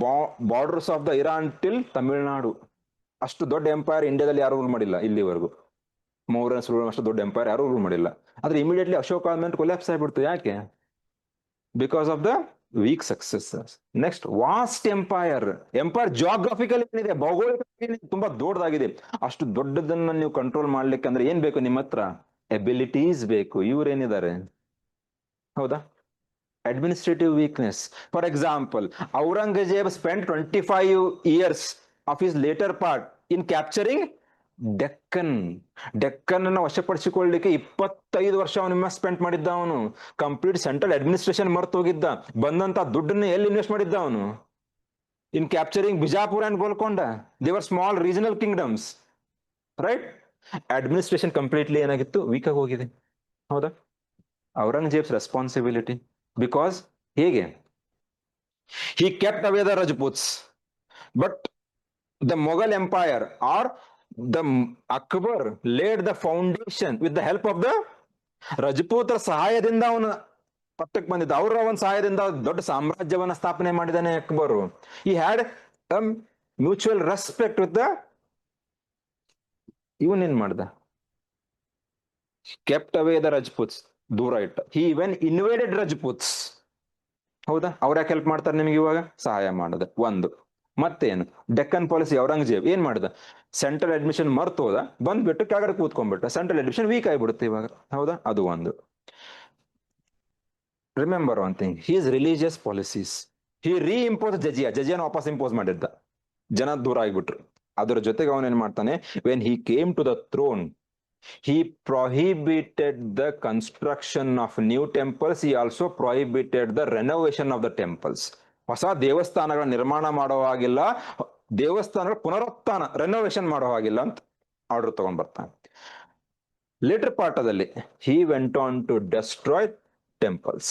borders of the Iran till Tamil Nadu. ಅಷ್ಟು ದೊಡ್ಡ empire ಇಂಡಿಯಾದಲ್ಲಿ ಯಾರು rule ಮಾಡಿಲ್ಲ ಇಲ್ಲಿವರೆಗೂ. ಮೌರ್ಯನ್ಸ್ rule ಅಷ್ಟು ದೊಡ್ಡ empire ಯಾರು rule ಮಾಡಿಲ್ಲ. ಆದ್ರೆ ಇಮಿಡಿಯೇಟ್ಲಿ ಅಶೋಕ ಆದ್ಮೇಲೆ ಕೊಲ್ಯಾಪ್ಸ್ ಆಗ್ಬಿಡ್ತು. ಯಾಕೆ? Because of the weak successors. Next, vast empire. Empire geographical ಏನಿದೆ, ಭೌಗೋಳಿಕ ತುಂಬಾ ದೊಡ್ಡದಾಗಿದೆ. ಅಷ್ಟು ದೊಡ್ಡದನ್ನ ನೀವು ಕಂಟ್ರೋಲ್ ಮಾಡ್ಲಿಕ್ಕೆ ಅಂದ್ರೆ ಏನ್ ಬೇಕು? ನಿಮ್ಮ ಹತ್ರ ಎಬಿಲಿಟೀಸ್ ಬೇಕು. ಇವ್ರೇನಿದ್ದಾರೆ? ಹೌದಾ? Administrative weakness. For example, Aurangzeb spend 25 years of his later part in capturing Deccan. Deccan ಅನ್ನು ವಶಪಡಿಸಿಕೊಳ್ಳಲಿಕ್ಕೆ 25 ವರ್ಷ ಅವನು ಇನ್ವೆಸ್ಟ್ಮೆಂಟ್ ಮಾಡಿದ್ದ. ಅವನು ಕಂಪ್ಲೀಟ್ ಸೆಂಟ್ರಲ್ ಅಡ್ಮಿನಿಸ್ಟ್ರೇಷನ್ ಮರ್ತು ಹೋಗಿದ್ದ. ಬಂದಂತ ದುಡ್ಡನ್ನ ಎಲ್ಲಿ ಇನ್ವೆಸ್ಟ್ ಮಾಡಿದ್ದ ಅವನು? In capturing Bijapur and Golconda. They were small regional kingdoms, right? Administration completely ಏನಾಗಿತ್ತು? ವೀಕ್ ಆಗಿ ಹೋಗಿದೆ. ಹೌದಾ? ಔರಂಗಜೇಬ್ಸ್ ರೆಸ್ಪಾನ್ಸಿಬಿಲಿಟಿ. ಬಿಕಾಸ್ ಹೇಗೆ? He kept away the Rajputs, but the Mughal Empire or the Akbar laid the foundation with the help of the ರಜಪೂತರ ಸಹಾಯದಿಂದ ಅವನು ಪಟ್ಟಕ್ಕೆ ಬಂದಿದ್ದ. ಅವರ ಒಂದು ಸಹಾಯದಿಂದ ದೊಡ್ಡ ಸಾಮ್ರಾಜ್ಯವನ್ನ ಸ್ಥಾಪನೆ ಮಾಡಿದಾನೆ Akbar. He had mutual respect with the ಇವನ್ ಏನ್ ಮಾಡ್ದ? kept away the Rajputs, ದೂರ ಇಟ್ಟ. He even invaded Rajputs. ಹೌದಾ? ಅವ್ರ ಯಾಕೆ ಹೆಲ್ಪ್ ಮಾಡ್ತಾರೆ ನಿಮ್ಗೆ ಇವಾಗ? ಸಹಾಯ ಮಾಡದ ಒಂದು. ಮತ್ತೇನು? ಡೆಕ್ಕನ್ ಪಾಲಿಸಿ ಔರಂಗಜೇಬ್ ಏನ್ ಮಾಡ್ದ? ಸೆಂಟ್ರಲ್ ಅಡ್ಮಿಷನ್ ಮರ್ತು ಹೋದ, ಬಂದ್ಬಿಟ್ಟು ಕೆಳಗಡೆ ಕೂತ್ಕೊಂಡ್ಬಿಟ್ಟ, ಸೆಂಟ್ರಲ್ ಅಡ್ಮಿಷನ್ ವೀಕ್ ಆಗಿಬಿಡುತ್ತೆ ಇವಾಗ. ಹೌದಾ? ಅದು ಒಂದು. Remember one thing, he's religious policies, he reimpose ಜಜಿಯಾನ ವಾಪಸ್ ಇಂಪೋಸ್ ಮಾಡಿದ್ದ, ಜನ ದೂರ ಆಗ್ಬಿಟ್ರು. ಅದ್ರ ಜೊತೆಗೆ ಅವನೇನ್ ಮಾಡ್ತಾನೆ, when he came to the throne, he prohibited the construction of new temples. He also prohibited the renovation of the temples. ಹೊಸ ದೇವಸ್ಥಾನಗಳ ನಿರ್ಮಾಣ ಮಾಡೋ ಹಾಗಿಲ್ಲ, ದೇವಸ್ಥಾನಗಳ ಪುನರುತ್ಥಾನ ರೆನೋವೇಷನ್ ಮಾಡೋ ಹಾಗಿಲ್ಲ ಅಂತ ಆರ್ಡರ್ ತಗೊಂಡ್ ಬರ್ತಾನೆ. ಲೇಟರ್ ಪಾಠದಲ್ಲಿ he went on to destroy temples.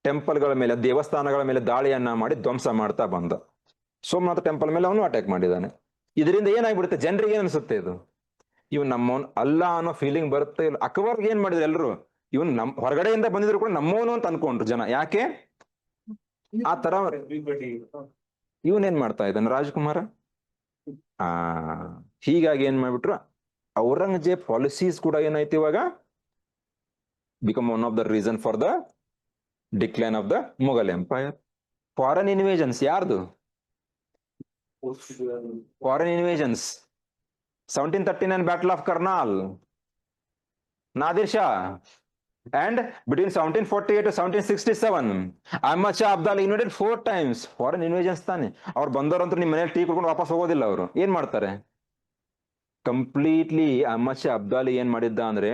ಟೆಂಪಲ್ಗಳ ಮೇಲೆ, ದೇವಸ್ಥಾನಗಳ ಮೇಲೆ ದಾಳಿಯನ್ನ ಮಾಡಿ ಧ್ವಂಸ ಮಾಡ್ತಾ ಬಂದ. ಸೋಮನಾಥ ಟೆಂಪಲ್ ಮೇಲೆ ಅವನು ಅಟ್ಯಾಕ್ ಮಾಡಿದ್ದಾನೆ. ಇದರಿಂದ ಏನಾಗ್ಬಿಡುತ್ತೆ, ಜನರಿಗೆ ಏನ್ ಅನ್ಸುತ್ತೆ, ಇದು ಇವನ್ ನಮ್ಮವನ್ ಅಲ್ಲ ಅನ್ನೋ ಫೀಲಿಂಗ್ ಬರುತ್ತೆ. ಇಲ್ಲ ಅಕ್ಬರ್ಗೆ ಏನ್ ಮಾಡಿದ್ರು ಎಲ್ರು, ಇವನ್ ನಮ್ ಹೊರಗಡೆಯಿಂದ ಬಂದಿದ್ರು ಕೂಡ ನಮ್ಮವನು ಅಂತ ಅನ್ಕೊಂಡ್ರು ಜನ. ಯಾಕೆ ಆ ತರ? Everybody. ಇವನ್ ಏನ್ ಮಾಡ್ತಾ ಇದ್ದಾನೆ ರಾಜ್ಕುಮಾರ? ಆ ಹೀಗಾಗಿ ಏನ್ ಮಾಡ್ಬಿಟ್ರು, ಔರಂಗಜೇಬ್ ಪಾಲಿಸೀಸ್ ಕೂಡ ಏನಾಯ್ತು ಇವಾಗ, become one of the reason for the decline of the Mughal empire. Foreign invasions ಯಾರ್ದು? Foreign invasions 1739 Battle of Karnal, Nadir Shah, and between 1748 to 1767, Ahmad Shah Abdali invaded 4 times. Foreign invasions ತಾನೆ. ಅವ್ರು ಬಂದವರಂತೂ ನಿಮ್ಮ ಮನೇಲಿ tea ಕುಡ್ಕೊಂಡು ವಾಪಸ್ ಹೋಗೋದಿಲ್ಲ. ಅವರು ಏನ್ ಮಾಡ್ತಾರೆ, ಕಂಪ್ಲೀಟ್ಲಿ ಅಹಮದ್ ಶಾ ಅಬ್ದಾಲಿ ಏನ್ ಮಾಡಿದ್ದ ಅಂದ್ರೆ,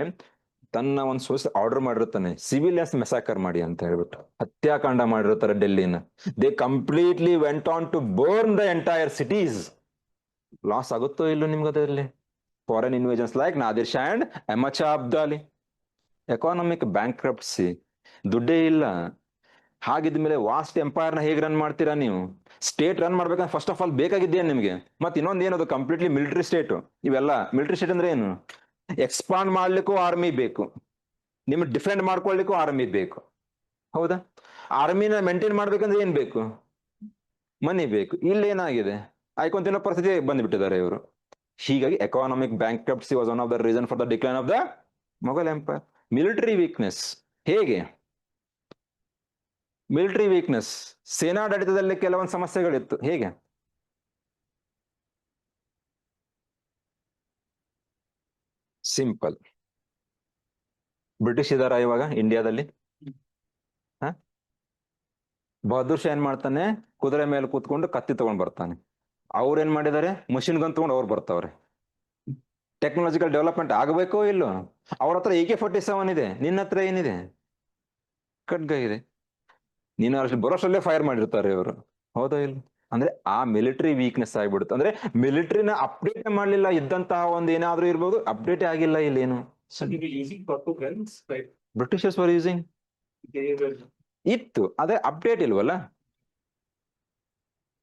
ತನ್ನ ಒಂದು ಸೋರ್ಸ್ ಆರ್ಡರ್ ಮಾಡಿರ್ತಾನೆ, ಸಿವಿಲಿಯನ್ಸ್ ಮೆಸಾಕರ್ ಮಾಡಿ ಅಂತ ಹೇಳ್ಬಿಟ್ಟು ಹತ್ಯಾಕಾಂಡ ಮಾಡಿರ್ತಾರೆ ಡೆಲ್ಲಿನ. They completely went on to burn the entire cities. Loss ಆಗುತ್ತೋ ಇಲ್ಲೋ ನಿಮ್ಗೆ ಅದರಲ್ಲಿ? Foreign invasions like Nadir Shah and Ahmad Shah Abdali. Economic bankruptcy, ದುಡ್ಡೇ ಇಲ್ಲ. ಹಾಗಿದ್ಮೇಲೆ ವಾಸ್ಟ್ ಎಂಪೈರ್ನ ಹೇಗೆ ರನ್ ಮಾಡ್ತೀರಾ ನೀವು? ಸ್ಟೇಟ್ ರನ್ ಮಾಡ್ಬೇಕಂದ್ರೆ ಫಸ್ಟ್ ಆಫ್ ಆಲ್ ಬೇಕಾಗಿದ್ದೇನು ನಿಮ್ಗೆ? ಮತ್ತೆ ಇನ್ನೊಂದು ಏನದು, ಕಂಪ್ಲೀಟ್ಲಿ ಮಿಲಿಟರಿ ಸ್ಟೇಟ್. ಇವೆಲ್ಲ ಮಿಲಿಟರಿ ಸ್ಟೇಟ್ ಅಂದ್ರೆ ಏನು? ಎಕ್ಸ್ಪಾಂಡ್ ಮಾಡ್ಲಿಕ್ಕೂ ಆರ್ಮಿ ಬೇಕು, ನಿಮ್ಗೆ ಡಿಫೆಂಡ್ ಮಾಡ್ಕೊಳ್ಲಿಕ್ಕೂ ಆರ್ಮಿ ಬೇಕು. ಹೌದಾ? ಆರ್ಮಿನ ಮೇಂಟೈನ್ ಮಾಡ್ಬೇಕಂದ್ರೆ ಏನ್ ಬೇಕು? ಮನಿ ಬೇಕು. ಇಲ್ಲೇನಾಗಿದೆ, ಆಯ್ಕೊಂತಿನ್ನೋ ಪರಿಸ್ಥಿತಿ ಬಂದ್ಬಿಟ್ಟಿದ್ದಾರೆ ಇವರು. ಹೀಗಾಗಿ economic bankruptcy was one of the reason for the decline of the Mughal empire. Military weakness ಹೇಗೆ? ಮಿಲಿಟರಿ ವೀಕ್ನೆಸ್, ಸೇನಾಡಳಿತದಲ್ಲಿ ಕೆಲವೊಂದು ಸಮಸ್ಯೆಗಳಿತ್ತು. ಹೇಗೆ? ಸಿಂಪಲ್. ಬ್ರಿಟಿಷ್ ಇದಾರ ಇವಾಗ ಇಂಡಿಯಾದಲ್ಲಿ? ಬಹದ್ದೂರ್ ಶಾ ಏನ್ ಮಾಡ್ತಾನೆ, ಕುದುರೆ ಮೇಲೆ ಕೂತ್ಕೊಂಡು ಕತ್ತಿ ತಗೊಂಡ್ ಬರ್ತಾನೆ. ಅವ್ರು ಏನ್ ಮಾಡಿದ್ದಾರೆ, ಮಷಿನ್ ಗನ್ ತಗೊಂಡು ಅವ್ರು ಬರ್ತಾವ್ರೆ. ಟೆಕ್ನಾಲಜಿಕಲ್ ಡೆವಲಪ್ಮೆಂಟ್ ಆಗಬೇಕೋ ಇಲ್ಲೋ? ಅವ್ರ ಹತ್ರ AK-47 ಇದೆ, ನಿನ್ನ ಹತ್ರ ಏನಿದೆ? ಖಡ್ಗ ಇದೆ. ನೀನು ಅಷ್ಟು ಬರೋಷ್ಟಲ್ಲೇ ಫೈರ್ ಮಾಡಿರ್ತಾರೆ ಇವರು. ಹೌದಾ ಇಲ್ಲ? ಅಂದ್ರೆ ಆ ಮಿಲಿಟರಿ ವೀಕ್ನೆಸ್ ಆಗ್ಬಿಡುತ್ತೆ. ಅಂದ್ರೆ ಮಿಲಿಟರಿನ ಅಪ್ಡೇಟ್ ಮಾಡ್ಲಿಲ್ಲ, ಇದ್ದಂತಹ ಒಂದು ಏನಾದ್ರೂ ಇರ್ಬೋದು, ಅಪ್ಡೇಟ್ ಆಗಿಲ್ಲ ಇಲ್ಲೇನು. So they were using proper guns, right? Britishers var using They were. ಇತ್ತು, ಅದೇ ಅಪ್ಡೇಟ್ ಇಲ್ವಲ್ಲ.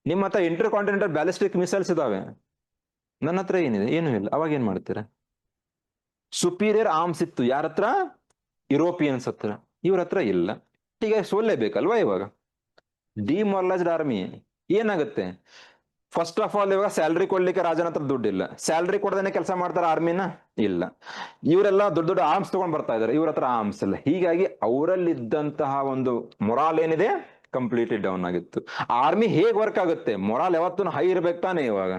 ನಿಮ್ಮ ಹತ್ರ ಇಂಟರ್ ಕಾಂಟಿನೆಂಟಲ್ ಬ್ಯಾಲಿಸ್ಟಿಕ್ ಮಿಸೈಲ್ಸ್ ಇದಾವೆ, ನನ್ನ ಹತ್ರ ಏನಿದೆ? ಏನು ಇಲ್ಲ. ಅವಾಗ ಏನ್ ಮಾಡ್ತೀರಾ? ಸುಪೀರಿಯರ್ ಆರ್ಮ್ಸ್ ಇತ್ತು ಯಾರ ಹತ್ರ? ಯುರೋಪಿಯನ್ಸ್ ಹತ್ರ. ಇವ್ರ ಹತ್ರ ಇಲ್ಲ. ಈಗ ಸೋಲ್ಲೇಬೇಕಲ್ವಾ ಇವಾಗ? ಡಿಮಾರಲೈಸ್ಡ್ ಆರ್ಮಿ ಏನಾಗುತ್ತೆ? ಫಸ್ಟ್ ಆಫ್ ಆಲ್ ಇವಾಗ ಸ್ಯಾಲ್ರಿ ಕೊಡ್ಲಿಕ್ಕೆ ರಾಜನ ಹತ್ರ ದುಡ್ಡಿಲ್ಲ. ಸ್ಯಾಲ್ರಿ ಕೊಡದೇನೆ ಕೆಲಸ ಮಾಡ್ತಾರ ಆರ್ಮಿನ? ಇಲ್ಲ. ಇವರೆಲ್ಲ ದೊಡ್ಡ ದೊಡ್ಡ ಆರ್ಮ್ಸ್ ತಗೊಂಡ್ ಬರ್ತಾ ಇದಾರೆ, ಇವ್ರ ಹತ್ರ ಆರ್ಮ್ಸ್ ಇಲ್ಲ. ಹೀಗಾಗಿ ಅವರಲ್ಲಿದ್ದಂತಹ ಒಂದು ಮೊರಾಲ್ ಏನಿದೆ, ಕಂಪ್ಲೀಟ್ಲಿ ಡೌನ್ ಆಗಿತ್ತು. ಆರ್ಮಿ ಹೇಗ್ ವರ್ಕ್ ಆಗುತ್ತೆ? ಮೊರಾಲ್ ಯಾವತ್ತೂ ಹೈ ಇರ್ಬೇಕು ತಾನೆ. ಇವಾಗ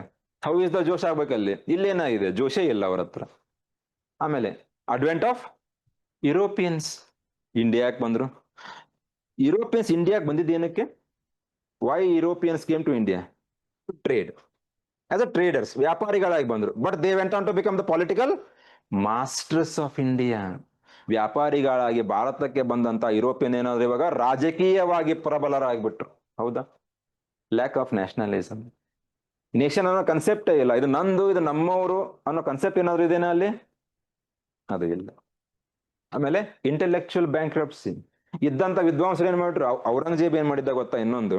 ಹೌ ಇಸ್ ದ ಜೋಶ್ ಆಗ್ಬೇಕಲ್ಲಿ? ಇಲ್ಲೇನಾಗಿದೆ? ಜೋಶೇ ಇಲ್ಲ ಅವ್ರ ಹತ್ರ. ಆಮೇಲೆ ಅಡ್ವೆಂಟ್ ಆಫ್ ಯುರೋಪಿಯನ್ಸ್ ಇಂಡಿಯಾಕ್ ಬಂದ್ರು. ಯುರೋಪಿಯನ್ಸ್ ಇಂಡಿಯಾಕ್ ಬಂದಿದ್ದೇನಕ್ಕೆ? Why Europeans came to India? Trade. As a traders, ವ್ಯಾಪಾರಿಗಳಾಗಿ ಬಂದ್ರು. But they went on to become the political masters of India. ವ್ಯಾಪಾರಿಗಳಾಗಿ ಭಾರತಕ್ಕೆ ಬಂದಂತ ಯುರೋಪಿಯನ್ ಏನಾದ್ರು ಇವಾಗ ರಾಜಕೀಯವಾಗಿ ಪ್ರಬಲರಾಗ್ಬಿಟ್ರು. ಹೌದಾ? Lack of nationalism. ನೇಷನ್ ಅನ್ನೋ ಕನ್ಸೆಪ್ಟೇ ಇಲ್ಲ. ಇದು ನಂದು, ಇದು ನಮ್ಮವರು ಅನ್ನೋ ಕನ್ಸೆಪ್ಟ್ ಏನಾದ್ರು ಇದೇನಾ ಅಲ್ಲಿ? ಅದು ಇಲ್ಲ. ಆಮೇಲೆ ಇಂಟೆಲೆಕ್ಚುಯಲ್ ಬ್ಯಾಂಕ್ರಪ್ಸಿ. ಇದ್ದಂತ ವಿದ್ವಾಂಸರು ಏನ್ ಮಾಡ್ಬಿಟ್ರು? ಔರಂಗಜೇಬ್ ಏನ್ ಮಾಡಿದ್ದ ಗೊತ್ತಾ? ಇನ್ನೊಂದು,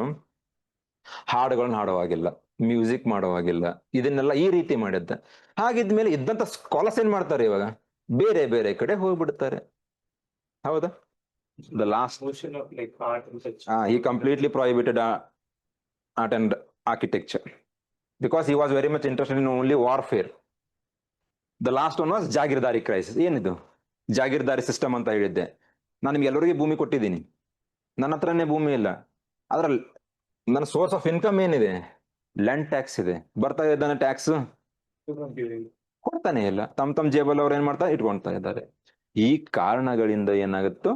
ಹಾಡುಗಳನ್ನ ಹಾಡುವಾಗಿಲ್ಲ, ಮ್ಯೂಸಿಕ್ ಮಾಡುವಾಗಿಲ್ಲ, ಇದನ್ನೆಲ್ಲ ಈ ರೀತಿ ಮಾಡಿದ್ದ. ಹಾಗಿದ್ಮೇಲೆ ಇದ್ದಂತ ಸ್ಕಾಲರ್ಸ್ ಏನ್ ಮಾಡ್ತಾರೆ ಇವಾಗ? ಬೇರೆ ಬೇರೆ ಕಡೆ ಹೋಗ್ಬಿಡ್ತಾರೆ. ಹೌದಾ? The last Motion of like art and such. he completely prohibited art and architecture because he was very much interested in only warfare. The last one was ಜಾಗೀರ್ದಾರಿ ಕ್ರೈಸಿಸ್. ಏನಿದು ಜಾಗೀರ್ದಾರಿ ಸಿಸ್ಟಮ್ ಅಂತ ಹೇಳಿದ್ದೆ. ನಾನು ನಿಮ್ಗೆ ಎಲ್ಲರಿಗೂ ಭೂಮಿ ಕೊಟ್ಟಿದ್ದೀನಿ, ನನ್ನ ಹತ್ರನೇ ಭೂಮಿ ಇಲ್ಲ, ಅದ್ರಲ್ಲಿ ನನ್ನ ಸೋರ್ಸ್ ಆಫ್ ಇನ್ಕಮ್ ಏನಿದೆ, ಲ್ಯಾಂಡ್ ಟ್ಯಾಕ್ಸ್ ಇದೆ. ಬರ್ತಾ ಇದ್ದಾನೆ ಟ್ಯಾಕ್ಸ್, ಕೊಡ್ತಾನೆ ಇಲ್ಲ. ತಮ್ಮ ಜೇಬಲ್ ಅವ್ರು ಏನ್ ಮಾಡ್ತಾರೆ, ಇಟ್ಕೊಳ್ತಾ ಇದ್ದಾರೆ. ಈ ಕಾರಣಗಳಿಂದ ಏನಾಗುತ್ತೋ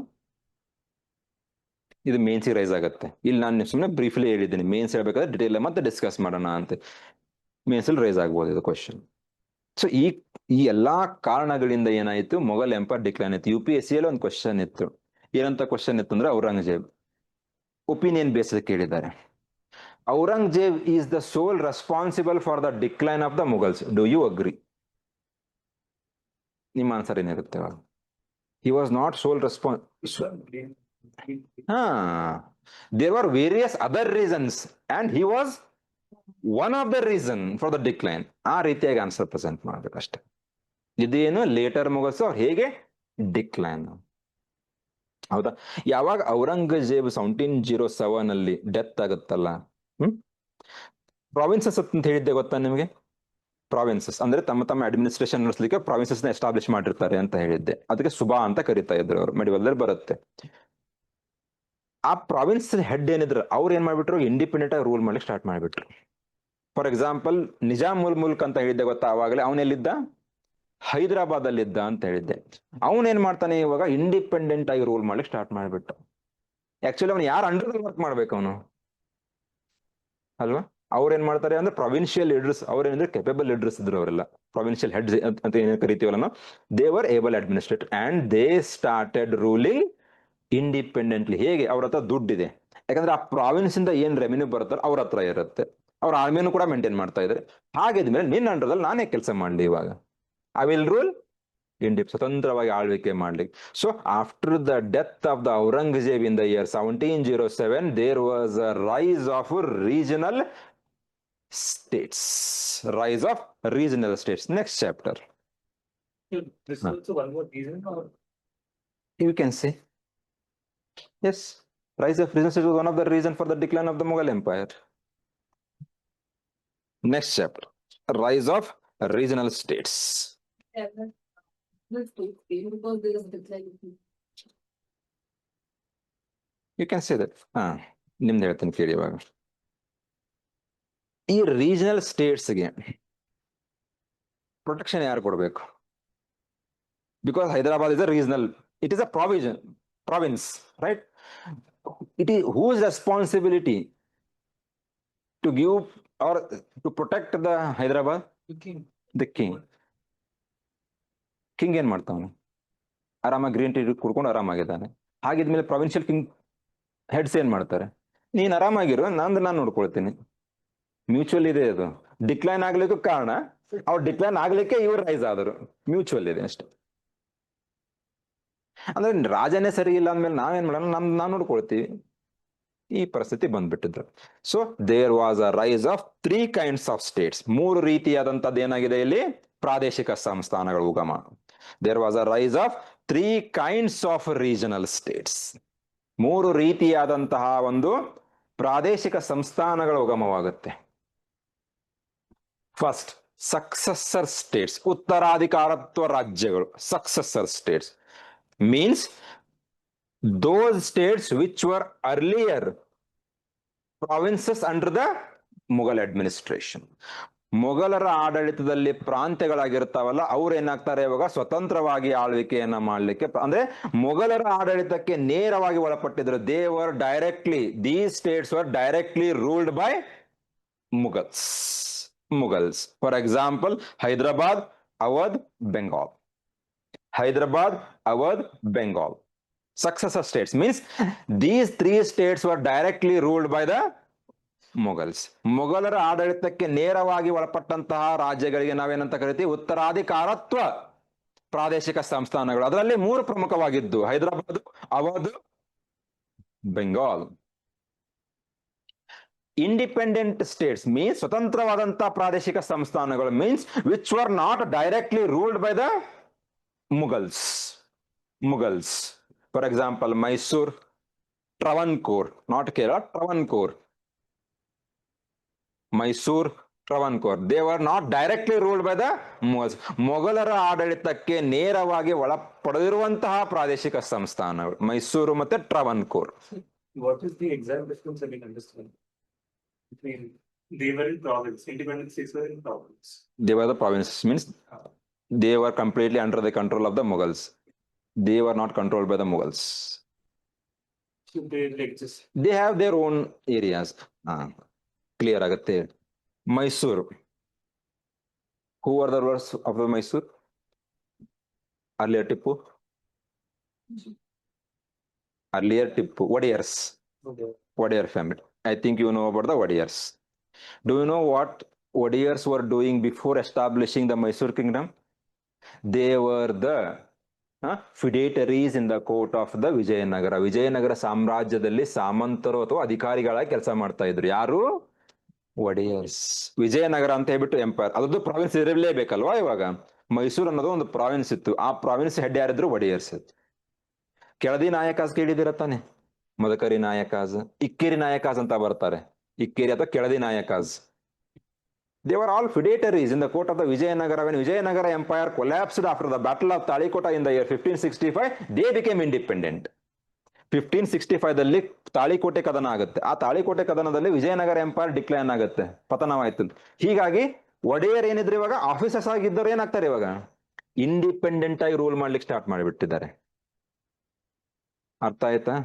ಇದು ಮೇನ್ಸ್ ರೈಸ್ ಆಗುತ್ತೆ. ಇಲ್ಲಿ ನಾನು ಸುಮ್ಮನೆ ಬ್ರೀಫ್ಲಿ ಹೇಳಿದ್ದೀನಿ, ಮೇನ್ಸ್ ಹೇಳ್ಬೇಕಾದ್ರೆ ಡಿಟೇಲ್ ಮತ್ತೆ ಡಿಸ್ಕಸ್ ಮಾಡೋಣ ಅಂತ. ಮೇನ್ಸ್ ಅಲ್ಲಿ ರೈಸ್ ಆಗ್ಬೋದು ಇದು ಕ್ವಶನ್. ಸೊ ಈ ಎಲ್ಲಾ ಕಾರಣಗಳಿಂದ ಏನಾಯ್ತು, ಮೊಘಲ್ ಎಂಪೈರ್ ಡಿಕ್ಲೈನ್ ಆಯ್ತು. UPSC ಅಲ್ಲಿ ಒಂದು ಕ್ವಶನ್ ಇತ್ತು. ಏನಂತ ಕ್ವಶನ್ ಇತ್ತು ಅಂದ್ರೆ, ಔರಂಗಜೇಬ್ ಒಪಿನಿಯನ್ ಬೇಸ್ ಕೇಳಿದ್ದಾರೆ. Aurangzeb is the sole responsible for the decline of the Mughals. Do you agree? ನಿಮ್ಮ ಆನ್ಸರ್ ಏನಿರುತ್ತೆ? He was not sole response. There are various other reasons and he was one of the reason for the decline. ಆ ರೀತಿಯಾಗಿ answer present ಮಾಡ್ಬೇಕಷ್ಟೆ. ಇದೇನು litre ಮುಗಲ್ಸ್ ಅವ್ರು ಹೇಗೆ decline. ಹೌದಾ? ಯಾವಾಗ ಔರಂಗಜೇಬ್ 1707 ಅಲ್ಲಿ ಡೆತ್ ಆಗುತ್ತಲ್ಲ, ಪ್ರಾವಿನ್ಸಸ್ ಅಂತ ಹೇಳಿದ್ದೆ ಗೊತ್ತಾ ನಿಮಗೆ? ಪ್ರಾವಿನ್ಸಸ್ ಅಂದ್ರೆ ತಮ್ಮ ಅಡ್ಮಿನಿಸ್ಟ್ರೇಷನ್ ನಡೆಸಲಿಕ್ಕೆ ಪ್ರಾವಿನ್ಸಸ್ ನ ಎಸ್ಟಾಬ್ಲಿಷ್ ಮಾಡಿರ್ತಾರೆ ಅಂತ ಹೇಳಿದ್ದೆ. ಅದಕ್ಕೆ ಸುಬಾ ಅಂತ ಕರೀತಾ ಇದ್ರು ಅವರು, ಮೆಡಿವಲ್ ಬರುತ್ತೆ. ಆ ಪ್ರಾವಿನ್ಸ್ ಹೆಡ್ ಏನಿದ್ರು ಅವ್ರು ಏನ್ ಮಾಡ್ಬಿಟ್ರು, ಇಂಡಿಪೆಂಡೆಂಟ್ ಆಗಿ ರೂಲ್ ಮಾಡ್ಲಿಕ್ಕೆ ಸ್ಟಾರ್ಟ್ ಮಾಡ್ಬಿಟ್ರು. ಫಾರ್ ಎಕ್ಸಾಂಪಲ್ ನಿಜಾಮ್ ಉಲ್ ಮುಲ್ಕ್ ಅಂತ ಹೇಳಿದ್ದೆ ಗೊತ್ತಾ? ಅವಾಗಲೇ ಅವನೆಲ್ಲಿದ್ದ, ಹೈದರಾಬಾದ್ ಅಲ್ಲಿದ್ದ ಅಂತ ಹೇಳಿದ್ದೆ. ಅವನೇನ್ ಮಾಡ್ತಾನೆ ಇವಾಗ, ಇಂಡಿಪೆಂಡೆಂಟ್ ಆಗಿ ರೂಲ್ ಮಾಡ್ಲಿಕ್ಕೆ ಸ್ಟಾರ್ಟ್ ಮಾಡ್ಬಿಟ್ಟು. ಆಕ್ಚುಲಿ ಅವನು ಯಾರು ಅಂಡರ್ ವರ್ಕ್ ಮಾಡ್ಬೇಕು ಅವನು, ಅಲ್ವಾ? ಅವ್ರು ಏನ್ ಮಾಡ್ತಾರೆ ಅಂದ್ರೆ ಪ್ರೊವಿನ್ಷಿಯಲ್ ಲೀಡರ್ಸ್, ಅವ್ರೇನಂದ್ರೆ ಕೆಪೇಬಲ್ ಲೀಡರ್ಸ್ ಇದ್ರು ಅವರೆಲ್ಲ, ಪ್ರೊವಿನ್ಷಿಯಲ್ ಹೆಡ್ಸ್ ಅಂತ ಏನ್ ಕರಿತೀವಲ್ಲ ನಾವು. They were able administrator and they started ruling independently. ಹೇಗೆ? ಅವ್ರ ಹತ್ರ ದುಡ್ಡಿದೆ, ಯಾಕಂದ್ರೆ ಆ ಪ್ರಾವಿನ್ಸ್ ಇಂದ ಏನ್ ರೆವೆನ್ಯೂ ಬರುತ್ತಲ್ಲ ಅವ್ರ ಹತ್ರ ಇರುತ್ತೆ. ಅವ್ರ ಆರ್ಮಿನೂ ಕೂಡ ಮೇಂಟೈನ್ ಮಾಡ್ತಾ ಇದ್ದಾರೆ. ಹಾಗಿದ್ಮೇಲೆ ನಿನ್ನ ಅಂಡರ್ದಲ್ಲಿ ನಾನೇ ಕೆಲಸ ಮಾಡ್ಲಿ, ಇವಾಗ ಐ ವಿಲ್ ರೂಲ್ ಸ್ವತಂತ್ರವಾಗಿ ಆಳ್ವಿಕೆ ಮಾಡ್ಲಿಕ್ಕೆ. So after the death of the Aurangzeb in the year 1707, there was a rise of regional states. Rise of regional states. Next chapter. This is also one more reason, or You can say. Yes. Rise of regional states was one of the reasons for the decline of the Mughal Empire. Next chapter. Rise of regional states. This takes place because there is decline. You can say that. ನಿಮ್ದು ಹೇಳ್ತೀನಿ ಕೇಳಿ ಇವಾಗ. ಈ regional ಸ್ಟೇಟ್ಸ್ಗೆ protection ಯಾರು ಕೊಡಬೇಕು? Because Hyderabad is a regional, it is a province, right? It is whose responsibility to give or to protect the Hyderabad? The king. King ಏನ್ ಮಾಡ್ತಾವನು? ಆರಾಮಾಗಿ ಗ್ರೀನ್ ಟೀ ಕುಡ್ಕೊಂಡು ಆರಾಮಾಗಿದ್ದಾನೆ. ಹಾಗಿದ್ಮೇಲೆ ಪ್ರೊವಿನ್ಷಿಯಲ್ ಕಿಂಗ್ ಹೆಡ್ಸ್ ಏನ್ ಮಾಡ್ತಾರೆ? ನೀನ್ ಆರಾಮಾಗಿರು, ನಾನು ನೋಡ್ಕೊಳ್ತೀನಿ. ಮ್ಯೂಚುವಲ್ ಇದೆ ಅದು. ಡಿಕ್ಲೈನ್ ಆಗ್ಲಿಕ್ಕೂ ಕಾರಣ ಅವ್ರು ಡಿಕ್ಲೈನ್ ಆಗ್ಲಿಕ್ಕೆ ಇವ್ರು ರೈಸ್ ಆದರು. ಮ್ಯೂಚುವಲ್ ಇದೆ ಅಷ್ಟೇ. ಅಂದ್ರೆ ರಾಜನೇ ಸರಿ ಇಲ್ಲ ಅಂದ್ಮೇಲೆ ನಾವೇನ್ ಮಾಡೋಣ, ನಾವು ನೋಡ್ಕೊಳ್ತೀವಿ. ಈ ಪರಿಸ್ಥಿತಿ ಬಂದ್ಬಿಟ್ಟಿದ್ರು. So there was a rise of 3 kinds of states. 3 ರೀತಿಯಾದಂತದ್ದು ಏನಾಗಿದೆ ಇಲ್ಲಿ, ಪ್ರಾದೇಶಿಕ ಸಂಸ್ಥಾನಗಳ ಉಗಮ. There was a rise of 3 kinds of regional states. 3 ರೀತಿಯಾದಂತಹ ಒಂದು ಪ್ರಾದೇಶಿಕ ಸಂಸ್ಥಾನಗಳ ಉಗಮವಾಗುತ್ತೆ. ಫಸ್ಟ್, ಸಕ್ಸೆಸರ್ ಸ್ಟೇಟ್ಸ್, ಉತ್ತರಾಧಿಕಾರತ್ವ ರಾಜ್ಯಗಳು. Successor states means those states which were earlier provinces under the Mughal administration. ಮೊಘಲರ ಆಡಳಿತದಲ್ಲಿ ಪ್ರಾಂತ್ಯಗಳಾಗಿರ್ತಾವಲ್ಲ, ಅವ್ರು ಏನಾಗ್ತಾರೆ ಇವಾಗ ಸ್ವತಂತ್ರವಾಗಿ ಆಳ್ವಿಕೆಯನ್ನ ಮಾಡ್ಲಿಕ್ಕೆ, ಅಂದ್ರೆ ಮೊಘಲರ ಆಡಳಿತಕ್ಕೆ ನೇರವಾಗಿ ಒಳಪಟ್ಟಿದ್ರು. They were directly, these states were directly ruled by Mughals. For example, Hyderabad, Awadh, Bengal. Hyderabad, Awadh, Bengal. Successor states means these 3 states were directly ruled by the Mughals. ಮೊಘಲರ ಆಡಳಿತಕ್ಕೆ ನೇರವಾಗಿ ಒಳಪಟ್ಟಂತಹ ರಾಜ್ಯಗಳಿಗೆ ನಾವೇನಂತ ಕರಿತೀವಿ, ಉತ್ತರಾಧಿಕಾರತ್ವ ಪ್ರಾದೇಶಿಕ ಸಂಸ್ಥಾನಗಳು. ಅದರಲ್ಲಿ 3 ಪ್ರಮುಖವಾಗಿದ್ದು Hyderabad, Awadh, Bengal. Independent states means ಸ್ವತಂತ್ರವಾದಂತಹ ಪ್ರಾದೇಶಿಕ ಸಂಸ್ಥಾನಗಳು means which were not directly ruled by the Mughals. For example, Mysore, Travancore, not Kerala, Travancore. Mysore, Travancore. They were not directly ruled by the Mughals. ಮೊಘಲರ ಆಡಳಿತಕ್ಕೆ ನೇರವಾಗಿ ಒಳಪಡೆದಿರುವಂತಹ ಪ್ರಾದೇಶಿಕ ಸಂಸ್ಥಾನಗಳು ಮೈಸೂರು ಮತ್ತೆ ಟ್ರವನ್ಕೋರ್. What is the exact difference I can understand between they were in province, independent states were in province. They were the provinces, means they were completely under the control of the Mughals. They were not controlled by the Mughals. So they like just They have their own areas. Clear ಆಗುತ್ತೆ. Mysuru. Who were the rulers of the Mysore? Earlier Tippu. Earlier Tippu. Wadiyars. okay. Wadiyar family. I think you know about the Wadiyars. Do you know what Wadiyars were doing before establishing the Mysore kingdom? They were the feudatories in the court of the Vijayanagara. Vijayanagara ಸಾಮ್ರಾಜ್ಯದಲ್ಲಿ ಸಾಮಂತರು ಅಥವಾ ಅಧಿಕಾರಿಗಳಾಗಿ ಕೆಲಸ ಮಾಡ್ತಾ ಇದ್ರು. ಯಾರು? ಒಡೆಯರ್ಸ್. ವಿಜಯನಗರ ಅಂತ ಹೇಳ್ಬಿಟ್ಟು empire, ಅದೊಂದು ಪ್ರಾವಿನ್ಸ್ ಇರಲೇಬೇಕಲ್ವಾ. ಇವಾಗ ಮೈಸೂರು ಅನ್ನೋದು ಒಂದು ಪ್ರಾವಿನ್ಸ್ ಇತ್ತು. ಆ ಪ್ರಾವಿನ್ಸ್ ಹೆಡ್ ಯಾರಿದ್ರು? ಒಡೆಯರ್ಸ್. ಕೆಳದಿ ನಾಯಕಾಸ್ ಕೇಳಿದಿರ ತಾನೆ? ಮದಕರಿ ನಾಯಕಾಸ್, ಇಕ್ಕೇರಿ ನಾಯಕಾಸ್ ಅಂತ ಬರ್ತಾರೆ. ಇಕ್ಕೇರಿ ಅಥವಾ Keladi Nayakas. They were all feudatories in the court of the Vijayanagara. When Vijayanagara Empire collapsed after the Battle of Talikota in the year 1565, they became independent. 1565 ದಲ್ಲಿ ತಾಳಿಕೋಟೆ ಕದನ ಆಗುತ್ತೆ. ಆ ತಾಳಿಕೋಟೆ ಕದನದಲ್ಲಿ ವಿಜಯನಗರ ಎಂಪೈರ್ ಡಿಕ್ಲೈನ್ ಆಗುತ್ತೆ, ಪತನವಾಯ್ತು. ಹೀಗಾಗಿ ಒಡೆಯರ್ ಏನಿದ್ರೆ ಇವಾಗ ಆಫೀಸರ್ಸ್ ಆಗಿದ್ದವ್ರು ಏನಾಗ್ತಾರೆ? ಇವಾಗ ಇಂಡಿಪೆಂಡೆಂಟ್ ಆಗಿ ರೂಲ್ ಮಾಡ್ಲಿಕ್ಕೆ ಸ್ಟಾರ್ಟ್ ಮಾಡಿಬಿಟ್ಟಿದ್ದಾರೆ. ಅರ್ಥ ಆಯ್ತಾ?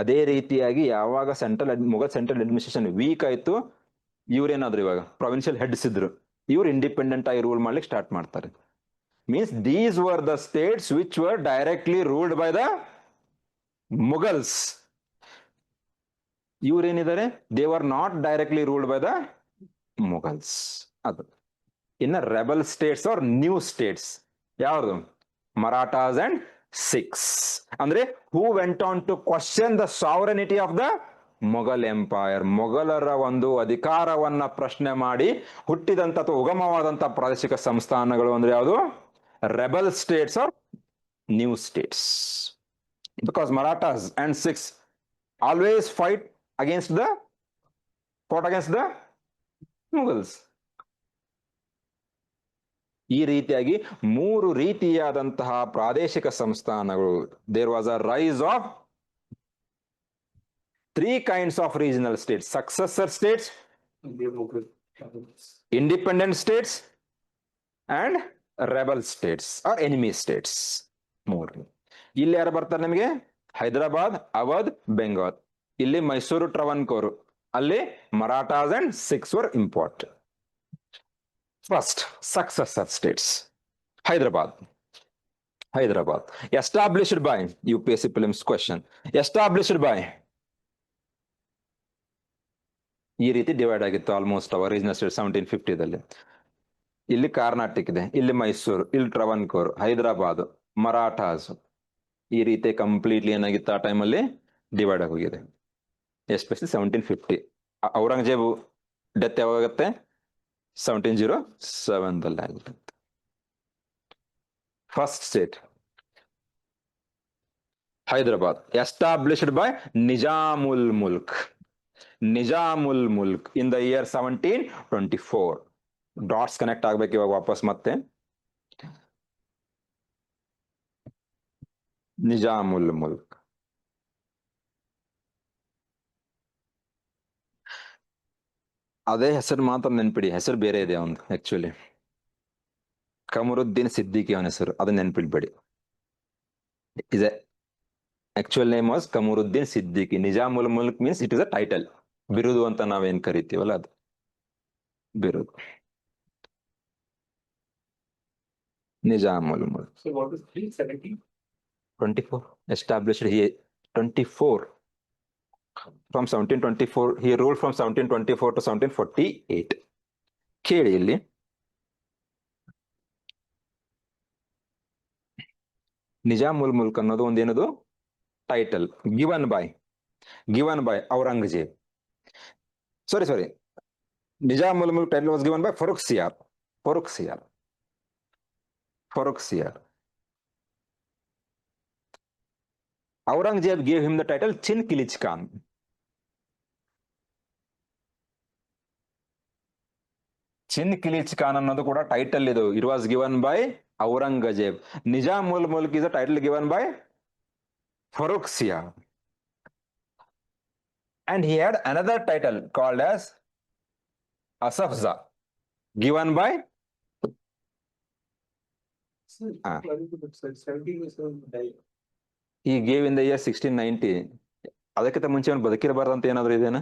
ಅದೇ ರೀತಿಯಾಗಿ ಯಾವಾಗ ಮೊಘಲ್ ಸೆಂಟ್ರಲ್ ಅಡ್ಮಿನಿಸ್ಟ್ರೇಷನ್ ವೀಕ್ ಆಯ್ತು, ಇವ್ರೇನಾದ್ರು ಇವಾಗ ಪ್ರೊವಿನ್ಷಿಯಲ್ ಹೆಡ್ಸ್ ಇದ್ರು, ಇವ್ರು ಇಂಡಿಪೆಂಡೆಂಟ್ ಆಗಿ ರೂಲ್ ಮಾಡ್ಲಿಕ್ಕೆ ಸ್ಟಾರ್ಟ್ ಮಾಡ್ತಾರೆ. Means these were the states which were directly ruled by the Mughals. ಇವ್ರೇನಿದ್ದಾರೆ? They were not directly ruled by the Mughals. ಅದು ಇನ್ನ rebel states or new states ಯಾವ್ದು? ಮರಾಠಾಸ್ ಅಂಡ್ ಸಿಖ್ಸ್. ಅಂದ್ರೆ who went on to question the sovereignty of the Mughal empire. ಮೊಘಲರ ಒಂದು ಅಧಿಕಾರವನ್ನ ಪ್ರಶ್ನೆ ಮಾಡಿ ಹುಟ್ಟಿದಂತ ಅಥವಾ ಉಗಮವಾದಂತಹ ಪ್ರಾದೇಶಿಕ ಸಂಸ್ಥಾನಗಳು ಅಂದ್ರೆ ಯಾವುದು? Rebel states or new states. Because Marathas and Sikhs always fought against the Mughals. ಈ ರೀತಿಯಾಗಿ ಮೂರು ರೀತಿಯಾದಂತಹ ಪ್ರಾದೇಶಿಕ ಸಂಸ್ಥಾನಗಳು. There was a rise of three kinds of regional states: successor states, They were Mughal province. independent states, and rebel states or enemy states. ಮೂರು. ಇಲ್ಲಿ ಯಾರು ಬರ್ತಾರೆ ನಿಮಗೆ? ಹೈದರಾಬಾದ್, ಅವಧ್, ಬೆಂಗಾಲ್. ಇಲ್ಲಿ ಮೈಸೂರು, ಟ್ರವನ್ಕೋರ್. ಅಲ್ಲಿ Marathas and ಸಿಖ್ಸ್ var important. First successor States. Hyderabad. Established by, UPSC prelims question, established by. ಈ ರೀತಿ divide ಆಗಿತ್ತು ಆಲ್ಮೋಸ್ಟ್ ಅವರ್ ರೀಜನಲ್ ಸ್ಟೇಟ್ 1750 ದಲ್ಲಿ. ಇಲ್ಲಿ ಕರ್ನಾಟಕ ಇದೆ, ಇಲ್ಲಿ ಮೈಸೂರು, ಇಲ್ಲಿ ಟ್ರವನ್ಕೋರ್, ಹೈದರಾಬಾದ್, ಮರಾಠಾಸ್. ಈ ರೀತಿ ಕಂಪ್ಲೀಟ್ಲಿ ಏನಾಗಿತ್ತು ಆ ಟೈಮಲ್ಲಿ ಡಿವೈಡ್ ಆಗೋಗಿದೆ. ಎಸ್ಪೆಷಲಿ 1750. ಔರಂಗಜೇಬ್ ಡೆತ್ ಯಾವಾಗುತ್ತೆ? 1707 ದಲ್ಲಿ ಆಗುತ್ತೆ. First state Hyderabad, established by Nizam ul Mulk. Nizam ul Mulk in the year 1724. Dots connect ಆಗ್ಬೇಕು ಇವಾಗ ವಾಪಸ್ ಮತ್ತೆ. ನಿಜಾಮುಲ್ ಮುಲ್ಕ್. ಅದೇ ಹೆಸರು ಮಾತ್ರ ನೆನ್ಪಿಡಿ, ಹೆಸರು ಬೇರೆ ಇದೆ ಅವನು ಆಕ್ಚುಲಿ. ಕಮರುದ್ದೀನ್ ಸಿದ್ದಿಕಿ ಅವನ ಹೆಸರು, ಅದನ್ನ ನೆನ್ಪಿಡ್ಬೇಡಿ. Is actual name was Qamaruddin Siddiqui. Nizam ul Mulk means it is a title, ಬಿರುದು ಅಂತ ನಾವೇನ್ ಕರಿತೀವಲ್ಲ ಅದು ಬಿರುದು. Nizam ul Mulk. So what is 370? 24 established he 24 from 1724. He ruled from 1724 to 1748. ಕೇಳಿ ಇಲ್ಲಿ ನಿಜಾಮುಲ್ ಮುಲ್ಕ್ ಅನ್ನೋದು ಒಂದೇನದು title given by Aurangzeb. Sorry Nizam ul Mulk title was given by Farrukh Siyar. Aurangzeb gave him the title Chin Kilich Khan. Chin Chin Kilich Khan ಅನ್ನೋದು ಕೂಡ ಟೈಟಲ್ ಇದು. It was given by Aurangzeb. Nizam ul Mulk is a title given by Farrukh Siyar. And he had another title called as Asafza, given by Ah. 1707 he gave in the year 1690. ಅದಕ್ಕಿಂತ ಮುಂಚೆ ಅವನು ಬದುಕಿರಬಾರ್ದಂತ ಏನಾದ್ರು ಇದೇನಾ?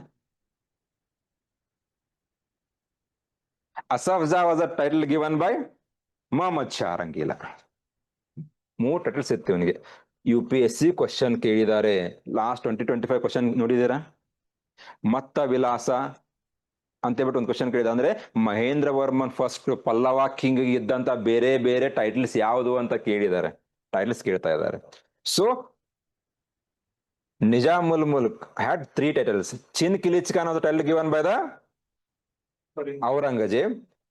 Asafza was a title given by Mohammed Shah Rangila. 3 titles ಇತ್ತು ಇವನಿಗೆ. UPSC question ಕೇಳಿದ್ದಾರೆ. Last 2025 question ನೋಡಿದೀರಾ? Mattavilasa ಅಂತ ಹೇಳ್ಬಿಟ್ಟು ಒಂದು ಕ್ವಶನ್ ಕೇಳಿದ. ಅಂದ್ರೆ Mahendravarman first Pallava king ಇದ್ದಂತ ಬೇರೆ ಬೇರೆ ಟೈಟಲ್ಸ್ ಯಾವುದು ಅಂತ ಕೇಳಿದ್ದಾರೆ. ಟೈಟಲ್ಸ್ ಕೇಳ್ತಾ ಇದ್ದಾರೆ. So Nizam ul Mulk had 3 titles. Chin Kilich Khan was the title given by the Aurangzeb.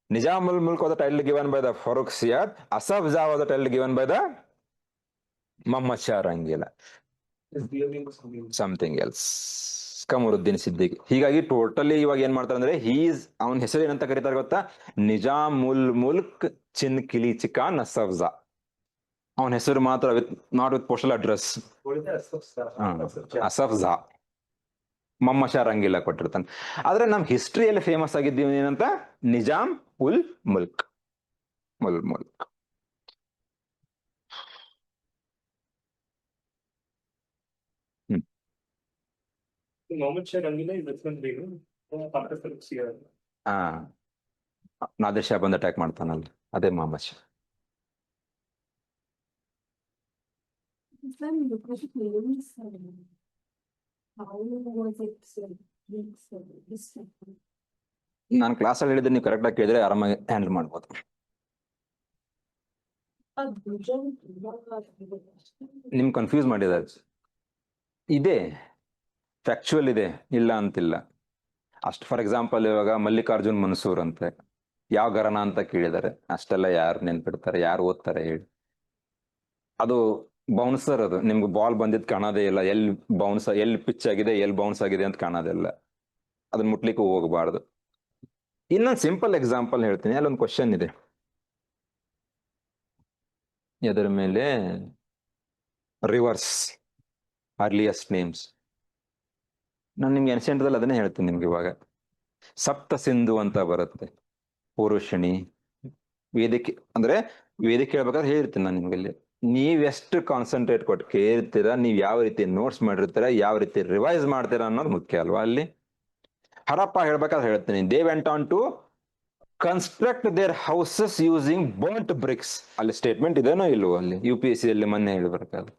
Nizamul Mulk was the title given by the Farooq Siyad. Asafza was the title given by the Muhammad Shah Rangila. Something else. Kamaruddin Siddiqui. ಹೀಗಾಗಿ totally ಇವಾಗ ಏನ್ ಮಾಡ್ತಾರೆ ಅಂದ್ರೆ ಅವನ ಹೆಸರು ಏನಂತ ಕರೀತಾರೆ ಗೊತ್ತಾ? ನಿಜಾಮುಲ್ ಮುಲ್ಕ್ ಚಿನ್ ಕಿಲಿಚ್ ಖಾನ್ ಅಸಫ್ಜಾ. ಅವನ ಹೆಸರು ಮಾತ್ರ not with postal address. Asaf Jah. Mohammed Shah Rangila ಕೊಟ್ಟಿರ್ತಾನೆ. ಆದ್ರೆ ನಮ್ ಹಿಸ್ಟ್ರಿಯಲ್ಲಿ ಫೇಮಸ್ ಆಗಿದ್ದೀವಿ ಏನಂತ? Nizam ul Mulk. Mulk. Mohammed Shah Rangila is different name after Farooq Siyar. ಹಾ, ನಾದಿರ್ ಶಾ ಬಂದು ಅಟ್ಯಾಕ್ ಮಾಡ್ತಾನಲ್ಲ, ಅದೇ Mohammed Shah. Then the question is, how was it this time? ನಾನು ಕ್ಲಾಸಲ್ಲಿ ಹೇಳಿದ್ರೆ ನೀವು ಕರೆಕ್ಟ್ ಆಗಿ ಕೇಳಿದ್ರೆ ಆರಾಮಾಗಿ ಹ್ಯಾಂಡಲ್ ಮಾಡ್ಬೋದು. ನಿಮ್ ಕನ್ಫ್ಯೂಸ್ ಮಾಡಿದ್ದಾರೆ. ಇದೆ ಫ್ಯಾಕ್ಚುಯಲ್ ಇದೆ, ಇಲ್ಲ ಅಂತಿಲ್ಲ. ಅಷ್ಟು ಫಾರ್ ಎಕ್ಸಾಂಪಲ್ ಇವಾಗ ಮಲ್ಲಿಕಾರ್ಜುನ್ ಮನ್ಸೂರ್ ಅಂತೆ ಯಾವ ಗರನ ಅಂತ ಕೇಳಿದ್ದಾರೆ. ಅಷ್ಟೆಲ್ಲ ಯಾರು ನೆನ್ಪಿಡ್ತಾರೆ, ಯಾರು ಓದ್ತಾರೆ ಹೇಳಿ? ಅದು ಬೌನ್ಸರ್, ಅದು ನಿಮ್ಗೆ ಬಾಲ್ ಬಂದಿದ್ ಕಾಣೋದೇ ಇಲ್ಲ. ಎಲ್ಲಿ ಪಿಚ್ ಆಗಿದೆ, ಎಲ್ಲಿ ಬೌನ್ಸ್ ಆಗಿದೆ ಅಂತ ಕಾಣೋದಿಲ್ಲ. ಅದನ್ನ ಮುಟ್ಲಿಕ್ಕೂ ಹೋಗಬಾರ್ದು. ಇನ್ನೊಂದು ಸಿಂಪಲ್ ಎಕ್ಸಾಂಪಲ್ ಹೇಳ್ತೀನಿ. ಅಲ್ಲೊಂದು ಕ್ವಶನ್ ಇದೆ, ಅದರ ಮೇಲೆ ರಿವರ್ಸ್ ಅರ್ಲಿಯಸ್ಟ್ ನೇಮ್ಸ್. ನಾನು ನಿಮ್ಗೆ ಎನ್ಸೆಂಟ್ದಲ್ಲಿ ಅದನ್ನೇ ಹೇಳ್ತೀನಿ ನಿಮ್ಗೆ. ಇವಾಗ ಸಪ್ತ ಸಿಂಧು ಅಂತ ಬರುತ್ತೆ. ಪುರುಷಿಣಿ, ವೇದಿಕೆ. ಅಂದ್ರೆ ವೇದಿಕೆ ಹೇಳ್ಬೇಕಾದ್ರೆ ಹೇಳಿರ್ತೀನಿ ನಾನು ನಿಮ್ಗೆ. ಇಲ್ಲಿ ನೀವೆಷ್ಟು ಕಾನ್ಸಂಟ್ರೇಟ್ ಕೊಟ್ಟು ಕೇಳ್ತೀರಾ, ನೀವ್ ಯಾವ ರೀತಿ ನೋಟ್ಸ್ ಮಾಡಿರ್ತೀರಾ, ಯಾವ ರೀತಿ ರಿವೈಸ್ ಮಾಡ್ತೀರಾ ಅನ್ನೋದು ಮುಖ್ಯ ಅಲ್ವಾ? ಅಲ್ಲಿ ಹರಪ್ಪ ಹೇಳ್ಬೇಕಾದ್ರೆ ಹೇಳ್ತೀನಿ, they went on to construct their houses using burnt bricks. ಅಲ್ಲಿ ಸ್ಟೇಟ್ಮೆಂಟ್ ಇದೇನೋ ಇಲ್ವೋ? ಅಲ್ಲಿ UPSC ಅಲ್ಲಿ ಮೊನ್ನೆ ಹೇಳ್ಬೇಕಾದ್ರೆ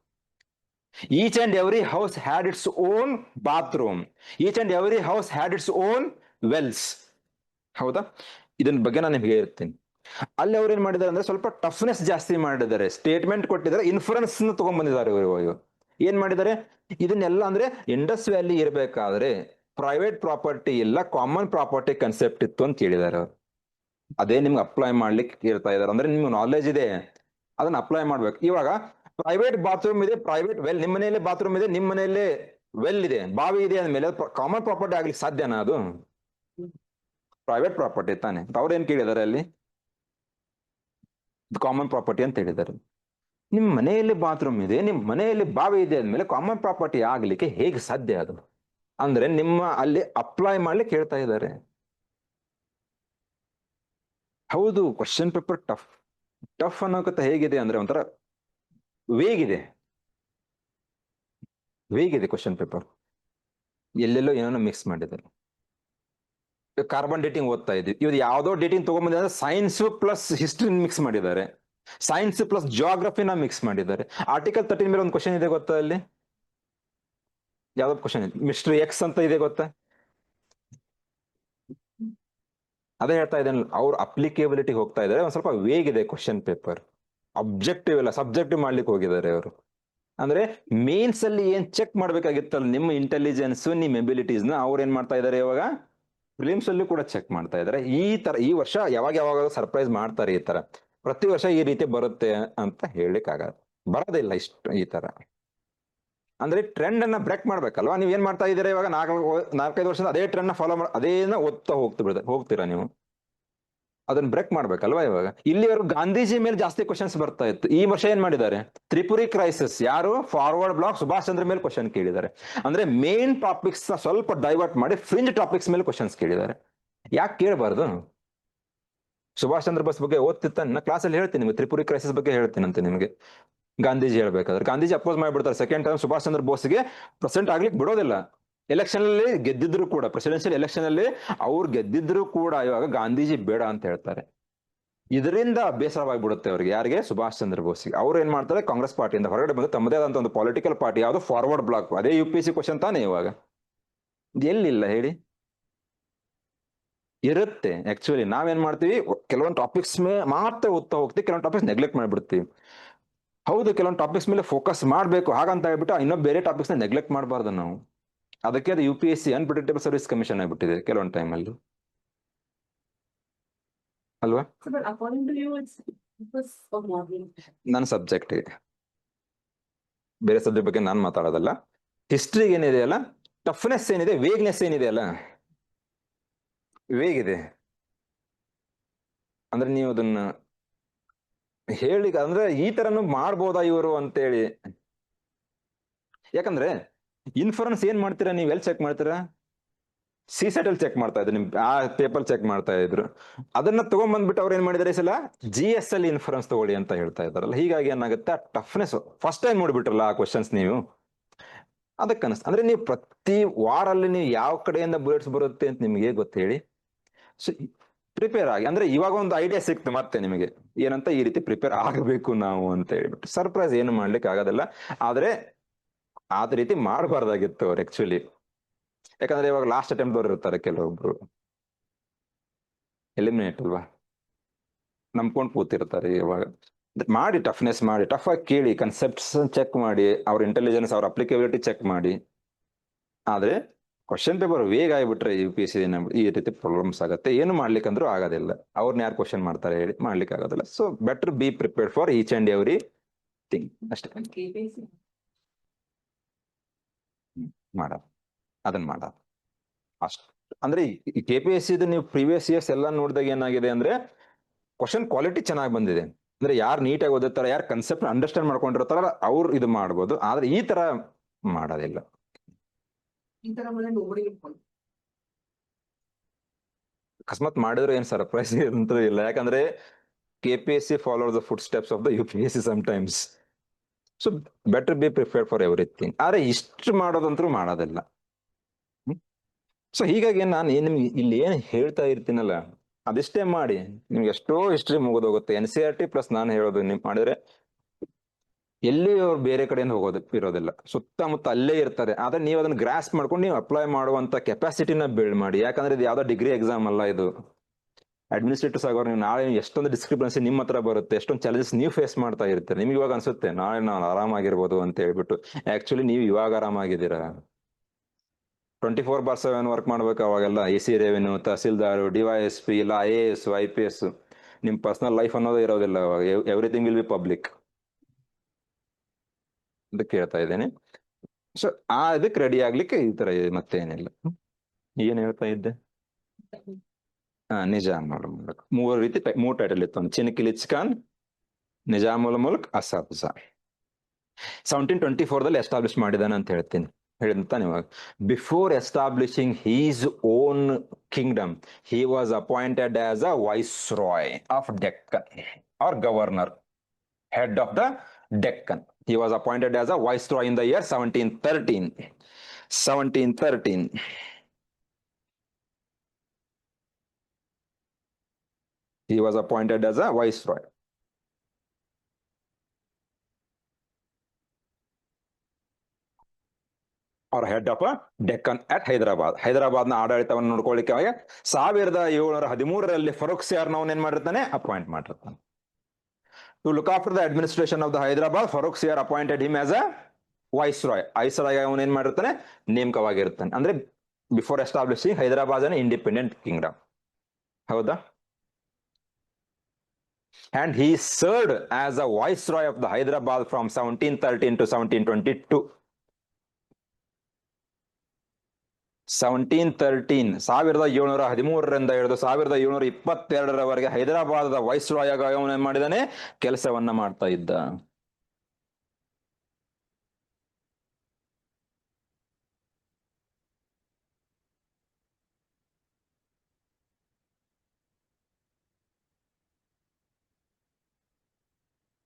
each and every house had its own bathroom, each and every house had its own wells. ಹೌದಾ? ಇದನ್ನ ಬಗ್ಗೆ ನಾನು ನಿಮ್ಗೆ ಹೇಳ್ತೀನಿ. ಅಲ್ಲಿ ಅವ್ರು ಏನ್ ಮಾಡಿದ್ದಾರೆ ಅಂದ್ರೆ ಸ್ವಲ್ಪ ಟಫ್ನೆಸ್ ಜಾಸ್ತಿ ಮಾಡಿದ್ದಾರೆ. ಸ್ಟೇಟ್ಮೆಂಟ್ ಕೊಟ್ಟಿದ್ದಾರೆ, ಇನ್ಫರೆನ್ಸ್ ತಗೊಂಡ್ ಬಂದಿದ್ದಾರೆ ಇವರು. ಏನ್ ಮಾಡಿದ್ದಾರೆ ಇದನ್ನೆಲ್ಲ ಅಂದ್ರೆ ಇಂಡಸ್ ವ್ಯಾಲಿ ಇರ್ಬೇಕಾದ್ರೆ ಪ್ರೈವೇಟ್ ಪ್ರಾಪರ್ಟಿ ಇಲ್ಲ, ಕಾಮನ್ ಪ್ರಾಪರ್ಟಿ ಕನ್ಸೆಪ್ಟ್ ಇತ್ತು ಅಂತ ಹೇಳಿದ್ದಾರೆ ಅವರು. ಅದೇ ನಿಮ್ಗೆ ಅಪ್ಲೈ ಮಾಡ್ಲಿಕ್ಕೆ ಕೇಳ್ತಾ ಇದಾರೆ. ಅಂದ್ರೆ ನಿಮ್ಗೆ ನಾಲೆಜ್ ಇದೆ, ಅದನ್ನ ಅಪ್ಲೈ ಮಾಡ್ಬೇಕು. ಇವಾಗ ಪ್ರೈವೇಟ್ ಬಾತ್ರೂಮ್ ಇದೆ, ಪ್ರೈವೇಟ್ ವೆಲ್, ನಿಮ್ಮ ಮನೆಯಲ್ಲೇ ಬಾತ್ರೂಮ್ ಇದೆ, ನಿಮ್ಮ ಮನೆಯಲ್ಲೇ ವೆಲ್ ಇದೆ, ಬಾವಿ ಇದೆ ಅಂದ್ಮೇಲೆ ಕಾಮನ್ ಪ್ರಾಪರ್ಟಿ ಆಗ್ಲಿಕ್ಕೆ ಸಾಧ್ಯನಾ? ಅದು ಪ್ರೈವೇಟ್ ಪ್ರಾಪರ್ಟಿ ತಾನೆ. ಅವ್ರೇನ್ ಕೇಳಿದಾರೆ ಅಲ್ಲಿ? ಕಾಮನ್ ಪ್ರಾಪರ್ಟಿ ಅಂತ ಹೇಳಿದ್ದಾರೆ. ನಿಮ್ ಮನೆಯಲ್ಲಿ ಬಾತ್ರೂಮ್ ಇದೆ, ನಿಮ್ ಮನೆಯಲ್ಲಿ ಬಾವಿ ಇದೆ ಅಂದ್ಮೇಲೆ ಕಾಮನ್ ಪ್ರಾಪರ್ಟಿ ಆಗ್ಲಿಕ್ಕೆ ಹೇಗೆ ಸಾಧ್ಯ? ಅದು ಅಂದ್ರೆ ನಿಮ್ಮ ಅಲ್ಲಿ ಅಪ್ಲೈ ಮಾಡ್ಲಿಕ್ಕೆ ಹೇಳ್ತಾ ಇದ್ದಾರೆ. ಹೌದು, ಕ್ವಶನ್ ಪೇಪರ್ ಟಫ್ ಅನ್ನೋಕತ್ತ ಹೇಗಿದೆ ಅಂದ್ರೆ ಒಂಥರ ವೇಗಿದೆ ಕ್ವಶನ್ ಪೇಪರ್. ಎಲ್ಲೆಲ್ಲೋ ಏನೋ ಮಿಕ್ಸ್ ಮಾಡಿದ್ದಾರೆ. ಕಾರ್ಬನ್ ಡೇಟಿಂಗ್ ಓದ್ತಾ ಇದ್ವಿ, ಇವ್ರು ಯಾವ್ದೋ ಡೇಟಿಂಗ್ ತಗೊಂಡ್ಬಂದಿದ್ದಾರೆ. ಸೈನ್ಸ್ ಪ್ಲಸ್ ಹಿಸ್ಟ್ರಿ ಮಿಕ್ಸ್ ಮಾಡಿದ್ದಾರೆ, ಸೈನ್ಸ್ ಪ್ಲಸ್ ಜಿಯೋಗ್ರಫಿನ ಮಿಕ್ಸ್ ಮಾಡಿದ್ದಾರೆ. ಆರ್ಟಿಕಲ್ 13 ಮೇಲೆ ಒಂದು ಕ್ವಶನ್ ಇದೆ ಗೊತ್ತಾ? ಅಲ್ಲಿ ಯಾವ್ದೋ ಕ್ವಶನ್ ಇದೆ, ಮಿಸ್ಟರ್ ಎಕ್ಸ್ ಅಂತ ಇದೆ ಗೊತ್ತಾ? ಅದೇ ಹೇಳ್ತಾ ಇದ್ದೇನೆ, ಅವ್ರು ಅಪ್ಲಿಕೇಬಿಲಿಟಿ ಹೋಗ್ತಾ ಇದ್ದಾರೆ. ಒಂದ್ ಸ್ವಲ್ಪ ವೇಗ್ ಇದೆ ಕ್ವಶನ್ ಪೇಪರ್. ಅಬ್ಜೆಕ್ಟಿವ್ ಇಲ್ಲ, ಸಬ್ಜೆಕ್ಟಿವ್ ಮಾಡ್ಲಿಕ್ಕೆ ಹೋಗಿದ್ದಾರೆ ಅವರು. ಅಂದ್ರೆ ಮೇನ್ಸ್ ಅಲ್ಲಿ ಏನ್ ಚೆಕ್ ಮಾಡ್ಬೇಕಾಗಿತ್ತಲ್ಲ ನಿಮ್ಮ ಇಂಟೆಲಿಜೆನ್ಸ್, ನಿಮ್ ಎಬಿಲಿಟೀಸ್ ನ, ಅವ್ರು ಏನ್ ಮಾಡ್ತಾ ಇದಾರೆ ಇವಾಗ ಪ್ರಿಲಿಮ್ಸ್ ಅಲ್ಲೂ ಕೂಡ ಚೆಕ್ ಮಾಡ್ತಾ ಇದಾರೆ. ಈ ವರ್ಷ ಯಾವಾಗ ಸರ್ಪ್ರೈಸ್ ಮಾಡ್ತಾರೆ. ಈ ತರ ಪ್ರತಿ ವರ್ಷ ಈ ರೀತಿ ಬರುತ್ತೆ ಅಂತ ಹೇಳಲಿಕ್ಕೆ ಆಗಲ್ಲ, ಬರೋದಿಲ್ಲ ಇಷ್ಟು ಈ ತರ. ಅಂದ್ರೆ ಟ್ರೆಂಡ್ ಅನ್ನ ಬ್ರೇಕ್ ಮಾಡ್ಬೇಕಲ್ವಾ? ನೀವ್ ಏನ್ ಮಾಡ್ತಾ ಇದ್ದೀರಾ ಇವಾಗ? 4-5 ವರ್ಷದ ಅದೇ ಟ್ರೆಂಡ್ ನ ಫಾಲೋ ಅದೇನ ಓದ್ತಾ ಹೋಗ್ತೀರಾ ನೀವು? ಅದನ್ನ ಬ್ರೇಕ್ ಮಾಡ್ಬೇಕಲ್ವಾ ಇವಾಗ. ಇಲ್ಲಿವರೆಗೂ ಗಾಂಧೀಜಿ ಮೇಲೆ ಜಾಸ್ತಿ ಕ್ವಶನ್ಸ್ ಬರ್ತಾ ಇತ್ತು. ಈ ವರ್ಷ ಏನ್ ಮಾಡಿದ್ದಾರೆ, ತ್ರಿಪುರಿ ಕ್ರೈಸಿಸ್, ಯಾರು ಫಾರ್ವರ್ಡ್ ಬ್ಲಾಕ್ ಸುಭಾಷ್ ಚಂದ್ರ ಮೇಲೆ ಕ್ವಶನ್ ಕೇಳಿದ್ದಾರೆ. ಅಂದ್ರೆ ಮೇನ್ ಟಾಪಿಕ್ಸ್ ಸ್ವಲ್ಪ ಡೈವರ್ಟ್ ಮಾಡಿ ಫ್ರಿಂಜ್ ಟಾಪಿಕ್ಸ್ ಮೇಲೆ ಕ್ವಶನ್ಸ್ ಕೇಳಿದ್ದಾರೆ. ಯಾಕೆ ಕೇಳಬಾರ್ದು? ಸುಭಾಷ್ ಚಂದ್ರ ಬೋಸ್ ಬಗ್ಗೆ ಓದ್ತಿತ್ತ, ನಾ ಕ್ಲಾಸಲ್ಲಿ ಹೇಳ್ತೀನಿ ನಿಮಗೆ, ತ್ರಿಪುರಿ ಕ್ರೈಸಿಸ್ ಬಗ್ಗೆ ಹೇಳ್ತೀನಂತೆ ನಿಮಗೆ. ಗಾಂಧೀಜಿ ಹೇಳ್ಬೇಕಾದ್ರೆ ಗಾಂಧೀಜಿ ಅಪೋಸ್ ಮಾಡಿಬಿಡ್ತಾರೆ second time Subhash Chandra ಬೋಸ್ಗೆ president ಆಗ್ಲಿಕ್ಕೆ ಬಿಡೋದಿಲ್ಲ. ಎಲೆಕ್ಷನ್ ಅಲ್ಲಿ ಗೆದ್ದಿದ್ರು ಕೂಡ, ಪ್ರೆಸಿಡೆನ್ಷಿಯಲ್ ಎಲೆಕ್ಷನ್ ಅಲ್ಲಿ ಅವ್ರು ಗೆದ್ದಿದ್ರು ಕೂಡ ಇವಾಗ ಗಾಂಧೀಜಿ ಬೇಡ ಅಂತ ಹೇಳ್ತಾರೆ. ಇದರಿಂದ ಬೇಸರವಾಗಿಬಿಡುತ್ತೆ ಅವ್ರಿಗೆ. ಯಾರಿಗೆ? ಸುಭಾಷ್ ಚಂದ್ರ ಬೋಸ್ಗೆ. ಅವ್ರು ಏನ್ ಮಾಡ್ತಾರೆ, ಕಾಂಗ್ರೆಸ್ ಪಾರ್ಟಿಯಿಂದ ಹೊರಗಡೆ ಬಂದು ತಮ್ಮದೇ ಆದಂತ ಒಂದು ಪೊಲಿಟಿಕಲ್ ಪಾರ್ಟಿ, ಯಾವುದು ಫಾರ್ವರ್ಡ್ ಬ್ಲಾಕ್. ಅದೇ UPSC ಕ್ವಶನ್ ತಾನೇ ಇವಾಗ. ಎಲ್ಲಿಲ್ಲ ಹೇಳಿ? ಇರುತ್ತೆ. ಆಕ್ಚುಲಿ ನಾವೇನ್ ಮಾಡ್ತೀವಿ, ಕೆಲವೊಂದು ಟಾಪಿಕ್ಸ್ ಮಾತ್ರ ಓದ್ತಾ ಹೋಗ್ತೀವಿ, ಕೆಲವೊಂದು ಟಾಪಿಕ್ಸ್ ನೆಗ್ಲೆಕ್ಟ್ ಮಾಡ್ಬಿಡ್ತೀವಿ. ಹೌದು, ಕೆಲವೊಂದು ಟಾಪಿಕ್ಸ್ ಮೇಲೆ ಫೋಕಸ್ ಮಾಡಬೇಕು, ಹಾಗಂತ ಹೇಳ್ಬಿಟ್ಟು ಇನ್ನೊಂದು ಬೇರೆ ಟಾಪಿಕ್ಸ್ ನ ನೆಗ್ಲೆಕ್ಟ್ ಮಾಡಬಾರ್ದು ನಾವು. ಅದಕ್ಕೆ ಅದು UPSC ಅನ್ಪ್ರಿಡಿಕ್ಟಬಲ್ ಸರ್ವಿಸ್ ಕಮಿಷನ್ ಆಗಿಬಿಟ್ಟಿದೆ ಕೆಲವೊಂದು ಟೈಮಲ್ಲಿ, ಅಲ್ವಾ? So, but according to you, it's focus or modeling. ನನ್ನ ಸಬ್ಜೆಕ್ಟ್, ಬೇರೆ ಸಬ್ಜೆಕ್ಟ್ ಬಗ್ಗೆ ನಾನು ಮಾತಾಡೋದಲ್ಲ. ಹಿಸ್ಟ್ರಿಗೆ ಏನಿದೆ ಅಲ್ಲ, ಟಫ್ನೆಸ್ ಏನಿದೆ, ವೇಗ್ನೆಸ್ ಏನಿದೆ ಅಲ್ಲ, ವೇಗಿದೆ. ಅಂದ್ರೆ ನೀವು ಅದನ್ನ ಹೇಳಿ, ಅಂದ್ರೆ ಈ ತರನು ಮಾಡ್ಬೋದಾ ಇವರು ಅಂತೇಳಿ. ಯಾಕಂದ್ರೆ ಇನ್ಫರೆನ್ಸ್ ಏನ್ ಮಾಡ್ತೀರಾ ನೀವು, ಎಲ್ಲಿ ಚೆಕ್ ಮಾಡ್ತೀರಾ? CSET ಅಲ್ಲಿ ಚೆಕ್ ಮಾಡ್ತಾ ಇದ್ರು, ನಿಮ್ ಆ ಪೇಪರ್ ಚೆಕ್ ಮಾಡ್ತಾ ಇದ್ರು. ಅದನ್ನ ತಗೊಂಡ್ಬಂದ್ಬಿಟ್ಟು ಅವ್ರು ಏನ್ ಮಾಡಿದಾರೆ, ಈ ಸಲ GS ಅಲ್ಲಿ ಇನ್ಫರೆನ್ಸ್ ತಗೊಳ್ಳಿ ಅಂತ ಹೇಳ್ತಾ ಇದಾರಲ್ಲ. ಹೀಗಾಗಿ ಏನಾಗುತ್ತೆ, ಟಫ್ನೆಸ್ ಫಸ್ಟ್ ಟೈಮ್ ನೋಡ್ಬಿಟ್ರಲ್ಲ ಆ ಕ್ವಶನ್ಸ್ ನೀವು, ಅದಕ್ಕೆ ಅನಿಸ್ತು. ಅಂದ್ರೆ ನೀವು ಪ್ರತಿ ವಾರಲ್ಲಿ ನೀವು ಯಾವ ಕಡೆಯಿಂದ ಬುಲೆಟ್ಸ್ ಬರುತ್ತೆ ಅಂತ ನಿಮ್ಗೆ ಗೊತ್ತು ಹೇಳಿ. ಸೊ ಪ್ರಿಪೇರ್ ಆಗಿ, ಅಂದ್ರೆ ಇವಾಗ ಒಂದು ಐಡಿಯಾ ಸಿಕ್ತು ಮತ್ತೆ ನಿಮಗೆ, ಏನಂತ ಈ ರೀತಿ ಪ್ರಿಪೇರ್ ಆಗಬೇಕು ನಾವು ಅಂತ ಹೇಳ್ಬಿಟ್ಟು. ಸರ್ಪ್ರೈಸ್ ಏನು ಮಾಡ್ಲಿಕ್ಕೆ ಆಗೋದಿಲ್ಲ, ಆದ್ರೆ ಆದ ರೀತಿ ಮಾಡಬಾರ್ದಾಗಿತ್ತು ಅವ್ರು ಆಕ್ಚುಲಿ. ಯಾಕಂದ್ರೆ ಇವಾಗ ಲಾಸ್ಟ್ ಅಟೆಂಪ್ಟ್ ಅವ್ರು ಇರ್ತಾರೆ ಕೆಲವೊಬ್ರು, ಎಲಿಮಿನೇಟ್ ಅಲ್ವಾ, ನಂಬ್ಕೊಂಡು ಕೂತಿರ್ತಾರೆ. ಇವಾಗ ಮಾಡಿ, ಟಫ್ನೆಸ್ ಮಾಡಿ, ಟಫ್ ಆಗಿ ಕೇಳಿ, ಕನ್ಸೆಪ್ಟ್ಸ್ ಚೆಕ್ ಮಾಡಿ, ಅವ್ರ ಇಂಟೆಲಿಜೆನ್ಸ್, ಅವ್ರ ಅಪ್ಲಿಕಬಿಲಿಟಿ ಚೆಕ್ ಮಾಡಿ. ಆದ್ರೆ ಕ್ವಶನ್ ಪೇಪರ್ ವೇಗ ಆಗಿಬಿಟ್ರೆ UPSC ಈ ರೀತಿ ಪ್ರಾಬ್ಲಮ್ಸ್ ಆಗುತ್ತೆ. ಏನು ಮಾಡ್ಲಿಕ್ಕಂದ್ರೂ ಆಗೋದಿಲ್ಲ. ಅವ್ರನ್ನ ಯಾರು ಕ್ವಶನ್ ಮಾಡ್ತಾರೆ ಹೇಳಿ, ಮಾಡ್ಲಿಕ್ಕೆ ಆಗೋದಿಲ್ಲ. So better be prepared for each and every thing ಅಷ್ಟೇ. And KPSC. ಮಾಡ, ಅದನ್ನ ಮಾಡ ಅಷ್ಟು. ಅಂದ್ರೆ ಈ KPSC ನೀವು ಪ್ರೀವಿಯಸ್ ಇಯರ್ಸ್ ಎಲ್ಲ ನೋಡಿದಾಗ ಏನಾಗಿದೆ ಅಂದ್ರೆ, ಕ್ವಶನ್ ಕ್ವಾಲಿಟಿ ಚೆನ್ನಾಗಿ ಬಂದಿದೆ. ಅಂದ್ರೆ ಯಾರು ನೀಟಾಗಿ ಓದುತ್ತಾರೆ, ಯಾರು ಕನ್ಸೆಪ್ಟ್ ಅಂಡರ್ಸ್ಟ್ಯಾಂಡ್ ಮಾಡ್ಕೊಂಡಿರ್ತಾರ, ಅವ್ರು ಇದು ಮಾಡ್ಬೋದು. ಆದ್ರೆ ಈ ತರ ಮಾಡೋದಿಲ್ಲ. ಈ ತರ ಮಾಡಿದ್ರೆ nobody will follow. ಅಕಸ್ಮಾತ್ ಮಾಡಿದ್ರೆ ಏನ್ ಸರ್ಪ್ರೈಸ್ ಅಂತೂ ಇಲ್ಲ. ಯಾಕಂದ್ರೆ KPSC follows the foot steps of the UPSC sometimes. So better be prepared for everything. ಆದ್ರೆ ಇಷ್ಟು ಮಾಡೋದಂತೂ ಮಾಡೋದಿಲ್ಲ. ಸೊ ಹೀಗಾಗಿ ನಾನು ನಿಮ್ಗೆ ಇಲ್ಲಿ ಏನ್ ಹೇಳ್ತಾ ಇರ್ತೀನಲ್ಲ, ಅದಿಷ್ಟೇ ಮಾಡಿ. ನಿಮ್ಗೆ ಎಷ್ಟೋ ಹಿಸ್ಟ್ರಿ ಮುಗಿದೋಗುತ್ತೆ. NCERT ಪ್ಲಸ್ ನಾನು ಹೇಳೋದು ನೀವು ಮಾಡಿದ್ರೆ ಎಲ್ಲಿ ಅವ್ರು ಬೇರೆ ಕಡೆಯಿಂದ ಹೋಗೋದು ಇರೋದಿಲ್ಲ, ಸುತ್ತಮುತ್ತ ಅಲ್ಲೇ ಇರ್ತಾರೆ. ಆದ್ರೆ ನೀವು ಅದನ್ನ ಗ್ರಾಸ್ ಮಾಡ್ಕೊಂಡು ನೀವು ಅಪ್ಲೈ ಮಾಡುವಂತ ಕೆಪಾಸಿಟಿನ ಬಿಲ್ಡ್ ಮಾಡಿ. ಯಾಕಂದ್ರೆ ಇದು ಯಾವ್ದೋ ಡಿಗ್ರಿ ಎಕ್ಸಾಮ್ ಅಲ್ಲ, ಇದು ಅಡ್ಮಿನಿಸ್ಟ್ರೇಟಿವ್ಸ್ ಆಗೋರು. ನೀವು ನಾಳೆ ಎಷ್ಟೊಂದು ಡಿಸ್ಕ್ರಿಪೆನ್ಸಿ ನಿಮ್ಮ ಹತ್ರ ಬರುತ್ತೆ, ಎಷ್ಟೊಂದು ಚಾಲೆಂಜಸ್ ನೀವು ಫೇಸ್ ಮಾಡ್ತಾ ಇರ್ತೀರಿ. ನಿಮ್ಗೆ ಇವಾಗ ಅನ್ಸುತ್ತೆ ನಾಳೆ ನಾನು ಆರಾಮಾಗಿರ್ಬೋದು ಅಂತ ಹೇಳ್ಬಿಟ್ಟು. ಆಕ್ಚುಲಿ ನೀವು ಇವಾಗ ಆರಾಮಾಗಿದ್ದೀರಾ. 24/7 ವರ್ಕ್ ಮಾಡ್ಬೇಕು. ಅವಾಗೆಲ್ಲ AC ರೆವೆನ್ಯೂ, ತಹಸೀಲ್ದಾರು, DYSP, ಇಲ್ಲ IAS, IPS. ನಿಮ್ ಪರ್ಸನಲ್ ಲೈಫ್ ಅನ್ನೋದು ಇರೋದಿಲ್ಲ ಅವಾಗ. ಎವ್ರಿಥಿಂಗ್ ವಿಲ್ ಬಿ ಪಬ್ಲಿಕ್ ಅಂತ ಕೇಳ್ತಾ ಇದ್ದೇನೆ. ಸೊ ಇದಕ್ಕೆ ರೆಡಿ ಆಗ್ಲಿಕ್ಕೆ ಈ ತರ ಮತ್ತೇನಿಲ್ಲ. ಏನ್ ಹೇಳ್ತಾ ಇದ್ದೆ? ನಿಜಾಮುಲ್ ಮುಲ್ಕ್. ಮೂರು ಟೈಟಲ್ ಇತ್ತು. ಚಿನ್ಕಿಲಿಚ್ ಖಾನ್, ನಿಜಾಮುಲ್ ಮುಲ್ಕ್, ಅಸಾದ್ ಶಾ. 1724 ಎಸ್ಟಾಬ್ಲಿಷ್ ಮಾಡಿದಾನೆ ಅಂತ ಹೇಳ್ತೀನಿ, ಹೇಳಿದಂತಾನೆ ಇವಾಗ. Before establishing his own kingdom, he was appointed as a viceroy of Deccan or governor, head of the Deccan. He was appointed as a viceroy in the year 1713. 1713. He was appointed as a viceroy. Or head of a Deccan at Hyderabad. ಹೈದರಾಬಾದ್ನ ಆಡಳಿತವನ್ನು ನೋಡ್ಕೊಳ್ಳಿಕ್ಕೆ 1713 ಫರೂಕ್ ಸಿಯಾರ್ ಅವನ್ ಏನ್ ಮಾಡಿರ್ತಾನೆ, appoint ಮಾಡಿರ್ತಾನೆ. To look after the administration of the Hyderabad, Farooq Siyar appointed him as a viceroy. Viceroy ಅವನು ಏನ್ ಮಾಡಿರ್ತಾನೆ, ನೇಮಕವಾಗಿರ್ತಾನೆ. ಅಂದ್ರೆ before establishing Hyderabad an independent Kingdom. ಹೌದಾ? And he served as a viceroy of the Hyderabad from 1713 to 1722. 1713 1713ರಿಂದ ಹಿಡಿದು 1722ರವರೆಗೆ ಹೈದರಾಬಾದದ viceroy ಆಗಿ ಅವನು ಏನ್ ಮಾಡಿದಾನೆ, ಕೆಲಸವನ್ನ ಮಾಡ್ತಾ ಇದ್ದ.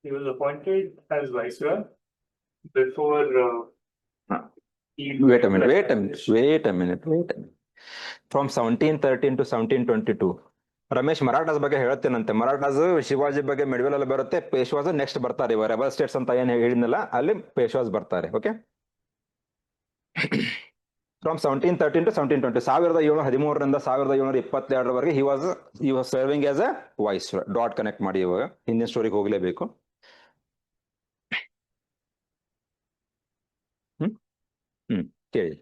He was appointed as viceroy before Wait a minute. From 1713 to 1722. Ramesh Marathas ಬಗ್ಗೆ ಹೇಳ್ತೇನಂತೆ. ಮರಾಠಾಸ್ ಶಿವಾಜಿ ಬಗ್ಗೆ ಮೆಡ್ವೆಲ್ ಅಲ್ಲಿ ಬರುತ್ತೆ, ಪೇಶ್ವಾಸ್ ನೆಕ್ಸ್ಟ್ ಬರ್ತಾರೆ. ಇವ ರೆಬಲ್ ಸ್ಟೇಟ್ಸ್ ಅಂತ ಏನ್ ಹೇಳಿದ್ನಲ್ಲ ಅಲ್ಲಿ ಪೇಶ್ವಾಸ್ ಬರ್ತಾರೆ. Okay, from 1713 to 1720, 1713ರಿಂದ 1722ರವರೆಗೆ he was serving as a viceroy. Dot connect ಮಾಡಿ, ಇವಾಗ ಹಿಂದಿನ ಸ್ಟೋರಿಗೆ ಹೋಗ್ಲೇಬೇಕು. ಕೇಳಿ.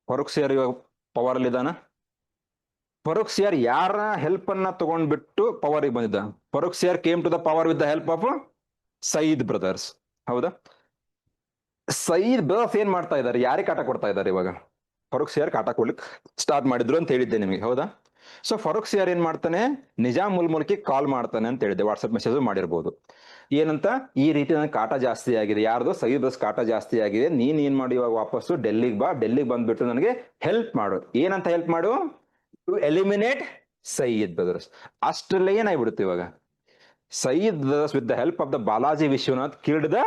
ಫರೂಕ್ ಸಿಯರ್ ಇವಾಗ ಪವರ್ ಅಲ್ಲಿ ಇದಾನ. ಫರೂಕ್ ಸಿಯರ್ ಯಾರ ಹೆಲ್ಪ್ ಅನ್ನ ತಗೊಂಡ್ಬಿಟ್ಟು ಪವರ್ ಬಂದಿದ್ದ? Farrukh Siyar came to the power with the help of Sayyid brothers. ಹೌದಾ? ಸಯೀದ್ ಬ್ರದರ್ಸ್ ಏನ್ ಮಾಡ್ತಾ ಇದ್ದಾರೆ, ಯಾರಿಗೆ ಕಾಟ ಕೊಡ್ತಾ ಇದ್ದಾರೆ? ಇವಾಗ ಫರೂಕ್ ಸಿಯರ್ ಕಾಟ ಕೊಡ್ಲಿಕ್ಕೆ ಸ್ಟಾರ್ಟ್ ಮಾಡಿದ್ರು ಅಂತ ಹೇಳಿದ್ದೆ ನಿಮಗೆ. ಹೌದಾ? ಸೊ ಫರೂಕ್ ಸಿಯರ್ ಏನ್ ಮಾಡ್ತಾನೆ, ನಿಜಾಮ್ ಉಲ್ ಮುಲ್ಕಿ ಕಾಲ್ ಮಾಡ್ತಾನೆ ಅಂತ ಹೇಳಿದ್ದೆ. ವಾಟ್ಸ್ಆಪ್ ಮೆಸೇಜ್ ಮಾಡಿರ್ಬೋದು. ಏನಂತ, ಈ ರೀತಿ ನನಗೆ ಕಾಟ ಜಾಸ್ತಿ ಆಗಿದೆ, ಯಾರ್ದು ಸಯೀದ್ ಬ್ರದರ್ಸ್ ಕಾಟ ಜಾಸ್ತಿ ಆಗಿದೆ, ನೀನ್ ಏನ್ ಮಾಡಿ ಇವಾಗ ವಾಪಸ್ಸು ಡೆಲ್ಲಿಗೆ ಬಾ, ಡೆಲ್ಲಿಗೆ ಬಂದ್ಬಿಟ್ಟು ನನಗೆ ಹೆಲ್ಪ್ ಮಾಡು. ಏನಂತ ಹೆಲ್ಪ್ ಮಾಡು? To eliminate Sayyid brothers. ಅಷ್ಟರಲ್ಲೇ ಏನಾಗ್ಬಿಡುತ್ತೆ ಇವಾಗ, Sayyid brothers with the help of the Balaji Vishwanath killed the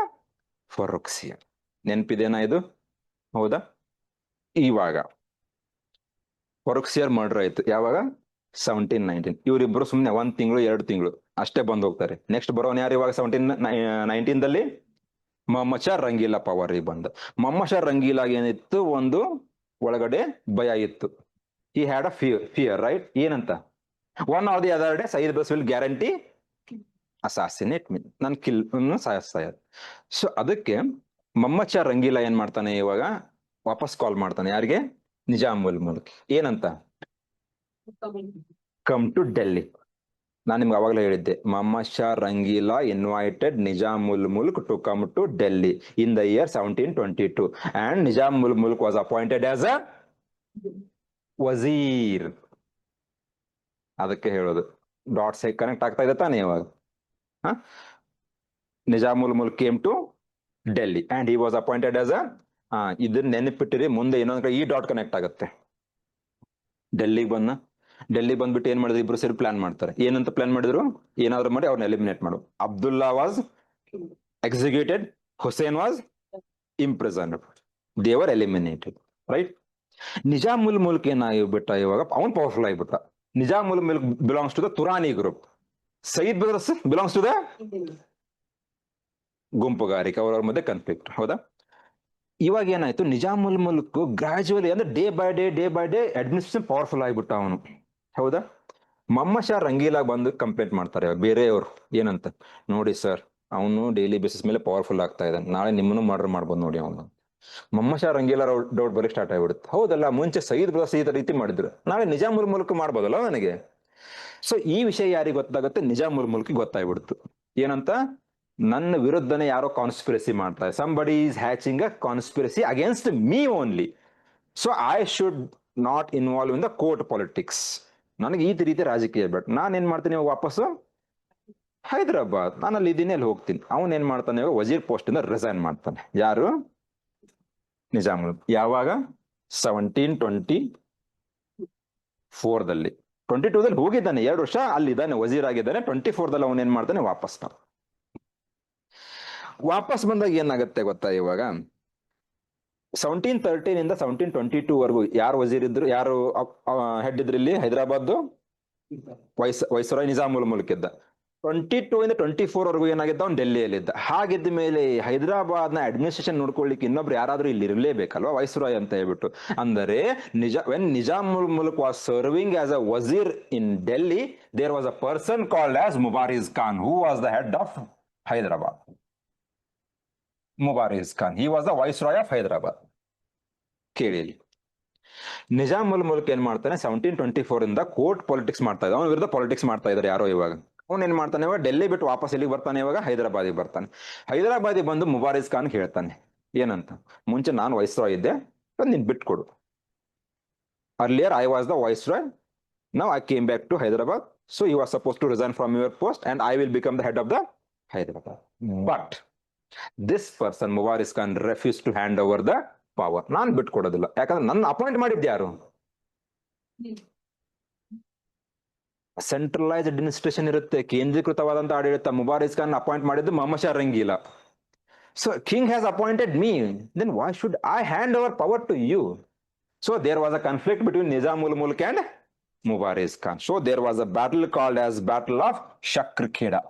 Farrukh Siyar. ನೆನಪಿದೇನಾ ಇದು? ಹೌದಾ? ಇವಾಗ ಫರೂಕ್ ಸಿಯರ್ ಮರ್ಡರ್ ಆಯ್ತು ಯಾವಾಗ? 1719. ಇವರಿಬ್ರು ಸುಮ್ನೆ 1 ತಿಂಗಳು 2 ತಿಂಗಳು ಅಷ್ಟೇ ಬಂದ್ ಹೋಗ್ತಾರೆ. ನೆಕ್ಸ್ಟ್ ಬರೋನ್ ಯಾರು ಇವಾಗ 1719ದಲ್ಲಿ? ಮೊಹಮ್ಮದ್ ಶಾ ರಂಗೀಲಾ ಪವರ್ ಬಂದ. ಮೊಹಮ್ಮದ್ ಶಾ ರಂಗೀಲಾಗ ಏನಿತ್ತು, ಒಂದು ಒಳಗಡೆ ಭಯ ಇತ್ತು. He had a fear right? ಏನಂತ, one or the other day Sayyid brothers will guarantee assassinate me, ನನ್ ಕಿಲ್ ಸಾಯಿಸ್ತಾ ಇದ್ದಾರೆ. ಸೊ ಅದಕ್ಕೆ ಮೊಹಮ್ಮದ್ ಶಾ ರಂಗೀಲಾ ಏನ್ ಮಾಡ್ತಾನೆ, ಇವಾಗ ವಾಪಸ್ ಕಾಲ್ ಮಾಡ್ತಾನೆ. ಯಾರಿಗೆ? ನಿಜಾಮ್ ಉಲ್ ಮುಲ್ಕ್. ಏನಂತ? Come to Delhi. ನಾನು ನಿಮ್ಗೆ ಅವಾಗಲೇ ಹೇಳಿದ್ದೆ, Mohammed Shah Rangila invited Nizam ul Mulk to come to Delhi in the year 1722 and Nizam ul Mulk was appointed as a wazir. ಅದಕ್ಕೆ ಹೇಳೋದು ಡಾಟ್ಸ್ ಕನೆಕ್ಟ್ ಆಗ್ತಾ ಇದೆ ತಾನೇ ಇವಾಗ. Nizam ul Mulk came to Delhi and he was appointed as a, ಇದನ್ನ ನೆನಪಿಟ್ಟಿರಿ, ಮುಂದೆ ಇನ್ನೊಂದ್ ಕಡೆ ಈ ಡಾಟ್ ಕನೆಕ್ಟ್ ಆಗುತ್ತೆ. ಡೆಲ್ಲಿಗೆ ಬಂದ್ಬಿಟ್ಟು ಏನ್ ಮಾಡಿದ್ರು, ಇಬ್ರು ಸೇರಿ ಪ್ಲಾನ್ ಮಾಡ್ತಾರೆ. ಏನಂತ ಪ್ಲಾನ್ ಮಾಡಿದ್ರು? ಏನಾದ್ರು ಮಾಡಿ ಅವ್ರನ್ನ ಎಲಿಮಿನೇಟ್ ಮಾಡು. Abdullah was executed, Hussain was imprisoned, they were eliminated right. Nizam ul Mulk ಏನಾಗಿಬಿಟ್ಟ ಇವಾಗ, ಅವನ್ ಪವರ್ಫುಲ್ ಆಗಿಬಿಟ್ಟ. Nizam ul Mulk belongs to the Turani group, Sayyid brothers belongs to the ಗುಂಪುಗಾರಿಕೆ, ಅವರವ್ರ ಮಧ್ಯೆ ಕಾನ್ಫ್ಲಿಕ್ಟ್. ಹೌದಾ? ಇವಾಗ ಏನಾಯ್ತು, ನಿಜಾಮ್ ಉಲ್ ಮುಲ್ಕ್ ಗ್ರಾಜುವಲಿ ಅಂದ್ರೆ day by day administration powerful ಆಗಿಬಿಟ್ಟ ಅವನು. ಹೌದಾ? ಮೊಹಮ್ಮದ್ ಶಾ ರಂಗೀಲಾಗ್ ಬಂದು ಕಂಪ್ಲೇಂಟ್ ಮಾಡ್ತಾರೆ ಬೇರೆಯವರು. ಏನಂತ, ನೋಡಿ ಸರ್, ಅವನು ಡೈಲಿ ಬೇಸಿಸ್ ಮೇಲೆ ಪವರ್ಫುಲ್ ಆಗ್ತಾ ಇದ್ದಾನೆ, ನಾಳೆ ನಿಮ್ಮನ್ನು ಮರ್ಡರ್ ಮಾಡ್ಬೋದು ನೋಡಿ ಅವನು. ಮೊಹಮ್ಮದ್ ಶಾ ರಂಗೀಲಾ ಡೌಟ್ ಬರೀ ಸ್ಟಾರ್ಟ್ ಆಗಿಬಿಡುತ್ತೆ. ಹೌದಲ್ಲ, ಮುಂಚೆ ಸಯೀದ್ ಬ್ರದರ್ಸ್ ಈ ರೀತಿ ಮಾಡಿದ್ರು, ನಾಳೆ ನಿಜಾಮ್ ಉಲ್ ಮುಲ್ಕ್ ಮಾಡ್ಬೋದಲ್ಲ ನನಗೆ. ಸೊ ಈ ವಿಷಯ ಯಾರಿಗೆ ಗೊತ್ತಾಗುತ್ತೆ? ನಿಜಾಮ್ ಉಲ್ ಮುಲ್ಕ್ ಗೊತ್ತಾಗ್ಬಿಡ್ತು. ಏನಂತ, ನನ್ನ ವಿರುದ್ಧನೇ ಯಾರೋ ಕಾನ್ಸ್ಪಿರಸಿ ಮಾಡ್ತಾರೆ, somebody is hatching a conspiracy against me only, so I should not involve in the court politics. ನನಗೆ ಈ ರೀತಿ ರಾಜಕೀಯ ಬೇಡ. ನಾನು ಏನ್ ಮಾಡ್ತೀನಿ, ವಾಪಸ್ಸು ಹೈದರಾಬಾದ್, ನಾನು ಅಲ್ಲಿ ಇದ್ದೀನಿ, ಅಲ್ಲಿ ಹೋಗ್ತೀನಿ. ಅವನ್ ಏನ್ ಮಾಡ್ತಾನೆ, ವಜೀರ್ ಪೋಸ್ಟ್ ಇಂದ ರಿಸೈನ್ ಮಾಡ್ತಾನೆ. ಯಾರು? ನಿಜಾಮ್ ಉಲ್. ಯಾವಾಗ? 1724ದಲ್ಲಿ. 22ದಲ್ಲಿ ಹೋಗಿದ್ದಾನೆ, 2 ವರ್ಷ ಅಲ್ಲಿದ್ದಾನೆ, ವಜೀರ್ ಆಗಿದ್ದಾನೆ. 24ದಲ್ಲಿ ಅವನ್ ಏನ್ ಮಾಡ್ತಾನೆ, ವಾಪಸ್ ಬಂದಾಗ ಏನಾಗುತ್ತೆ ಗೊತ್ತಾ, ಇವಾಗ 1713 ಇಂದ 1722 ವರೆಗೂ ಯಾರು ವಜೀರ್ ಇದ್ರು, ಯಾರು ಹೆಡ್ ಇದ್ರು ಇಲ್ಲಿ ಹೈದರಾಬಾದ್? ವೈಸ್ರಾಯ್ ನಿಜಾಮ್ ಉಲ್ ಮುಲ್ಕ್ ಇದ್ದ. 22 ಇಂದ 24 ವರೆಗೂ ಏನಾಗಿದ್ದ, ಅವ್ನು ಡೆಲ್ಲಿಯಲ್ಲಿದ್ದ. ಹಾಗಿದ್ದ ಮೇಲೆ ಹೈದರಾಬಾದ್ ನ ಅಡ್ಮಿನಿಸ್ಟ್ರೇಷನ್ ನೋಡ್ಕೊಳ್ಳಿಕ್ಕೆ ಇನ್ನೊಬ್ರು ಯಾರಾದ್ರೂ ಇಲ್ಲಿ ಇರಲೇಬೇಕಲ್ವಾ, ವೈಸ್ರಾಯ್ ಅಂತ ಹೇಳ್ಬಿಟ್ಟು. ಅಂದರೆ when Nizam ul Mulk was serving as a wazir in Delhi, there was a person called as Mubariz Khan, who was the head of Hyderabad. Mubariz Khan, he was the viceroy of Hyderabad. ಕೇಳಿ, ನಿಜಾಮ್ ಉಲ್ ಮುಲ್ಕ್ ಏನ್ ಮಾಡ್ತಾನೆ, 1724 ಇಂದ ಕೋರ್ಟ್ ಪಾಲಿಟಿಕ್ಸ್ ಮಾಡ್ತಾ ಇದ್ದ, ಅವನ ವಿರುದ್ಧ ಪಾಲಿಟಿಕ್ಸ್ ಮಾಡ್ತಾ ಇದ್ದಾರೆ ಯಾರೋ ಇವಾಗ. ಅವನ್ ಏನ್ ಮಾಡ್ತಾನೆ ಇವಾಗ ಡೆಲ್ಲಿ ಬಿಟ್ಟು ವಾಪಸ್ ಎಲ್ಲಿಗೆ ಬರ್ತಾನೆ ಇವಾಗ ಹೈದರಾಬಾದಿಗೆ ಬರ್ತಾನೆ. ಹೈದರಾಬಾದಿಗೆ ಬಂದು ಮುಬಾರಿಸ್ ಖಾನ್ ಹೇಳ್ತಾನೆ ಏನಂತ, ಮುಂಚೆ ನಾನು ವೈಸ್ರಾಯ್ ಇದ್ದೆ, ನೀನ್ ಬಿಟ್ಕೊಡು. Earlier I was the viceroy, now I came back to Hyderabad, so you are supposed to resign from your post and I will become the head of the Hyderabad. But this person Mubaris Khan refused to hand over the power. ನಾನು ಬಿಟ್ಕೊಡೋದಿಲ್ಲ, ಯಾಕಂದ್ರೆ ನನ್ನ appoint ಮಾಡಿದ್ದೆ ಯಾರು? Centralised administration ಇರುತ್ತೆ, ಕೇಂದ್ರೀಕೃತವಾದಂತ ಆಡಳಿತ. ಮುಬಾರಿಸ್ Khan appoint ಮಾಡಿದ್ದು Mohammed Shah Rangeela. So king has appointed me, then why should I hand over power to you? So there was a conflict between Nizamul Mulk and Mubaris Khan. So there was a battle called as Battle of Shakrkheda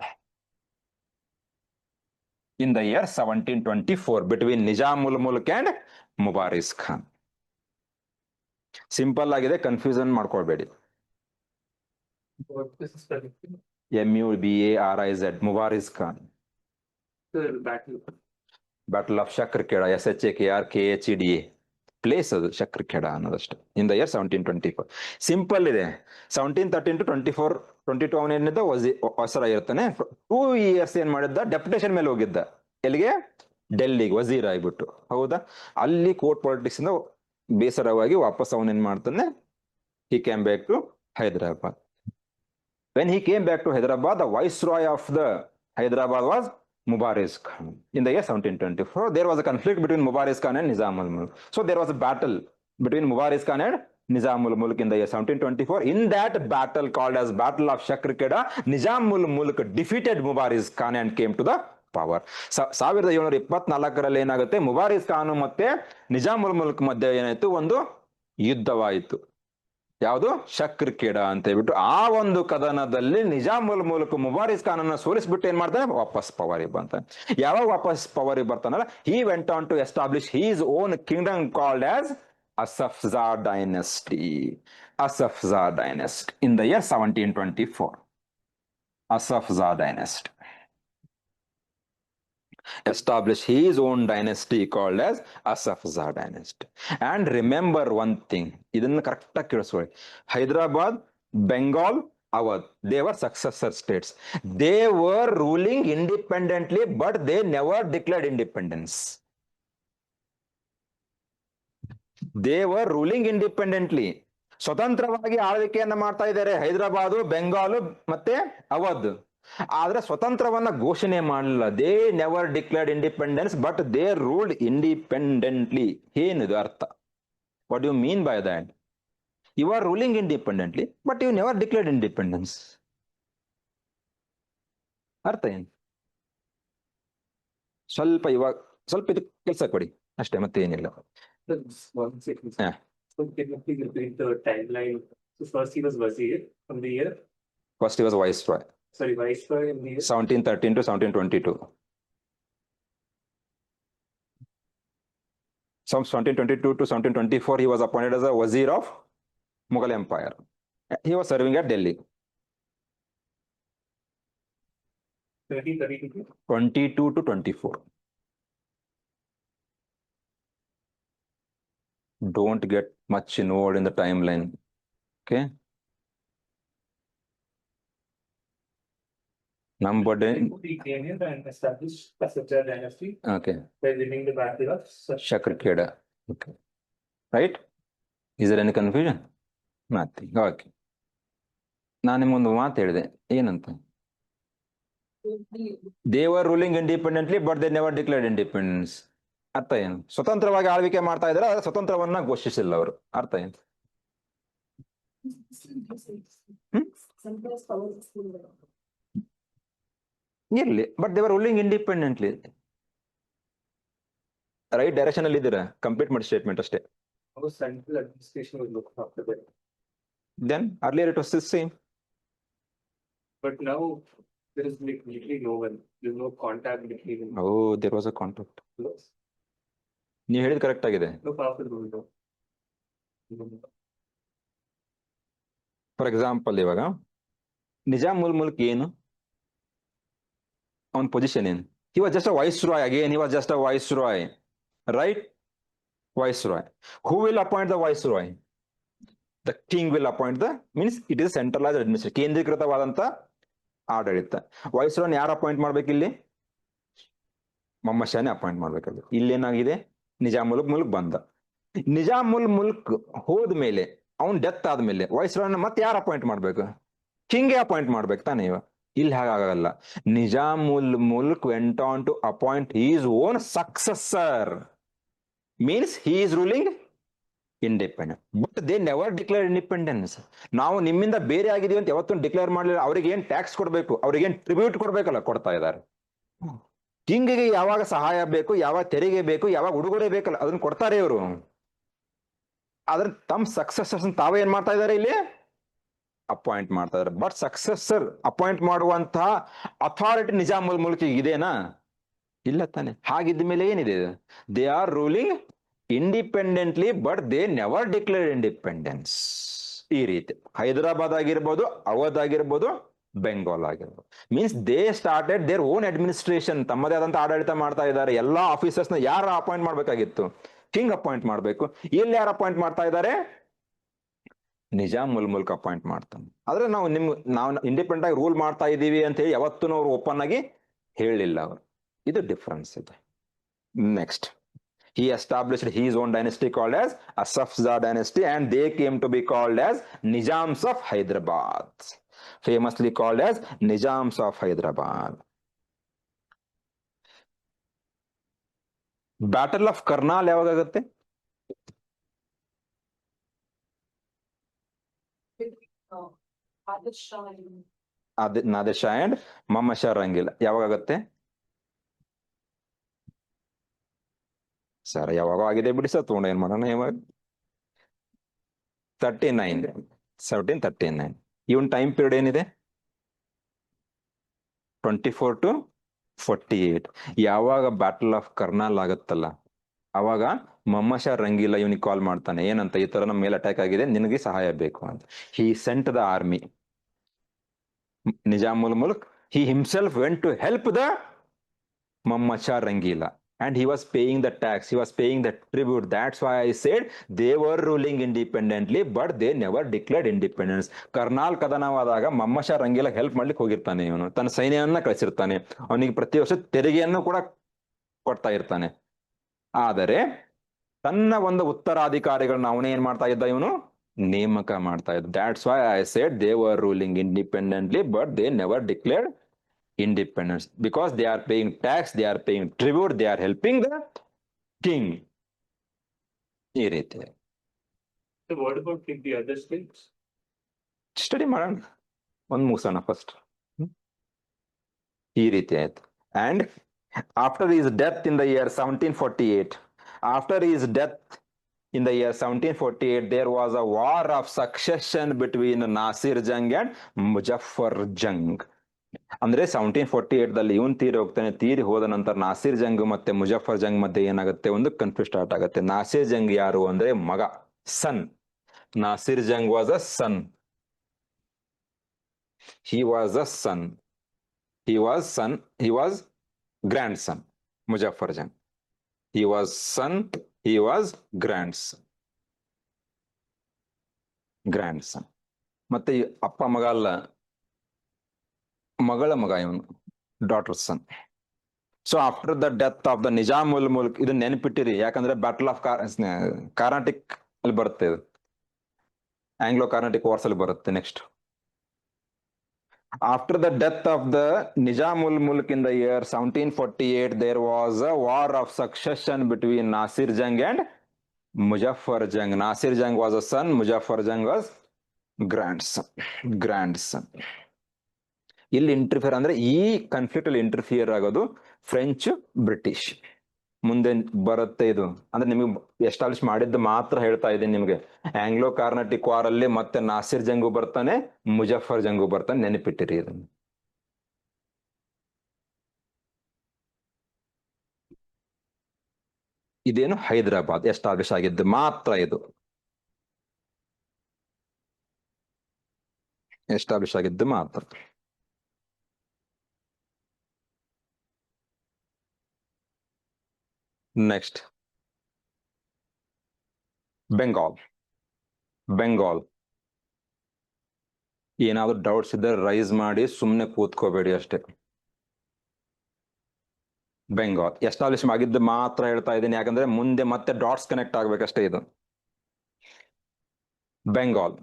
in the year 1724 between Nizamul Mulk and Mubaris Khan. Simple ಆಗಿದೆ, confusion ಮಾಡ್ಕೊಳ್ಬೇಡಿ. What is this spelling? MUBARIZ, Mubaris Khan. The battle. Battle of Shakarkheda, SHAKRKHEDA place ಅದು ಶಕ್ರಖೇಡ ಅನ್ನೋದಷ್ಟೇ. In the year 1724. Simple ಇದೆ. 1713 to 22 ಅವನೇನಿದ್ದ ವಸರ ಇರ್ತಾನೆ. 2 years ಏನ್ ಮಾಡಿದ್ದ, deputation ಮೇಲೆ ಹೋಗಿದ್ದ. ಎಲ್ಲಿಗೆ? ಡೆಲ್ಲಿಗೆ ವಜೀರ್ ಆಗ್ಬಿಟ್ಟು. ಹೌದಾ? ಅಲ್ಲಿ ಕೋರ್ಟ್ ಪಾಲಿಟಿಕ್ಸ್ ಇಂದ ಬೇಸರವಾಗಿ ವಾಪಸ್ ಅವನೇನ್ ಮಾಡ್ತಾನೆ, he came back to Hyderabad. When he came back to Hyderabad, the viceroy of the Hyderabad was Mubaris Khan. In the year 1724, there was a conflict between Mubaris Khan and Nizamul Mulk. So there was a battle between Mubaris Khan and Nizamul Mulk in the year 1724. In that battle called as Battle of Shakrkheda, Nizamul Mulk defeated Mubaris Khan and came to the power. 1724 ಏನಾಗುತ್ತೆ, ಮುಬಾರಿಸ್ ಖಾನ್ ಮತ್ತೆ Nizam ul milk ಮಧ್ಯೆ ಏನಾಯ್ತು, ಒಂದು ಯುದ್ಧವಾಯಿತು. ಯಾವುದು? ಶಕ್ರಖೇಡ ಅಂತ ಹೇಳ್ಬಿಟ್ಟು. ಆ ಒಂದು ಕದನದಲ್ಲಿ ನಿಜಾಮುಲ್ ಮುಲ್ಕ್ ಮುಬಾರಿಸ್ ಖಾನ್ ಅನ್ನ ಸೋಲಿಸ್ಬಿಟ್ಟು ಏನ್ ಮಾಡ್ತಾನೆ, ವಾಪಸ್ ಪವರಿಗೆ ಬರ್ತಾನೆ. ಯಾವಾಗ ವಾಪಸ್ ಪವರಿಗೆ ಬರ್ತಾನಲ್ಲ, he went on to establish his own kingdom called as Asafzar dynasty. Asafzar dynasty in the year 1724. Asafzar dynasty established his own dynasty called as Asafzar dynasty. And remember one thing, ಇದನ್ನ correct ಆಗಿ ಕೇಳಿಸ್ಕೊಳ್ಳಿ. Hyderabad, Bengal, Awadh, they were successor states. They were ruling independently, but they never declared independence. They were ruling independently. ಸ್ವತಂತ್ರವಾಗಿ ಆಳ್ವಿಕೆಯನ್ನ ಮಾಡ್ತಾ ಇದ್ದಾರೆ ಹೈದರಾಬಾದು, ಬೆಂಗಾಲು ಮತ್ತೆ ಅವಧ್. ಆದ್ರೆ ಸ್ವತಂತ್ರವನ್ನ ಘೋಷಣೆ ಮಾಡಲಿಲ್ಲ. They never declared independence, but they ruled independently. ಏನಿದು ಅರ್ಥ? What you mean by that? You are ruling independently, but you never declared independence. ಅರ್ಥ ಏನು? ಸ್ವಲ್ಪ ಇದು ಕೆಲಸ ಕೊಡಿ ಅಷ್ಟೇ, ಮತ್ತೆ ಏನಿಲ್ಲ. One second. Yeah. So can you please repeat the timeline? So first he was Wazir from the year, first he was viceroy, Viceroy in the year 1713 to 1722. From 1722 to 1724, he was appointed as a Wazir of Mughal Empire. He was serving at Delhi. 1732. 22 to 24. Don't get much involved in the timeline. Okay. Number. He came here and established Asafzar dynasty Okay. by winning the battle of Shakrkheda. Okay. Right? Is there any confusion? Nothing. Okay. ನಾನು ನಿಮ್ಗೊಂದು ಮಾತು ಹೇಳಿದೆ, ಏನಂತ? They were ruling independently, but they never declared independence. ಅರ್ಥ ಏನು? ಸ್ವತಂತ್ರವಾಗಿ ಆಳ್ವಿಕೆ ಮಾಡ್ತಾ ಇದ್ದಾರೆ, ಆದ್ರೆ ಸ್ವತಂತ್ರವನ್ನ ಘೋಷಿಸಿಲ್ಲ ಅವರು. ಅರ್ಥ ಏನು? ಇರ್ಲಿ, but they var ruling independently. Right direction ಅಲ್ಲಿ ಇದ್ದೀರಾ, ಕಂಪ್ಲೀಟ್ ಮಾಡಿ ಸ್ಟೇಟ್ಮೆಂಟ್ ಅಷ್ಟೇ. how central administration was looked after that. Then earlier it was the same. But now there is like literally no one. There's no contact between them. Oh, there was a contact. ನೀವು ಹೇಳಿದ್ correct ಆಗಿದೆ. No powerful rule. For example, ಇವಾಗ ನಿಜಾಮುಲ್ milk ಏನು, ಅವನ position ಏನು? He was just a viceroy. Again, he was just a viceroy, right? Viceroy. Who will appoint the viceroy? The king will appoint the, means it is centralized administration. ಕೇಂದ್ರೀಕೃತವಾದಂತ ಆಡಳಿತ. ವೈಸ್ರಾಯ್ನ ಯಾರು appoint ಮಾಡ್ಬೇಕು ಇಲ್ಲಿ? Mohammed ಶಾನೇ appoint ಮಾಡ್ಬೇಕಲ್ಲಿ. ಇಲ್ಲೇನಾಗಿದೆ, ನಿಜಾಮುಲ್ milk ಬಂದ. ನಿಜಾಮುಲ್ milk ಹೋದ್ಮೇಲೆ, ಅವ್ನ್ death ಆದ್ಮೇಲೆ ವೈಸ್ರಾಯ್ನ ಮತ್ತೆ ಯಾರು ಅಪಾಯಿಂಟ್ ಮಾಡ್ಬೇಕು? ಕಿಂಗೆ ಅಪಾಯಿಂಟ್ ಮಾಡ್ಬೇಕು ತಾನೇ ಇವ. ಇಲ್ಲಿ ಹಾಗಾಗಲ್ಲ. Nizam ul Mulk went on to appoint his own successor, means he is ruling independent, but they never declare independence. ನಾವು ನಿಮ್ಮಿಂದ ಬೇರೆ ಆಗಿದೀವಿ ಅಂತ ಯಾವತ್ತೂ ಡಿಕ್ಲೇರ್ ಮಾಡಲಿಲ್ಲ. ಅವ್ರಿಗೆ ಏನ್ ಟ್ಯಾಕ್ಸ್ ಕೊಡ್ಬೇಕು, ಅವ್ರಿಗೆ ಏನ್ ಟ್ರಿಬ್ಯೂಟ್ ಕೊಡ್ಬೇಕಲ್ಲ, ಕೊಡ್ತಾ ಇದ್ದಾರೆ. ಕಿಂಗ್ಗೆ ಯಾವಾಗ ಸಹಾಯ ಬೇಕು, ಯಾವಾಗ ತೆರಿಗೆ ಬೇಕು, ಯಾವಾಗ ಉಡುಗೊರೆ ಬೇಕಲ್ಲ, ಅದನ್ನ ಕೊಡ್ತಾರೆ ಇವರು. ಆದ್ರೆ ತಮ್ಮ ಸಕ್ಸೆಸರ್ಸ್ ತಾವೇ ಏನ್ ಮಾಡ್ತಾ ಇದಾರೆ ಇಲ್ಲಿ? ಅಪಾಯಿಂಟ್ ಮಾಡ್ತಾ ಇದಾರೆ. ಬಟ್ ಸಕ್ಸೆಸರ್ ಅಪಾಯಿಂಟ್ ಮಾಡುವಂತಹ ಅಥಾರಿಟಿ ನಿಜಾಮುಲ್ ಮುಲ್ಕ್ ಇದೆನಾ? ಇಲ್ಲ ತಾನೆ. ಹಾಗಿದ್ದ ಮೇಲೆ ಏನಿದೆ? They are ruling independently but they never declare independence. ಈ ರೀತಿ ಹೈದರಾಬಾದ್ ಆಗಿರ್ಬೋದು, ಅವಧ್ ಆಗಿರ್ಬೋದು, ಬೆಂಗಾಲ್ ಆಗಿರ್ಬೋದು, means they started their own administration. ತಮ್ಮದೇ ಆದಂತ ಆಡಳಿತ ಮಾಡ್ತಾ ಇದ್ದಾರೆ. ಎಲ್ಲಾ ಆಫೀಸರ್ಸ್ ನ ಯಾರು ಅಪಾಯಿಂಟ್ ಮಾಡ್ಬೇಕಾಗಿತ್ತು? ಕಿಂಗ್ ಅಪಾಯಿಂಟ್ ಮಾಡ್ಬೇಕು. ಇಲ್ಲಿ ಯಾರು ಅಪಾಯಿಂಟ್ ಮಾಡ್ತಾ ಇದ್ದಾರೆ? ನಿಜಾಮುಲ್ ಮುಲ್ಕ್ ಅಪಾಯಿಂಟ್ ಮಾಡ್ತಾನೆ. ಆದ್ರೆ ನಾವು ಇಂಡಿಪೆಂಡೆಂಟ್ ಆಗಿ ರೂಲ್ ಮಾಡ್ತಾ ಇದೀವಿ ಅಂತ ಹೇಳಿ ಯಾವತ್ತೂ ಅವ್ರು ಓಪನ್ ಆಗಿ ಹೇಳಿಲ್ಲ ಅವರು. ಇದು ಡಿಫ್ರೆನ್ಸ್ ಇದೆ. Next, he established his own dynasty called as Asafzah dynasty, and they came to be called as Nizams of Hyderabad, famously called as Nizams of Hyderabad. Battle of Karnal ಯಾವಾಗ ಆಗುತ್ತೆ? Nadir Shah Nadir Shah and Mohammed Shah Rangila ಯಾವಾಗ ಆಗುತ್ತೆ? Sir ಯಾವಾಗ ಆಗಿದೆ ಬಿಡಿ sir, ತಗೊಂಡು ಏನ್ ಮಾಡೋಣ. ಯಾವಾಗ? 1739. ಇವನ್ ಟೈಮ್ ಪೀರಿಯಡ್ ಏನಿದೆ? 24 to 48. ಯಾವಾಗ ಬ್ಯಾಟಲ್ ಆಫ್ ಕರ್ನಾಲ್ ಆಗುತ್ತಲ್ಲ, ಅವಾಗ ಮೊಹಮ್ಮದ್ ಶಾ ರಂಗೀಲ ಇವನಿಗೆ ಕಾಲ್ ಮಾಡ್ತಾನೆ. ಏನಂತ, ಈ ತರ ನಮ್ಮ ಮೇಲೆ ಅಟ್ಯಾಕ್ ಆಗಿದೆ, ನಿನಗೆ ಸಹಾಯ ಬೇಕು ಅಂತ. He sent the army. Nizam ul Mulk, he himself went to help the Muhammad Shah Rangila, and he was paying the tax, he was paying the tribute. That's why I said they were ruling independently but they never declared independence. Karnal ಕದನವಾದಾಗ Mohammed Shah Rangila help ಮಾಡ್ಲಿಕ್ಕೆ ಹೋಗಿರ್ತಾನೆ. ಇವನು ತನ್ನ ಸೈನ್ಯವನ್ನ ಕಳಿಸಿರ್ತಾನೆ. ಅವನಿಗೆ ಪ್ರತಿ ವರ್ಷ ತೆರಿಗೆಯನ್ನು ಕೂಡ ಕೊಡ್ತಾ ಇರ್ತಾನೆ. ಆದರೆ ತನ್ನ ಒಂದು ಉತ್ತರಾಧಿಕಾರಿಗಳನ್ನ ಅವನೇ ಏನ್ ಮಾಡ್ತಾ ಇದ್ದ? ಇವನು ನೇಮಕ ಮಾಡ್ತಾ ಇದ್ದ. That's why I said they were ruling independently but they never declared independence, because they are paying tax, they are paying tribute, they are helping the king. ಈ ರೀತಿ. So what about the other states? Study ಮಾಡೋಣ, ಒಂದ್ ಮುಗಿಸೋಣ first. ಈ ರೀತಿ ಆಯ್ತು. And after his death in the year 1748, after his death in the year 1748, there was a war of succession between Nasir Jung and Muzaffar Jung. ಅಂದ್ರೆ 1748 ದಲ್ಲಿ ಇವನ್ ತೀರಿ ಹೋಗ್ತಾನೆ. ತೀರಿ ಹೋದ ನಂತರ ನಾಸಿರ್ ಜಂಗ್ ಮತ್ತೆ ಮುಜಫರ್ ಜಂಗ್ ಮಧ್ಯೆ ಏನಾಗುತ್ತೆ? ಒಂದು ಕನ್ಫ್ಯೂಸ್ ಸ್ಟಾರ್ಟ್ ಆಗುತ್ತೆ. ನಾಸಿರ್ ಜಂಗ್ ಯಾರು ಅಂದ್ರೆ ಮಗ, son. Nasir Jung was a son. he was a son, he was grandson. Muzaffar Jung, he was son, he was grandson. ಮತ್ತೆ ಅಪ್ಪ ಮಗ ಅಲ್ಲ, ಮಗಳ ಮಗ ಇವನು, daughter son. So after the death of the Nizam ul Mulk, ಇದನ್ನ ನೆನಪಿಟ್ಟಿರಿ, ಯಾಕಂದ್ರೆ ಬ್ಯಾಟಲ್ ಆಫ್ ಕಾರ್ನಾಟಿಕ್ ಅಲ್ಲಿ ಬರುತ್ತೆ, ಇದು ಆಂಗ್ಲೋ ಕಾರ್ನಾಟಿಕ್ ವಾರ್ಸ್ ಅಲ್ಲಿ ಬರುತ್ತೆ. Next, after the death of the Nizamul Mulk in the year 1748, there was a war of succession between Nasir Jung and Muzaffar Jung. Nasir Jung was a son, Muzaffar Jung was grandson. ಇಲ್ಲಿ interfere ಅಂದ್ರೆ ಈ conflict ಅಲ್ಲಿ interfere ಆಗೋದು French, British. ಮುಂದೆ ಬರುತ್ತೆ ಇದು, ಅಂದ್ರೆ ನಿಮಗೆ ಎಸ್ಟಾಬ್ಲಿಷ್ ಮಾಡಿದ್ದು ಮಾತ್ರ ಹೇಳ್ತಾ ಇದ್ದೀನಿ ನಿಮ್ಗೆ. ಆಂಗ್ಲೋ ಕಾರ್ನಾಟಿಕ್ ವಾರ್ ಅಲ್ಲಿ ಮತ್ತೆ ನಾಸಿರ್ ಜಂಗು ಬರ್ತಾನೆ, ಮುಜಫರ್ ಜಂಗು ಬರ್ತಾನೆ, ನೆನಪಿಟ್ಟಿರಿ ಇದನ್ನು. ಇದೇನು ಹೈದರಾಬಾದ್ ಎಸ್ಟಾಬ್ಲಿಷ್ ಆಗಿದ್ದು ಮಾತ್ರ, ಇದು ಎಸ್ಟಾಬ್ಲಿಷ್ ಆಗಿದ್ದು ಮಾತ್ರ. ನೆಕ್ಸ್ಟ್, ಬೆಂಗಾಲ್. ಏನಾದ್ರು ಡೌಟ್ಸ್ ಇದ್ದರೆ ರೈಸ್ ಮಾಡಿ, ಸುಮ್ಮನೆ ಕೂತ್ಕೋಬೇಡಿ ಅಷ್ಟೇ. ಬೆಂಗಾಲ್ ಎಸ್ಟಾಬ್ಲಿಷ್ ಆಗಿದ್ದು ಮಾತ್ರ ಹೇಳ್ತಾ ಇದ್ದೀನಿ, ಯಾಕಂದ್ರೆ ಮುಂದೆ ಮತ್ತೆ ಡಾಟ್ಸ್ ಕನೆಕ್ಟ್ ಆಗ್ಬೇಕಷ್ಟೇ. ಇದು Bengal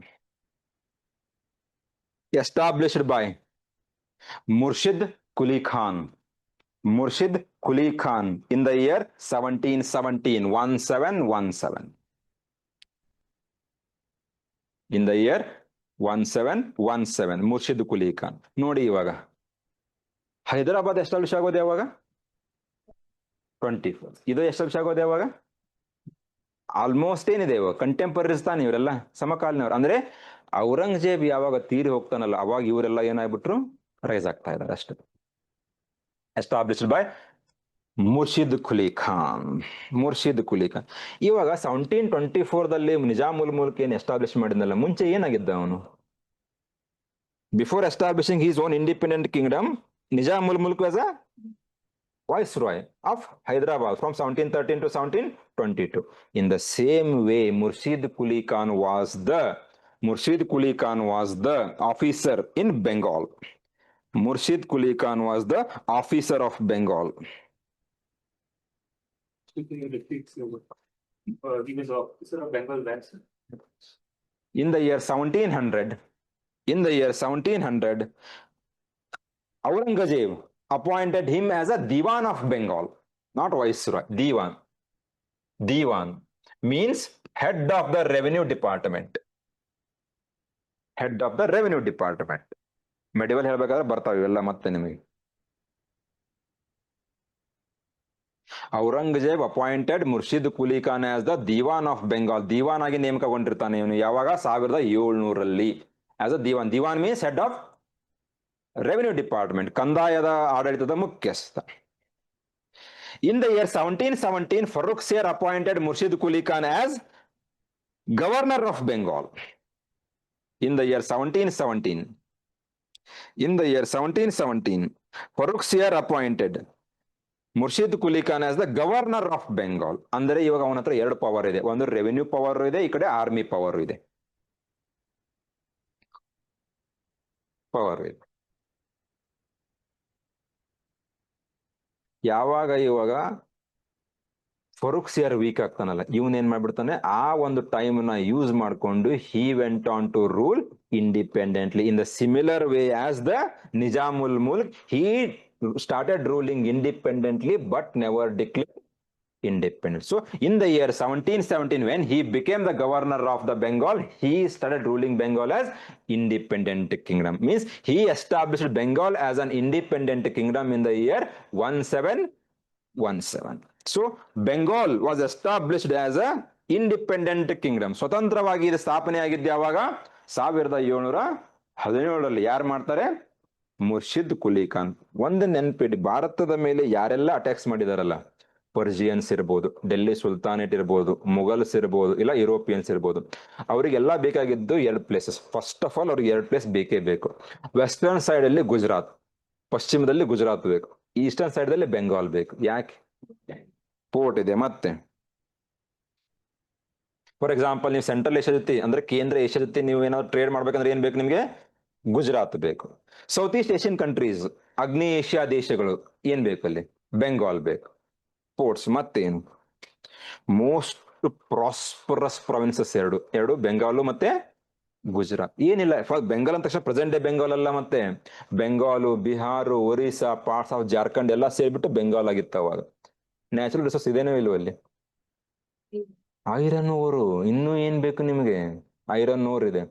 established by Murshid Quli Khan. Murshid Quli Khan in the year 1717, 1717. In the year 1717, Murshid Quli Khan. ನೋಡಿ ಇವಾಗ ಹೈದರಾಬಾದ್ ಎಸ್ಟಾಬ್ಲಿಷ್ ಆಗೋದು ಯಾವಾಗ? 24. ಇದು ಎಸ್ಟಾಬ್ಲಿಷ್ ಆಗೋದು ಯಾವಾಗ? ಆಲ್ಮೋಸ್ಟ್ ಏನಿದೆ ಇವಾಗ ಕಂಟೆಂಪರರೀಸ್ ತಾನೆ ಇವರೆಲ್ಲ, ಸಮಕಾಲೀನವ್ರು. ಅಂದ್ರೆ ಔರಂಗಜೇಬ್ ಯಾವಾಗ ತೀರಿ ಹೋಗ್ತಾನಲ್ಲ ಅವಾಗ ಇವರೆಲ್ಲ ಏನಾಗ್ಬಿಟ್ರು, ರೈಸ್ ಆಗ್ತಾ ಇದ್ದಾರೆ ಅಷ್ಟೇ. Established by Murshid Quli Khan. ಮುರ್ಷಿದ್ ಕುಲಿ ಖಾನ್ ಇವಾಗ 1724ದಲ್ಲಿ ನಿಜಾಮುಲ್ ಮುಲ್ಕ್ ಏನ್ ಎಸ್ಟಾಬ್ಲಿಷ್ ಮಾಡಿದ್ನಲ್ಲ, ಮುಂಚೆ ಏನಾಗಿದ್ದ ಅವನು? Before establishing his own independent kingdom, Nizam ul Mulk was a viceroy of Hyderabad from 1713 to 1722. In the same way, Murshid Quli Khan was the officer in Bengal. Murshid Quli Khan was the officer of Bengal. He was officer of Bengal when, sir? In the year 1700, Aurangzeb appointed him as a Diwan of Bengal, not viceroy. Diwan. Diwan means head of the revenue department. Head of the revenue department. Medieval ಹೇಳ್ಬೇಕಾದ್ರೆ ಬರ್ತಾವ ಇವೆಲ್ಲ ಮತ್ತೆ ನಿಮಗೆ. Aurangzeb appointed Murshid Quli Khan as the diwan of Bengal. Diwan ಆಗಿ ನೇಮಕಗೊಂಡಿರ್ತಾನೆ ಇವನು ಯಾವಾಗ? 1700ರಲ್ಲಿ as a diwan. Diwan means head of revenue department, ಕಂದಾಯದ ಆಡಳಿತದ ಮುಖ್ಯಸ್ಥ. In the year 1717, Farrukh Siyar appointed Murshid Quli Khan as governor of Bengal. In the year 1717, Farooq Siyar appointed Murshid Quli Khan as the governor of Bengal. ಅಂದರೆ ಇವಾಗ ಅವನ ಹತ್ರ ಎರಡು ಪವರ್ ಇದೆ, ಒಂದು ರೆವೆನ್ಯೂ ಪವರ್ ಇದೆ, ಈ ಕಡೆ ಆರ್ಮಿ ಪವರ್ ಇದೆ. ಯಾವಾಗ ಇವಾಗ ಫರೂಕ್ ಸಿಯರ್ ವೀಕ್ ಆಗ್ತಾನಲ್ಲ, ಇವನ್ ಏನ್ ಮಾಡ್ಬಿಡ್ತಾನೆ, ಆ ಒಂದು ಟೈಮ್ ನ ಯೂಸ್ ಮಾಡ್ಕೊಂಡು he went on to rule independently in the similar way as the Nizamul Mulk. He started ruling independently but never declared independence. So in the year 1717, when he became the governor of the Bengal, he started ruling Bengal as independent kingdom. Means he established Bengal as an independent kingdom in the year 1717. So Bengal was established as a independent kingdom. ಸ್ವತಂತ್ರವಾಗಿ ಇದು ಸ್ಥಾಪನೆ ಆಗಿದ್ದು ಯಾವಾಗ? 1717ರಲ್ಲಿ. ಯಾರು ಮಾಡ್ತಾರೆ? ಮುರ್ಷಿದ್ ಕುಲಿ ಖಾನ್. ಒಂದು ನೆನ್ಪಿಡಿ, ಭಾರತದ ಮೇಲೆ ಯಾರೆಲ್ಲ ಅಟ್ಯಾಕ್ಸ್ ಮಾಡಿದಾರಲ್ಲ, ಪರ್ಜಿಯನ್ಸ್ ಇರ್ಬೋದು, ಡೆಲ್ಲಿ ಸುಲ್ತಾನೇಟ್ ಇರ್ಬೋದು, ಮುಘಲ್ಸ್ ಇರ್ಬೋದು, ಇಲ್ಲ ಯುರೋಪಿಯನ್ಸ್ ಇರ್ಬೋದು, ಅವರಿಗೆಲ್ಲ ಬೇಕಾಗಿದ್ದು ಎರಡು ಪ್ಲೇಸಸ್. ಫಸ್ಟ್ ಆಫ್ ಆಲ್ ಅವ್ರಿಗೆ ಎರಡು ಪ್ಲೇಸ್ ಬೇಕೇ ಬೇಕು. ವೆಸ್ಟರ್ನ್ ಸೈಡ್ ಅಲ್ಲಿ ಗುಜರಾತ್, ಪಶ್ಚಿಮದಲ್ಲಿ ಗುಜರಾತ್ ಬೇಕು, ಈಸ್ಟರ್ನ್ ಸೈಡ್ ಅಲ್ಲಿ ಬೆಂಗಾಲ್ ಬೇಕು. ಯಾಕೆ? ಪೋರ್ಟ್ ಇದೆ. ಮತ್ತೆ ಫಾರ್ ಎಕ್ಸಾಂಪಲ್, ನೀವು ಸೆಂಟ್ರಲ್ ಏಷ್ಯಾ ಜೊತೆ ಅಂದ್ರೆ ಕೇಂದ್ರ ಏಷ್ಯಾ ಜೊತೆ ನೀವು ಏನಾದ್ರು ಟ್ರೇಡ್ ಮಾಡ್ಬೇಕಂದ್ರೆ ಏನ್ ಬೇಕು ನಿಮ್ಗೆ? ಗುಜರಾತ್ ಬೇಕು. ಸೌತ್ ಈಸ್ಟ್ ಏಷ್ಯನ್ ಕಂಟ್ರೀಸ್, ಆಗ್ನೇಯ ಏಷ್ಯಾ ದೇಶಗಳು, ಏನ್ ಬೇಕು ಅಲ್ಲಿ? ಬೆಂಗಾಲ್ ಬೇಕು. ಪೋರ್ಟ್ಸ್. ಮತ್ತೇನು? ಮೋಸ್ಟ್ ಪ್ರಾಸ್ಪರಸ್ ಪ್ರಾವಿನ್ಸಸ್ ಎರಡು ಬೆಂಗಾಲು ಮತ್ತೆ ಗುಜರಾತ್. ಏನಿಲ್ಲ, ಬೆಂಗಾಲ್ ಅಂದ ತಕ್ಷಣ ಪ್ರೆಸೆಂಟ್ ಡೇ ಬೆಂಗಾಲ್ ಅಲ್ಲ, ಮತ್ತೆ ಬೆಂಗಾಲು, ಬಿಹಾರು, ಒರಿಸ್ಸಾ, ಪಾರ್ಟ್ಸ್ ಆಫ್ ಜಾರ್ಖಂಡ್ ಎಲ್ಲ ಸೇರ್ಬಿಟ್ಟು ಬೆಂಗಾಲ್ ಆಗಿತ್ತು ಅವಾಗ. ನ್ಯಾಚುರಲ್ ರಿಸೋರ್ಸ್ ಇದೇನೋ ಇಲ್ವ ಅಲ್ಲಿ? ಐರನ್ ಓರು. ಇನ್ನೂ ಏನ್ ಬೇಕು ನಿಮಗೆ? ಐರನ್ ಓರ್ ಇದೆ.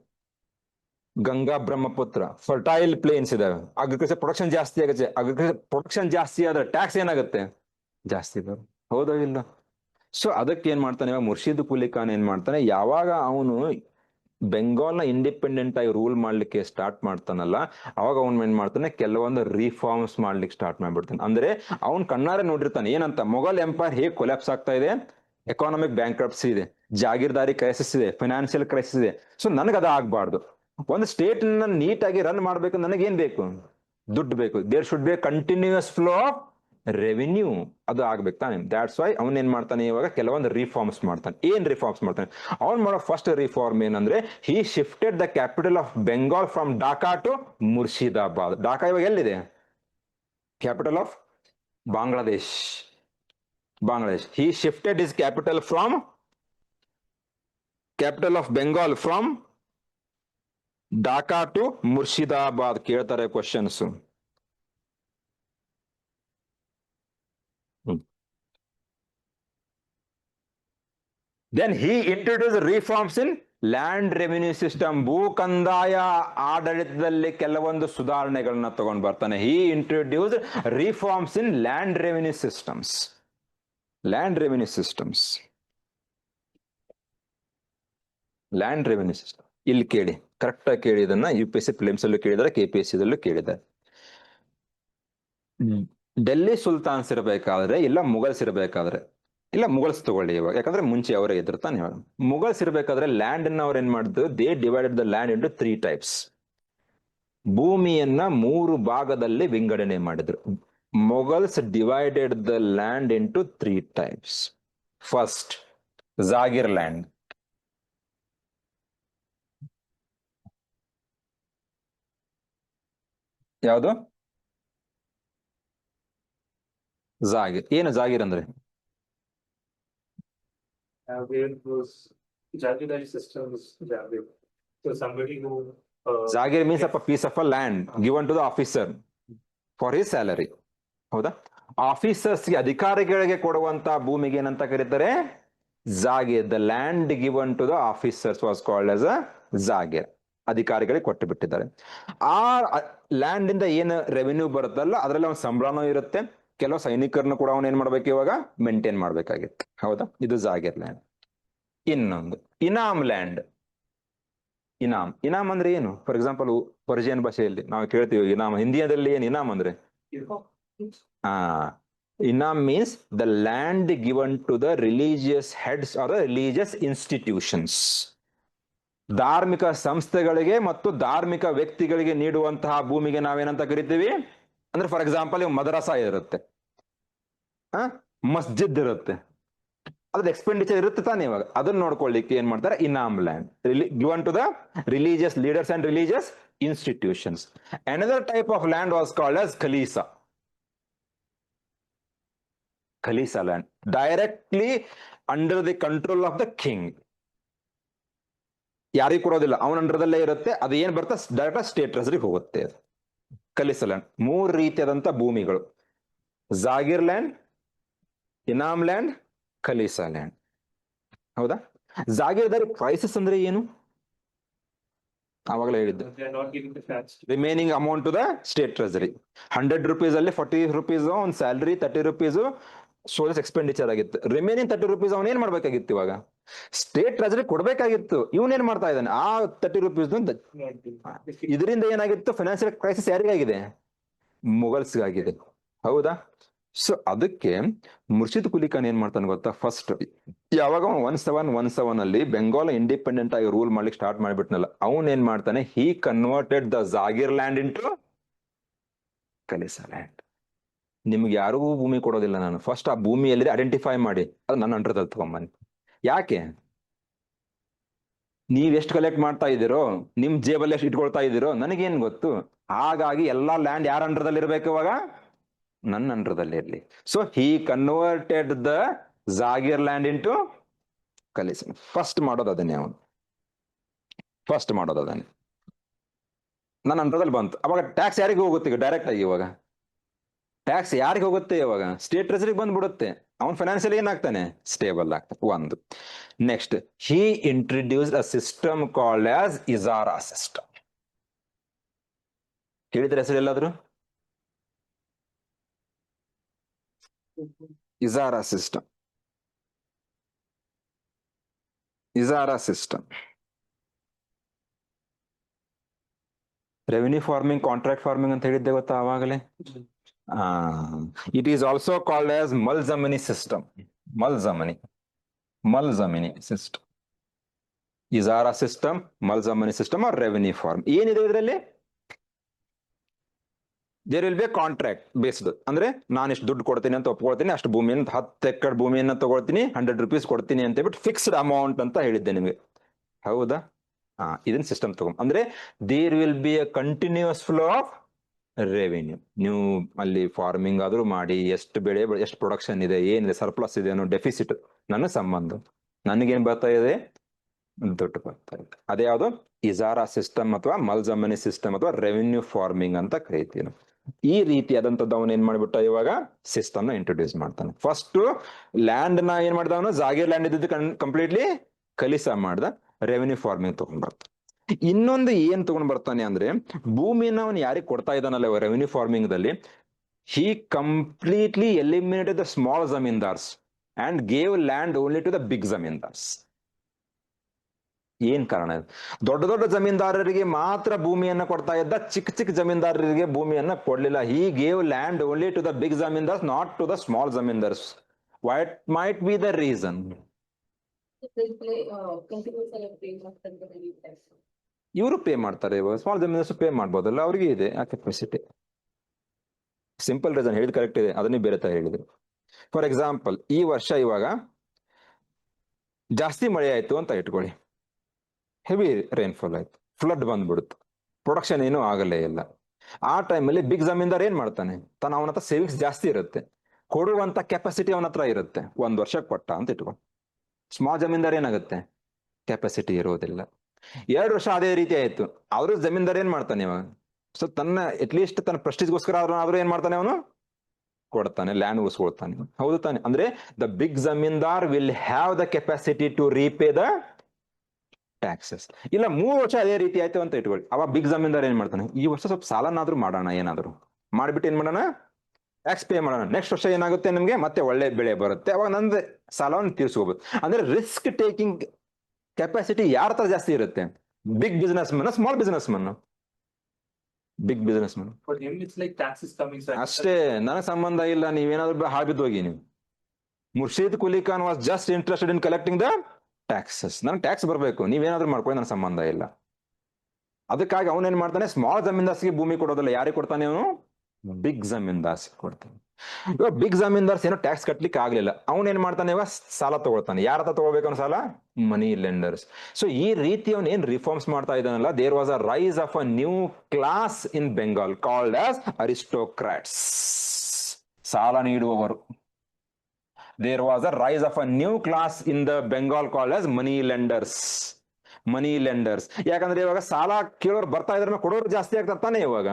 ಗಂಗಾ, ಬ್ರಹ್ಮಪುತ್ರ, ಫರ್ಟೈಲ್ ಪ್ಲೇನ್ಸ್ ಇದಾವೆ. ಅಗ್ರಿಕಲ್ಚರ್ ಪ್ರೊಡಕ್ಷನ್ ಜಾಸ್ತಿ ಆಗುತ್ತೆ. ಅಗ್ರಿಕಲ್ಚರ್ ಪ್ರೊಡಕ್ಷನ್ ಜಾಸ್ತಿ ಆದ್ರೆ ಟ್ಯಾಕ್ಸ್ ಏನಾಗುತ್ತೆ? ಜಾಸ್ತಿ ಬರುತ್ತೆ. ಹೌದೋ ಇಲ್ಲ? ಸೊ ಅದಕ್ಕೆ ಏನ್ ಮಾಡ್ತಾನೆ ಇವಾಗ ಮುರ್ಷಿದ್ ಕುಲಿ ಖಾನ್ ಏನ್ ಮಾಡ್ತಾನೆ, ಯಾವಾಗ ಅವನು ಬೆಂಗಾಲ್ನ ಇಂಡಿಪೆಂಡೆಂಟ್ ಆಗಿ ರೂಲ್ ಮಾಡ್ಲಿಕ್ಕೆ ಸ್ಟಾರ್ಟ್ ಮಾಡ್ತಾನಲ್ಲ, ಅವಾಗ ಅವನ್ ಏನ್ ಮಾಡ್ತಾನೆ, ಕೆಲವೊಂದು ರಿಫಾರ್ಮ್ಸ್ ಮಾಡ್ಲಿಕ್ಕೆ ಸ್ಟಾರ್ಟ್ ಮಾಡ್ಬಿಡ್ತಾನೆ. ಅಂದ್ರೆ ಅವ್ನ್ ಕಣ್ಣಾರೆ ನೋಡಿರ್ತಾನೆ ಏನಂತ, ಮೊಘಲ್ ಎಂಪೈರ್ ಹೇಗೆ ಕೊಲ್ಯಾಪ್ಸ್ ಆಗ್ತಾ ಇದೆ, ಎಕಾನಮಿಕ್ ಬ್ಯಾಂಕ್ರಪ್ಸಿ ಇದೆ, ಜಾಗೀರ್ದಾರಿ ಕ್ರೈಸಿಸ್ ಇದೆ, ಫೈನಾನ್ಷಿಯಲ್ ಕ್ರೈಸಿಸ್ ಇದೆ. ಸೊ ನನಗದ ಆಗ್ಬಾರ್ದು. ಒಂದು ಸ್ಟೇಟ್ ನೀಟಾಗಿ ರನ್ ಮಾಡ್ಬೇಕು, ನನಗೇನ್ ಬೇಕು? ದುಡ್ಡು ಬೇಕು. There should be continuous flow of revenue ಅದು ಆಗ್ಬೇಕು ತಾನೆ. ದ್ಯಾಟ್ಸ್ ವೈ ಅವನ್ ಏನ್ ಮಾಡ್ತಾನೆ ಇವಾಗ ಕೆಲವೊಂದು ರಿಫಾರ್ಮ್ಸ್ ಮಾಡ್ತಾನೆ. ಏನ್ ರಿಫಾರ್ಮ್ಸ್ ಮಾಡ್ತಾನೆ? ಅವ್ನ್ ಮಾಡೋ ಫಸ್ಟ್ ರಿಫಾರ್ಮ್ ಏನಂದ್ರೆ he shifted the capital of Bengal from Dhaka to Murshidabad. Dhaka ಇವಾಗ ಎಲ್ಲಿದೆ? Capital of Bangladesh. Bangladesh. He shifted his capital of Bengal from Dhaka to Murshidabad. ಕೇಳ್ತಾರೆ questions. Then he introduced reforms in land revenue system. ಭೂ ಕಂದಾಯ ಆಡಳಿತದಲ್ಲಿ ಕೆಲವೊಂದು ಸುಧಾರಣೆಗಳನ್ನ ತಗೊಂಡ್ ಬರ್ತಾನೆ. He introduced reforms in land revenue systems. Land revenue systems. Land revenue system ಇಲ್ಲಿ ಕೇಳಿ, ಕರೆಕ್ಟ್ ಆಗಿ ಕೇಳಿ. ಇದನ್ನ UPSC ಪ್ರಿಲಿಮ್ಸ್ ಅಲ್ಲೂ ಕೇಳಿದಾರೆ, KPSC ದಲ್ಲೂ ಕೇಳಿದ್ದಾರೆ. ಡೆಲ್ಲಿ ಸುಲ್ತಾನ್ಸ್ ಇರಬೇಕಾದ್ರೆ ಇಲ್ಲ ಮುಗಲ್ಸ್ ಇರಬೇಕಾದ್ರೆ, ಇಲ್ಲ ಮುಗಲ್ಸ್ ತಗೊಳ್ಳಿ ಇವಾಗ, ಯಾಕಂದ್ರೆ ಮುಂಚೆ ಅವರೇ ಇದ್ರು ತಾನೆ. ಇವಾಗ ಮುಗಲ್ಸ್ ಇರಬೇಕಾದ್ರೆ ಲ್ಯಾಂಡ್ ಅನ್ನ ಅವ್ರು ಏನ್ ಮಾಡಿದ್ರು? They divided the land into 3 types. ಭೂಮಿಯನ್ನ 3 ಭಾಗದಲ್ಲಿ ವಿಂಗಡಣೆ ಮಾಡಿದ್ರು. Mughals divided the land into 3 types. First, Zagir land. ಯಾವುದು? ಜಾಗಿರ್. ಏನು ಜಾಗಿರ್ ಅಂದ್ರೆ? Where those Jagirdari systems, Jagirdari. So somebody who. Zagir means a piece of a land given to the officer for his salary. ಹೌದಾ? ಆಫೀಸರ್ಸ್ಗೆ, ಅಧಿಕಾರಿಗಳಿಗೆ ಕೊಡುವಂತ ಭೂಮಿಗೆ ಏನಂತ ಕರೀತಾರೆ? Jagir. The land given to the officers was called as a jagir. ಅಧಿಕಾರಿಗಳಿಗೆ ಕೊಟ್ಟು ಬಿಟ್ಟಿದ್ದಾರೆ. ಆ ಲ್ಯಾಂಡ್ ಇಂದ ಏನು ರೆವಿನ್ಯೂ ಬರುತ್ತಲ್ಲ ಅದರಲ್ಲಿ ಅವನ ಸಂಬಳನೂ ಇರುತ್ತೆ. ಕೆಲವು ಸೈನಿಕರನ್ನು ಕೂಡ ಅವನು ಏನ್ ಮಾಡ್ಬೇಕು ಇವಾಗ? ಮೇಂಟೈನ್ ಮಾಡ್ಬೇಕಾಗಿತ್ತು. ಹೌದಾ? ಇದು ಜಾಗೀರ್ ಲ್ಯಾಂಡ್. ಇನ್ನೊಂದು ಇನಾಮ್ ಲ್ಯಾಂಡ್. ಇನಾಮ್ ಅಂದ್ರೆ ಏನು? ಫಾರ್ ಎಕ್ಸಾಂಪಲ್ ಪರ್ಷಿಯನ್ ಭಾಷೆಯಲ್ಲಿ ನಾವು ಕೇಳ್ತೀವಿ ಇನಾಮ್. ಹಿಂದಿಯಲ್ಲಿ ಏನು ಇನಾಮ್ ಅಂದ್ರೆ? Inam means the land given to the religious heads or the religious institutions. ಧಾರ್ಮಿಕ ಸಂಸ್ಥೆಗಳಿಗೆ ಮತ್ತು ಧಾರ್ಮಿಕ ವ್ಯಕ್ತಿಗಳಿಗೆ ನೀಡುವಂತಹ ಭೂಮಿಗೆ ನಾವೇನಂತ ಕರಿತೀವಿ ಅಂದ್ರೆ, ಫಾರ್ ಎಕ್ಸಾಂಪಲ್ ಮದರಸಾ ಇರುತ್ತೆ, ಮಸ್ಜಿದ್ ಇರುತ್ತೆ, ಅದ್ರ ಎಕ್ಸ್ಪೆಂಡಿಚರ್ ಇರುತ್ತೆ ತಾನೇ. ಇವಾಗ ಅದನ್ನ ನೋಡ್ಕೊಳ್ಳಿಕ್ಕೆ ಏನ್ ಮಾಡ್ತಾರೆ? Inam land given to the religious leaders and religious institutions. Another type of land was called as Khalisa. Khalisa land, directly under the control of the king. ಯಾರಿಗೂ ಕೊಡೋದಿಲ್ಲ, ಅವನ ಅಂಡರ್ದಲ್ಲೇ ಇರುತ್ತೆ. ಅದು ಏನ್ ಬರುತ್ತೆ? ಡೈರೆಕ್ಟ್ ಸ್ಟೇಟ್ ಟ್ರೆಸರಿಗೆ ಹೋಗುತ್ತೆ. ಖಲೀಸಾ ಲ್ಯಾಂಡ್. 3 ರೀತಿಯಾದಂತ ಭೂಮಿಗಳು: jagir land, inam land, khalisa land. ಹೌದಾ? ಜಾಗೀರ್ದಾರಿ ಪ್ರೈಸಸ್ ಅಂದ್ರೆ ಏನು? ಆವಾಗಲೇ ಹೇಳಿದ್ದು, remaining amount to the state treasury. 100 rupees ಅಲ್ಲಿ 40 rupees ಒಂದು ಸ್ಯಾಲರಿ, 30 rupees ಸೋಲ್ಸ್ ಎಕ್ಸ್ಪೆಂಡಿಚರ್ ಆಗಿತ್ತು. ರಿಮೈನಿಂಗ್ 30 rupees ಅವನ್ ಏನ್ ಮಾಡ್ಬೇಕಾಗಿತ್ತು? ಇವಾಗ ಸ್ಟೇಟ್ ಟ್ರೆಸರಿ ಕೊಡ್ಬೇಕಾಗಿತ್ತು. ಇವನ್ ಏನ್ ಮಾಡ್ತಾ ಇದ್ದಾನೆ? ಆ 30 rupees ಇದರಿಂದ ಏನಾಗಿತ್ತು? ಫೈನಾನ್ಷಿಯಲ್ ಕ್ರೈಸಿಸ್ ಯಾರಿಗಾಗಿದೆ? ಮುಗಲ್ಸ್ಗಾಗಿದೆ. ಹೌದಾ? ಸೊ ಅದಕ್ಕೆ ಮುರ್ಷಿದ್ ಕುಲಿ ಖಾನ್ ಏನ್ ಮಾಡ್ತಾನೆ ಗೊತ್ತಾ? ಫಸ್ಟ್ ಯಾವಾಗ 1717 ಅಲ್ಲಿ ಬೆಂಗಾಲ್ ಇಂಡಿಪೆಂಡೆಂಟ್ ಆಗಿ ರೂಲ್ ಮಾಡ್ಲಿಕ್ಕೆ ಸ್ಟಾರ್ಟ್ ಮಾಡ್ಬಿಟ್ನಲ್ಲ, ಅವನ್ ಏನ್ ಮಾಡ್ತಾನೆ? He converted the jagir land into khalisa land. ನಿಮ್ಗೆ ಯಾರಿಗೂ ಭೂಮಿ ಕೊಡೋದಿಲ್ಲ ನಾನು, ಫಸ್ಟ್ ಆ ಭೂಮಿಯಲ್ಲಿ ಐಡೆಂಟಿಫೈ ಮಾಡಿ ಅದು ನನ್ನ ಅಂಡರ್ದಲ್ಲಿ ತಗೊಂಬನ್ನಿ. ಯಾಕೆ? ನೀವ್ ಎಷ್ಟು ಕಲೆಕ್ಟ್ ಮಾಡ್ತಾ ಇದ್ದೀರೋ, ನಿಮ್ ಜೇಬಲ್ಲಿ ಎಷ್ಟು ಇಟ್ಕೊಳ್ತಾ ಇದ್ದೀರೋ ನನಗೇನ್ ಗೊತ್ತು. ಹಾಗಾಗಿ ಎಲ್ಲಾ ಲ್ಯಾಂಡ್ ಯಾರ ಅಂಡರ್ದಲ್ಲಿ ಇರ್ಬೇಕು? ಇವಾಗ ನನ್ನ ಅಂಡರ್ದಲ್ಲಿ ಇರ್ಲಿ. So he converted the jagir land into khalisa. First ಮಾಡೋದು ಅದನ್ನೇ, ಅವನು ಫಸ್ಟ್ ಮಾಡೋದು ಅದನ್ನೇ. ನನ್ನ ಅಂಡರ್ದಲ್ಲಿ ಬಂತು. ಅವಾಗ ಟ್ಯಾಕ್ಸ್ ಯಾರಿಗೆ ಹೋಗುತ್ತೆ? ಈಗ ಡೈರೆಕ್ಟ್ ಆಗಿ ಇವಾಗ ಟ್ಯಾಕ್ಸ್ ಯಾರಿಗೆ ಹೋಗುತ್ತೆ? ಇವಾಗ ಸ್ಟೇಟ್ ಟ್ರೆಸರಿಗೆ ಬಂದ್ಬಿಡುತ್ತೆ. ಅವನ್ ಫೈನಾನ್ಷಿಯಲ್ ಏನಾಗ್ತಾನೆ? ಸ್ಟೇಬಲ್ ಆಗ್ತಾನೆ. ಒಂದು. Next, he introduced a system called as ijara system. ಕೇಳಿದ್ರೆ ಹೆಸರು ಎಲ್ಲಾದ್ರು? Ijara system. Ijara system revenue farming, contract farming ಅಂತ ಹೇಳಿದ್ದೆ ಗೊತ್ತಾ ಆವಾಗಲೇ? It is also called as Malzamani system. Malzamani system. Izara system, Malzamani system or revenue farm. ಏನಿದೆ ಇದರಲ್ಲಿ? There will be contract based, ಅಂದ್ರೆ ನಾನು ಇಷ್ಟು ದುಡ್ಡು ಕೊಡ್ತೀನಿ ಅಂತ ಒಪ್ಕೊಳ್ತೀನಿ, ಅಷ್ಟು ಭೂಮಿಯನ್ನು 10 ಎಕರೆ ಭೂಮಿಯನ್ನ ತಗೊಳ್ತೀನಿ, 100 rupees ಕೊಡ್ತೀನಿ ಅಂತ ಹೇಳ್ಬಿಟ್ಟು ಫಿಕ್ಸ್ಡ್ ಅಮೌಂಟ್ ಅಂತ ಹೇಳಿದ್ದೆ ನಿಮಗೆ. ಹೌದಾ? ಇದನ್ನ ಸಿಸ್ಟಮ್ ತಗೊಂಡ್ ಅಂದ್ರೆ there will be a continuous flow of revenue. ನೀವು ಅಲ್ಲಿ ಫಾರ್ಮಿಂಗ್ ಆದ್ರೂ ಮಾಡಿ, ಎಷ್ಟು ಬೆಳೆ, ಎಷ್ಟು ಪ್ರೊಡಕ್ಷನ್ ಇದೆ, ಏನಿದೆ, ಸರ್ಪ್ಲಸ್ ಇದೆ ಅನ್ನೋ ಡೆಫಿಸಿಟ್ ನನ್ನ ಸಂಬಂಧ, ನನಗೇನ್ ಬರ್ತಾ ಇದೆ, ದುಡ್ಡು ಬರ್ತಾ ಇದೆ. ಅದೇ ಯಾವುದು ಇಜಾರಾ ಸಿಸ್ಟಮ್ ಅಥವಾ ಮಲ್ಜಮನಿ ಸಿಸ್ಟಮ್ ಅಥವಾ ರೆವಿನ್ಯೂ ಫಾರ್ಮಿಂಗ್ ಅಂತ ಕರಿತೀವಿ ನಾವು. ಈ ರೀತಿಯಾದಂಥದ್ದು ಅವನು ಏನ್ ಮಾಡ್ಬಿಟ್ಟ, ಇವಾಗ ಸಿಸ್ಟಮ್ ನ ಇಂಟ್ರೊಡ್ಯೂಸ್ ಮಾಡ್ತಾನೆ. ಫಸ್ಟ್ ಲ್ಯಾಂಡ್ ನ ಏನ್ ಮಾಡ್ದ ಅವನು, ಜಾಗೀರ್ ಲ್ಯಾಂಡ್ ಇದ್ದಿದ್ದು ಕಂಪ್ಲೀಟ್ಲಿ ಕಲಿಸ ಮಾಡ್ದ, ರೆವಿನ್ಯೂ ಫಾರ್ಮಿಂಗ್ ತಗೊಂಡ್ ಬರ್ತಾನೆ. ಇನ್ನೊಂದು ಏನ್ ತಗೊಂಡ್ ಬರ್ತಾನೆ ಅಂದ್ರೆ, ಭೂಮಿನ ಅವನು ಯಾರಿಗೆ ಕೊಡ್ತಾ ಇದ್ದಾನಲ್ಲ ರೆವಿನ್ಯೂ ಫಾರ್ಮಿಂಗ್ ದಲ್ಲಿ, he completely eliminated the small zamindars and gave land only to the big zamindars. ಏನ್ ಕಾರಣ? ದೊಡ್ಡ ದೊಡ್ಡ ಜಮೀನ್ದಾರರಿಗೆ ಮಾತ್ರ ಭೂಮಿಯನ್ನ ಕೊಡ್ತಾ ಇದ್ದ, ಚಿಕ್ಕ ಚಿಕ್ಕ ಜಮೀನ್ದಾರರಿಗೆ ಭೂಮಿಯನ್ನ ಕೊಡ್ಲಿಲ್ಲ. he gave land only to the big zamindars, not to the small zamindars. What might be the reason? They play, continuously paying of the revenue tax. ಇವರು ಪೇ ಮಾಡ್ತಾರೆ, ಇವಾಗ ಸ್ಮಾಲ್ ಜಮೀನ್ದಾರ್ಸ್ ಪೇ ಮಾಡ್ಬೋದಲ್ಲ, ಅವ್ರಿಗೆ ಇದೆ ಆ ಕೆಪಾಸಿಟಿ. ಸಿಂಪಲ್ ರೀಸನ್ ಹೇಳಿದ್ correct ಇದೆ, ಅದನ್ನೇ ಬೇರೆ ತರ ಹೇಳಿದ್ರು. ಫಾರ್ ಎಕ್ಸಾಂಪಲ್, ಈ ವರ್ಷ ಇವಾಗ ಜಾಸ್ತಿ ಮಳೆ ಆಯ್ತು ಅಂತ ಇಟ್ಕೊಳ್ಳಿ, ಹೆವಿ ರೈನ್ಫಾಲ್ ಆಯ್ತು, ಫ್ಲಡ್ ಬಂದ್ಬಿಡುತ್ತೆ, ಪ್ರೊಡಕ್ಷನ್ ಏನೂ ಆಗಲೇ ಇಲ್ಲ. ಆ ಟೈಮಲ್ಲಿ ಬಿಗ್ ಜಮೀನ್ದಾರ್ ಏನ್ ಮಾಡ್ತಾನೆ, ಅವನ ಹತ್ರ ಸೇವಿಂಗ್ಸ್ ಜಾಸ್ತಿ ಇರುತ್ತೆ, ಕೊಡುವಂತ ಕೆಪಾಸಿಟಿ ಅವನ ಹತ್ರ ಇರುತ್ತೆ, 1 ವರ್ಷ ಕೊಟ್ಟ ಅಂತ ಇಟ್ಕೊಂಡು. ಸ್ಮಾಲ್ ಜಮೀನ್ದಾರ್ ಏನಾಗುತ್ತೆ, ಕೆಪಾಸಿಟಿ ಇರೋದಿಲ್ಲ. 2 ವರ್ಷ ಅದೇ ರೀತಿ ಆಯ್ತು, ಆದ್ರೂ ಜಮೀನ್ದಾರ್ ಏನ್ ಮಾಡ್ತಾನೆ ಇವಾಗ, ಸೊ ತನ್ನ ಅಟ್ಲೀಸ್ಟ್ ತನ್ನ ಪ್ರೆಸ್ಟೀಜ್ಗೋಸ್ಕರ ಆದ್ರೂ ಏನ್ ಮಾಡ್ತಾನೆ, ಅವನು ಕೊಡ್ತಾನೆ, ಲ್ಯಾಂಡ್ ಉಳಿಸ್ಕೊಳ್ತಾನೆ. ಹೌದು ತಾನೆ? ಅಂದ್ರೆ the big zamindar will have the capacity to repay the taxes. ಇಲ್ಲ 3 ವರ್ಷ ಅದೇ ರೀತಿ ಆಯ್ತು ಅಂತ ಇಟ್ಕೊಳ್ಳಿ, ಅವಾಗ ಬಿಗ್ ಜಮೀನ್ದಾರ್ ಏನ್ ಮಾಡ್ತಾನೆ, ಈ ವರ್ಷ ಸ್ವಲ್ಪ ಸಾಲನಾದ್ರೂ ಮಾಡೋಣ, ಏನಾದ್ರು ಮಾಡ್ಬಿಟ್ಟು ಏನ್ ಮಾಡೋಣ, ಟ್ಯಾಕ್ಸ್ ಪೇ ಮಾಡೋಣ, ನೆಕ್ಸ್ಟ್ ವರ್ಷ ಏನಾಗುತ್ತೆ ನಮ್ಗೆ ಮತ್ತೆ ಒಳ್ಳೆ ಬೆಳೆ ಬರುತ್ತೆ, ಅವಾಗ ನಂದು ಸಾಲವನ್ನು ತೀರ್ಸ್ಕೋಬಹುದು. ಅಂದ್ರೆ ರಿಸ್ಕ್ ಟೇಕಿಂಗ್ ಕೆಪಾಸಿಟಿ ಯಾರ ಹತ್ರ ಜಾಸ್ತಿ ಇರುತ್ತೆ, big businessman, small businessman? Big businessman. For him, it's like taxes coming. So ಅಷ್ಟೇ, ನನಗೆ ಸಂಬಂಧ ಇಲ್ಲ, ನೀವೇನಾದ್ರು ಹಾಬಿದ್ದು ಹೋಗಿ. ನೀವು Murshid Quli Khan was just interested in collecting the taxes. ನನಗೆ ಟ್ಯಾಕ್ಸ್ ಬರಬೇಕು, ನೀವೇನಾದ್ರೂ ಮಾಡ್ಕೊಳ್ಳಿ, ನನ್ನ ಸಂಬಂಧ ಇಲ್ಲ. ಅದಕ್ಕಾಗಿ ಅವನೇನ್ ಮಾಡ್ತಾನೆ, ಸ್ಮಾಲ್ ಜಮೀನ್ದಾರ್ಸ್ಗೆ ಭೂಮಿ ಕೊಡೋದಿಲ್ಲ, ಯಾರಿಗೆ ಕೊಡ್ತಾನೆ ಅವನು, ಬಿಗ್ ಜಮೀನ್ದಾರ್ಸ್ ಕೊಡ್ತಾನೆ. ಇವಾಗ ಬಿಗ್ ಜಮೀನ್ದಾರ್ಸ್ ಏನೋ ಟ್ಯಾಕ್ಸ್ ಕಟ್ಲಿಕ್ಕೆ ಆಗ್ಲಿಲ್ಲ, ಅವನೇನ್ ಮಾಡ್ತಾನೆ, ಇವಾಗ ಸಾಲ ತಗೊಳ್ತಾನೆ. ಯಾರ ಹತ್ರ ತಗೋಬೇಕು ಅವನ ಸಾಲ, ಮನಿ ಲೆಂಡರ್ಸ್. ಸೊ ಈ ರೀತಿ ಅವನ್ ಏನ್ ರಿಫಾರ್ಮ್ಸ್ ಮಾಡ್ತಾ ಇದ್ದಾನಲ್ಲ, there was a rise of a new class in Bengal called as aristocrats, ಸಾಲ ನೀಡುವವರು. There was a rise of a new class in the Bengal called as money lenders. Money lenders ಯಾಕಂದ್ರೆ ಇವಾಗ ಸಾಲ ಕೇಳೋರು ಬರ್ತಾ ಇದ್ರ, ಕೊಡೋರು ಜಾಸ್ತಿ ಆಗ್ತಾರೆ ತಾನೆ. ಇವಾಗ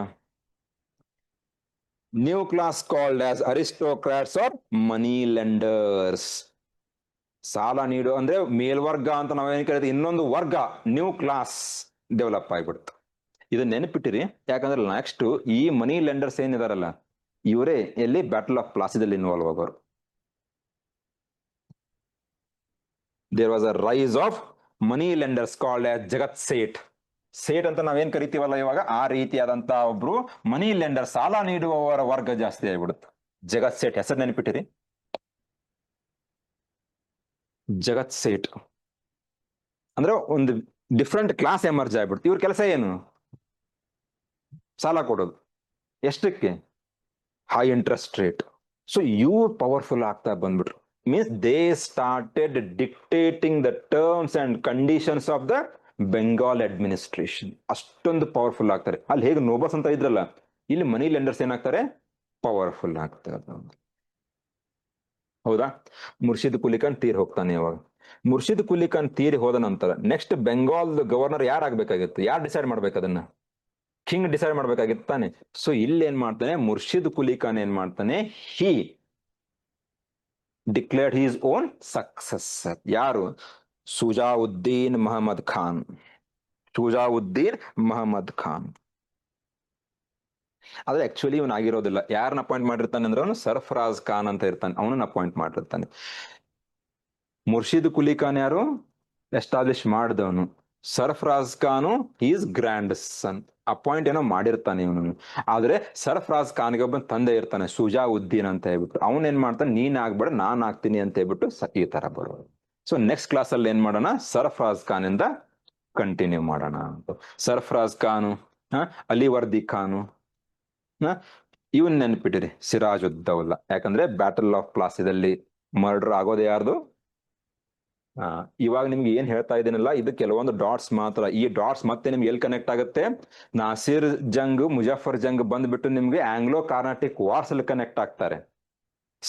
new class called as aristocrats are money lenders. ಸಾಲ ನೀಡು ಅಂದ್ರೆ ಮೇಲ್ವರ್ಗ ಅಂತ ನಾವೇನ್ ಕರಿತೀವಿ, ಇನ್ನೊಂದು ವರ್ಗ, ನ್ಯೂ ಕ್ಲಾಸ್ ಡೆವಲಪ್ ಆಗ್ಬಿಡುತ್ತೆ. ಇದನ್ನ ನೆನಪಿಟ್ಟಿರಿ, ಯಾಕಂದ್ರೆ ನೆಕ್ಸ್ಟ್ ಈ ಮನಿ ಲೆಂಡರ್ಸ್ ಏನಿದಾರಲ್ಲ, ಇವರೇ ಎಲ್ಲಿ ಬ್ಯಾಟಲ್ ಆಫ್ ಪ್ಲಾಸಿದಲ್ಲಿ ಇನ್ವಾಲ್ವ್ ಆಗೋರು. There was a rise of money lenders called as Jagat Seth. Seth ಅಂತ ನಾವೇನ್ ಕರಿತೀವಲ್ಲ ಇವಾಗ, ಆ ರೀತಿಯಾದಂತ ಒಬ್ರು ಮನಿ ಲೆಂಡರ್, ಸಾಲ ನೀಡುವವರ ವರ್ಗ ಜಾಸ್ತಿ ಆಗ್ಬಿಡುತ್ತೆ. ಜಗತ್ ಸೇಠ್ ಹೆಸರು ನೆನಪಿಟ್ಟಿರಿ, ಜಗತ್ ಸೇಠ್ ಅಂದ್ರೆ ಒಂದು ಡಿಫ್ರೆಂಟ್ ಕ್ಲಾಸ್ ಎಮರ್ಜ್ ಆಗ್ಬಿಡುತ್ತೆ. ಇವ್ರ ಕೆಲಸ ಏನು, ಸಾಲ ಕೊಡೋದು. ಎಷ್ಟಕ್ಕೆ, ಹೈ ಇಂಟ್ರೆಸ್ಟ್ ರೇಟ್. ಸೊ ಇವ್ರು ಪವರ್ಫುಲ್ ಆಗ್ತಾ ಬಂದ್ಬಿಟ್ರು. Means they started dictating the terms and conditions of the Bengal administration. ಅಷ್ಟೊಂದು ಪವರ್ಫುಲ್ ಆಗ್ತಾರೆ. ಅಲ್ಲಿ ಹೇಗೆ ನೋಬಲ್ಸ್ ಅಂತ ಇದ್ರಲ್ಲ, ಇಲ್ಲಿ ಮನಿ ಲೆಂಡರ್ಸ್ ಏನಾಗ್ತಾರೆ, ಪವರ್ಫುಲ್ ಆಗ್ತಾರೆ. ಹೌದಾ? ಮುರ್ಷಿದ್ ಕುಲಿ ಖಾನ್ ತೀರ್ ಹೋಗ್ತಾನೆ. ಇವಾಗ ಮುರ್ಷಿದ್ ಕುಲಿ ಖಾನ್ ತೀರಿ ಹೋದ ನಂತರ ನೆಕ್ಸ್ಟ್ ಬೆಂಗಾಲ್ ಗವರ್ನರ್ ಯಾರಾಗ್ಬೇಕಾಗಿತ್ತು, ಯಾರು ಡಿಸೈಡ್ ಮಾಡ್ಬೇಕು ಅದನ್ನ, ಕಿಂಗ್ ಡಿಸೈಡ್ ಮಾಡ್ಬೇಕಾಗಿತ್ತು ತಾನೆ. ಸೊ ಇಲ್ಲಿ ಏನ್ ಮಾಡ್ತಾನೆ, ಮುರ್ಷಿದ್ ಕುಲಿ ಖಾನ್ ಏನ್ ಮಾಡ್ತಾನೆ, ಹಿ ಡಿಕ್ಲೇರ್ಡ್ ಹೀಸ್ ಓನ್ ಸಕ್ಸೆಸರ್. ಯಾರು, ಶುಜಾವುದ್ದೀನ್ ಮಹಮ್ಮದ್ ಖಾನ್. ಶುಜಾವುದ್ದೀನ್ ಮಹಮ್ಮದ್ ಖಾನ್. ಆದ್ರೆ ಆಕ್ಚುಲಿ ಇವನ್ ಆಗಿರೋದಿಲ್ಲ. ಯಾರನ್ನ ಅಪಾಯಿಂಟ್ ಮಾಡಿರ್ತಾನೆ ಅಂದ್ರೆ ಅವನು ಸರ್ಫರಾಜ್ ಖಾನ್ ಅಂತ ಇರ್ತಾನೆ, ಅವನನ್ನ ಅಪಾಯಿಂಟ್ ಮಾಡಿರ್ತಾನೆ. ಮುರ್ಷಿದ್ ಕುಲಿ ಖಾನ್ ಯಾರು, ಎಸ್ಟಾಬ್ಲಿಷ್ ಮಾಡಿದವನು. Sarfaraz Khan is grandson, appoint ಏನೋ ಮಾಡಿರ್ತಾನೆ ಇವನು. ಆದ್ರೆ ಸರ್ಫರಾಜ್ ಖಾನ್ಗೆ ಒಬ್ಬ ತಂದೆ ಇರ್ತಾನೆ, ಶುಜಾವುದ್ದೀನ್ ಅಂತ ಹೇಳ್ಬಿಟ್ಟು. ಅವನ್ ಏನ್ ಮಾಡ್ತಾನೆ, ನೀನ್ ಆಗ್ಬೇಡ ನಾನ್ ಆಗ್ತೀನಿ ಅಂತ ಹೇಳ್ಬಿಟ್ಟು ಈ ತರ ಬರೋದು. ಸೊ ನೆಕ್ಸ್ಟ್ ಕ್ಲಾಸ್ ಅಲ್ಲಿ ಏನ್ ಮಾಡೋಣ, ಸರ್ಫರಾಜ್ ಖಾನ್ ಇಂದ ಕಂಟಿನ್ಯೂ ಮಾಡೋಣ. ಸರ್ಫರಾಜ್ ಖಾನು, ಅಲಿವರ್ದಿ ಖಾನು, ಇವನ್ ನೆನ್ಪಿಟ್ಟಿರಿ, ಸಿರಾಜ್ ಉದ್ದೌಲ್ಲಾ. ಯಾಕಂದ್ರೆ ಬ್ಯಾಟಲ್ ಆಫ್ ಪ್ಲಾಸಿದಲ್ಲಿ ಮರ್ಡರ್ ಆಗೋದು ಯಾರ್ದು? ಇವಾಗ ನಿಮ್ಗೆ ಏನ್ ಹೇಳ್ತಾ ಇದ್ದೀನಲ್ಲ, ಇದು ಕೆಲವೊಂದು ಡಾಟ್ಸ್ ಮಾತ್ರ. ಈ ಡಾಟ್ಸ್ ಮತ್ತೆ ನಿಮ್ಗೆ ಎಲ್ಲಿ ಕನೆಕ್ಟ್ ಆಗುತ್ತೆ? ನಾಸಿರ್ ಜಂಗ್, ಮುಜಾಫರ್ ಜಂಗ್ ಬಂದ್ಬಿಟ್ಟು ನಿಮ್ಗೆ ಆಂಗ್ಲೋ ಕಾರ್ನಾಟಿಕ್ ವಾರ್ಸ್ ಅಲ್ಲಿ ಕನೆಕ್ಟ್ ಆಗ್ತಾರೆ.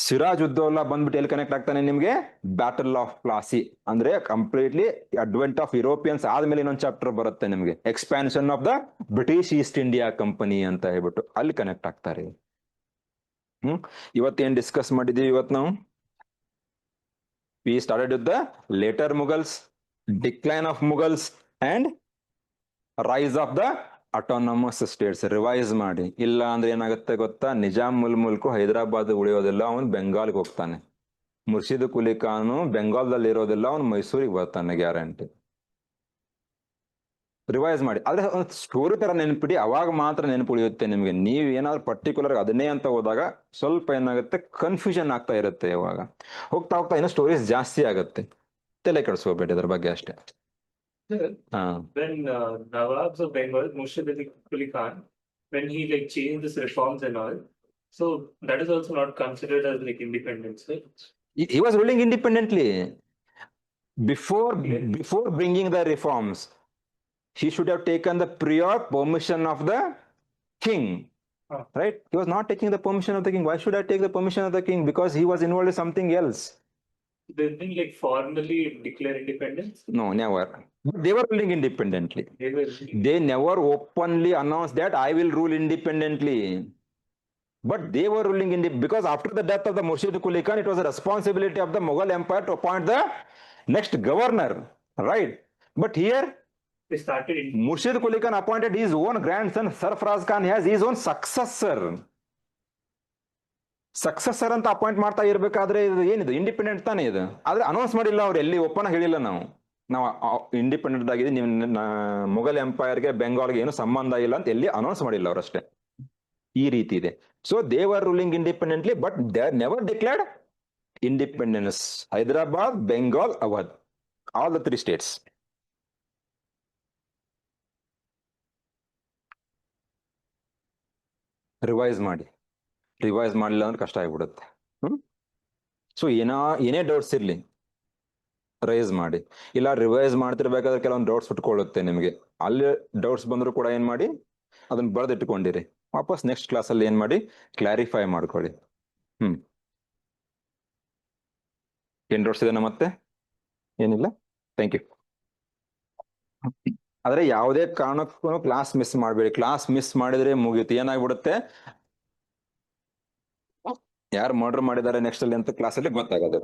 ಸಿರಾಜ್ ಉದ್ದೌಲ್ಲಾ ಬಂದ್ಬಿಟ್ಟು ಎಲ್ಲಿ ಕನೆಕ್ಟ್ ಆಗ್ತಾನೆ ನಿಮ್ಗೆ? Battle of Plassey. ಅಂದ್ರೆ ಕಂಪ್ಲೀಟ್ಲಿ ಅಡ್ವೆಂಟ್ ಆಫ್ ಯುರೋಪಿಯನ್ಸ್ ಆದ್ಮೇಲೆ ಇನ್ನೊಂದು ಚಾಪ್ಟರ್ ಬರುತ್ತೆ ನಿಮ್ಗೆ, expansion of the British East India company ಅಂತ ಹೇಳ್ಬಿಟ್ಟು ಅಲ್ಲಿ ಕನೆಕ್ಟ್ ಆಗ್ತಾರೆ. ಇವತ್ತೇನ್ ಡಿಸ್ಕಸ್ ಮಾಡಿದೀವಿ ಇವತ್ತು ನಾವು? We started with the later Mughals, decline of Mughals and rise of the autonomous states. Revise ಮಾಡಿ. ಇಲ್ಲ ಅಂದ್ರೆ ಏನಾಗುತ್ತೆ ಗೊತ್ತಾ? ನಿಜಾಮ್ ಮುಲ್ಕು ಹೈದರಾಬಾದ್ ಉಳಿಯೋದಿಲ್ಲ, ಅವನು ಬೆಂಗಾಲ್ಗೆ ಹೋಗ್ತಾನೆ. ಮುರ್ಷಿದ್ ಕುಲಿ ಖಾನು ಬೆಂಗಾಲ್ದಲ್ಲಿ ಇರೋದಿಲ್ಲ, ಅವನು ಮೈಸೂರಿಗೆ ಬರ್ತಾನೆ ಗ್ಯಾರಂಟಿ. ರಿವೈಸ್ ಮಾಡಿ. ಆದ್ರೆ ಒಂದು ಸ್ಟೋರಿ ತರ ನೆನ್ಪಿಡಿ, ಅವಾಗ ಮಾತ್ರ ನೆನಪು ಉಳಿಯುತ್ತೆ ನಿಮ್ಗೆ. ನೀವ್ ಏನಾದ್ರು ಪರ್ಟಿಕ್ಯುಲರ್ ಅದನ್ನೇ ಅಂತ ಹೋದಾಗ ಸ್ವಲ್ಪ ಏನಾಗುತ್ತೆ, ಕನ್ಫ್ಯೂಷನ್ ಆಗ್ತಾ ಇರುತ್ತೆ. ಇವಾಗ ಹೋಗ್ತಾ ಹೋಗ್ತಾ ಇನ್ನೂ ಸ್ಟೋರೀಸ್ ಜಾಸ್ತಿ ಆಗುತ್ತೆ. ತಲೆ ಕೆಡಿಸ್ಕೋಬೇಡಿ ಅದ್ರ ಬಗ್ಗೆ ಅಷ್ಟೇ. ಹಾ, When Nawabs of Bengal, Murshid Ali Khan, when he like changed his reforms and all, so that is also not considered as like independence, right? he was ruling independently before bringing the reforms. He should have taken the prior permission of the king, right? He was not taking the permission of the king. Why should I take the permission of the king? Because he was involved in something else. They didn't like formally declare independence. No, never. They were ruling independently. They were They never openly announced that I will rule independently. But they were ruling because after the death of the Murshid Quli Khan, it was a responsibility of the Mughal Empire to appoint the next governor, right? But here, they started in Murshid Quli Khan appointed his own grandson, Sarfaraz Khan, has his own successor. Successor ಅಂತ appoint ಮಾಡ್ತಾ ಇರ್ಬೇಕಾದ್ರೆ ಇದು ಏನಿದು? Independent ತಾನೇ ಇದು. ಆದ್ರೆ announce ಮಾಡಿಲ್ಲ ಅವ್ರು, ಎಲ್ಲಿ ಓಪನ್ ಹೇಳಿಲ್ಲ ನಾವು ಇಂಡಿಪೆಂಡೆಂಟ್ ಆಗಿದೆ, ನೀವು ಮುಘಲ್ ಎಂಪೈರ್ಗೆ ಬೆಂಗಾಲ್ಗೆ ಏನು ಸಂಬಂಧ ಇಲ್ಲ ಅಂತ ಎಲ್ಲಿ ಅನೌನ್ಸ್ ಮಾಡಿಲ್ಲ ಅವರಷ್ಟೇ. ಈ ರೀತಿ ಇದೆ. So they were ruling independently, but they never declared independence. Hyderabad, Bengal, Awadh, all the 3 states. Revise ಮಾಡಿ. ರಿವೈಸ್ ಮಾಡಲಿಲ್ಲ ಅಂದ್ರೆ ಕಷ್ಟ ಆಗ್ಬಿಡುತ್ತೆ. ಸೊ ಏನೇ ಡೌಟ್ಸ್ ಇರ್ಲಿ ರೈಸ್ ಮಾಡಿ. ಇಲ್ಲ ರಿವೈಸ್ ಮಾಡ್ತಿರ್ಬೇಕಾದ್ರೆ ಕೆಲವೊಂದು ಡೌಟ್ಸ್ ಬಿಟ್ಕೊಳ್ಳುತ್ತೆ ನಿಮಗೆ. ಅಲ್ಲಿ ಡೌಟ್ಸ್ ಬಂದ್ರು ಕೂಡ ಏನ್ ಮಾಡಿ, ಅದನ್ನ ಬರೆದಿಟ್ಕೊಂಡಿರಿ. ವಾಪಸ್ ನೆಕ್ಸ್ಟ್ ಕ್ಲಾಸ್ ಅಲ್ಲಿ ಏನ್ ಮಾಡಿ, ಕ್ಲಾರಿಫೈ ಮಾಡ್ಕೊಳ್ಳಿ. ಏನ್ ಡೌಟ್ಸ್ ಇದೆ ಮತ್ತೆ? ಏನಿಲ್ಲ. Thank you. ಆದ್ರೆ ಯಾವುದೇ ಕಾರಣಕ್ಕೂ ಕ್ಲಾಸ್ ಮಿಸ್ ಮಾಡಬೇಡಿ. ಕ್ಲಾಸ್ ಮಿಸ್ ಮಾಡಿದ್ರೆ ಮುಗೀತು. ಏನಾಗ್ಬಿಡುತ್ತೆ, ಯಾರು ಮರ್ಡರ್ ಮಾಡಿದ್ದಾರೆ ನೆಕ್ಸ್ಟ್ ಅಲ್ಲಿ ಅಂತ ಕ್ಲಾಸ್ ಅಲ್ಲಿ ಗೊತ್ತಾಗೋದು.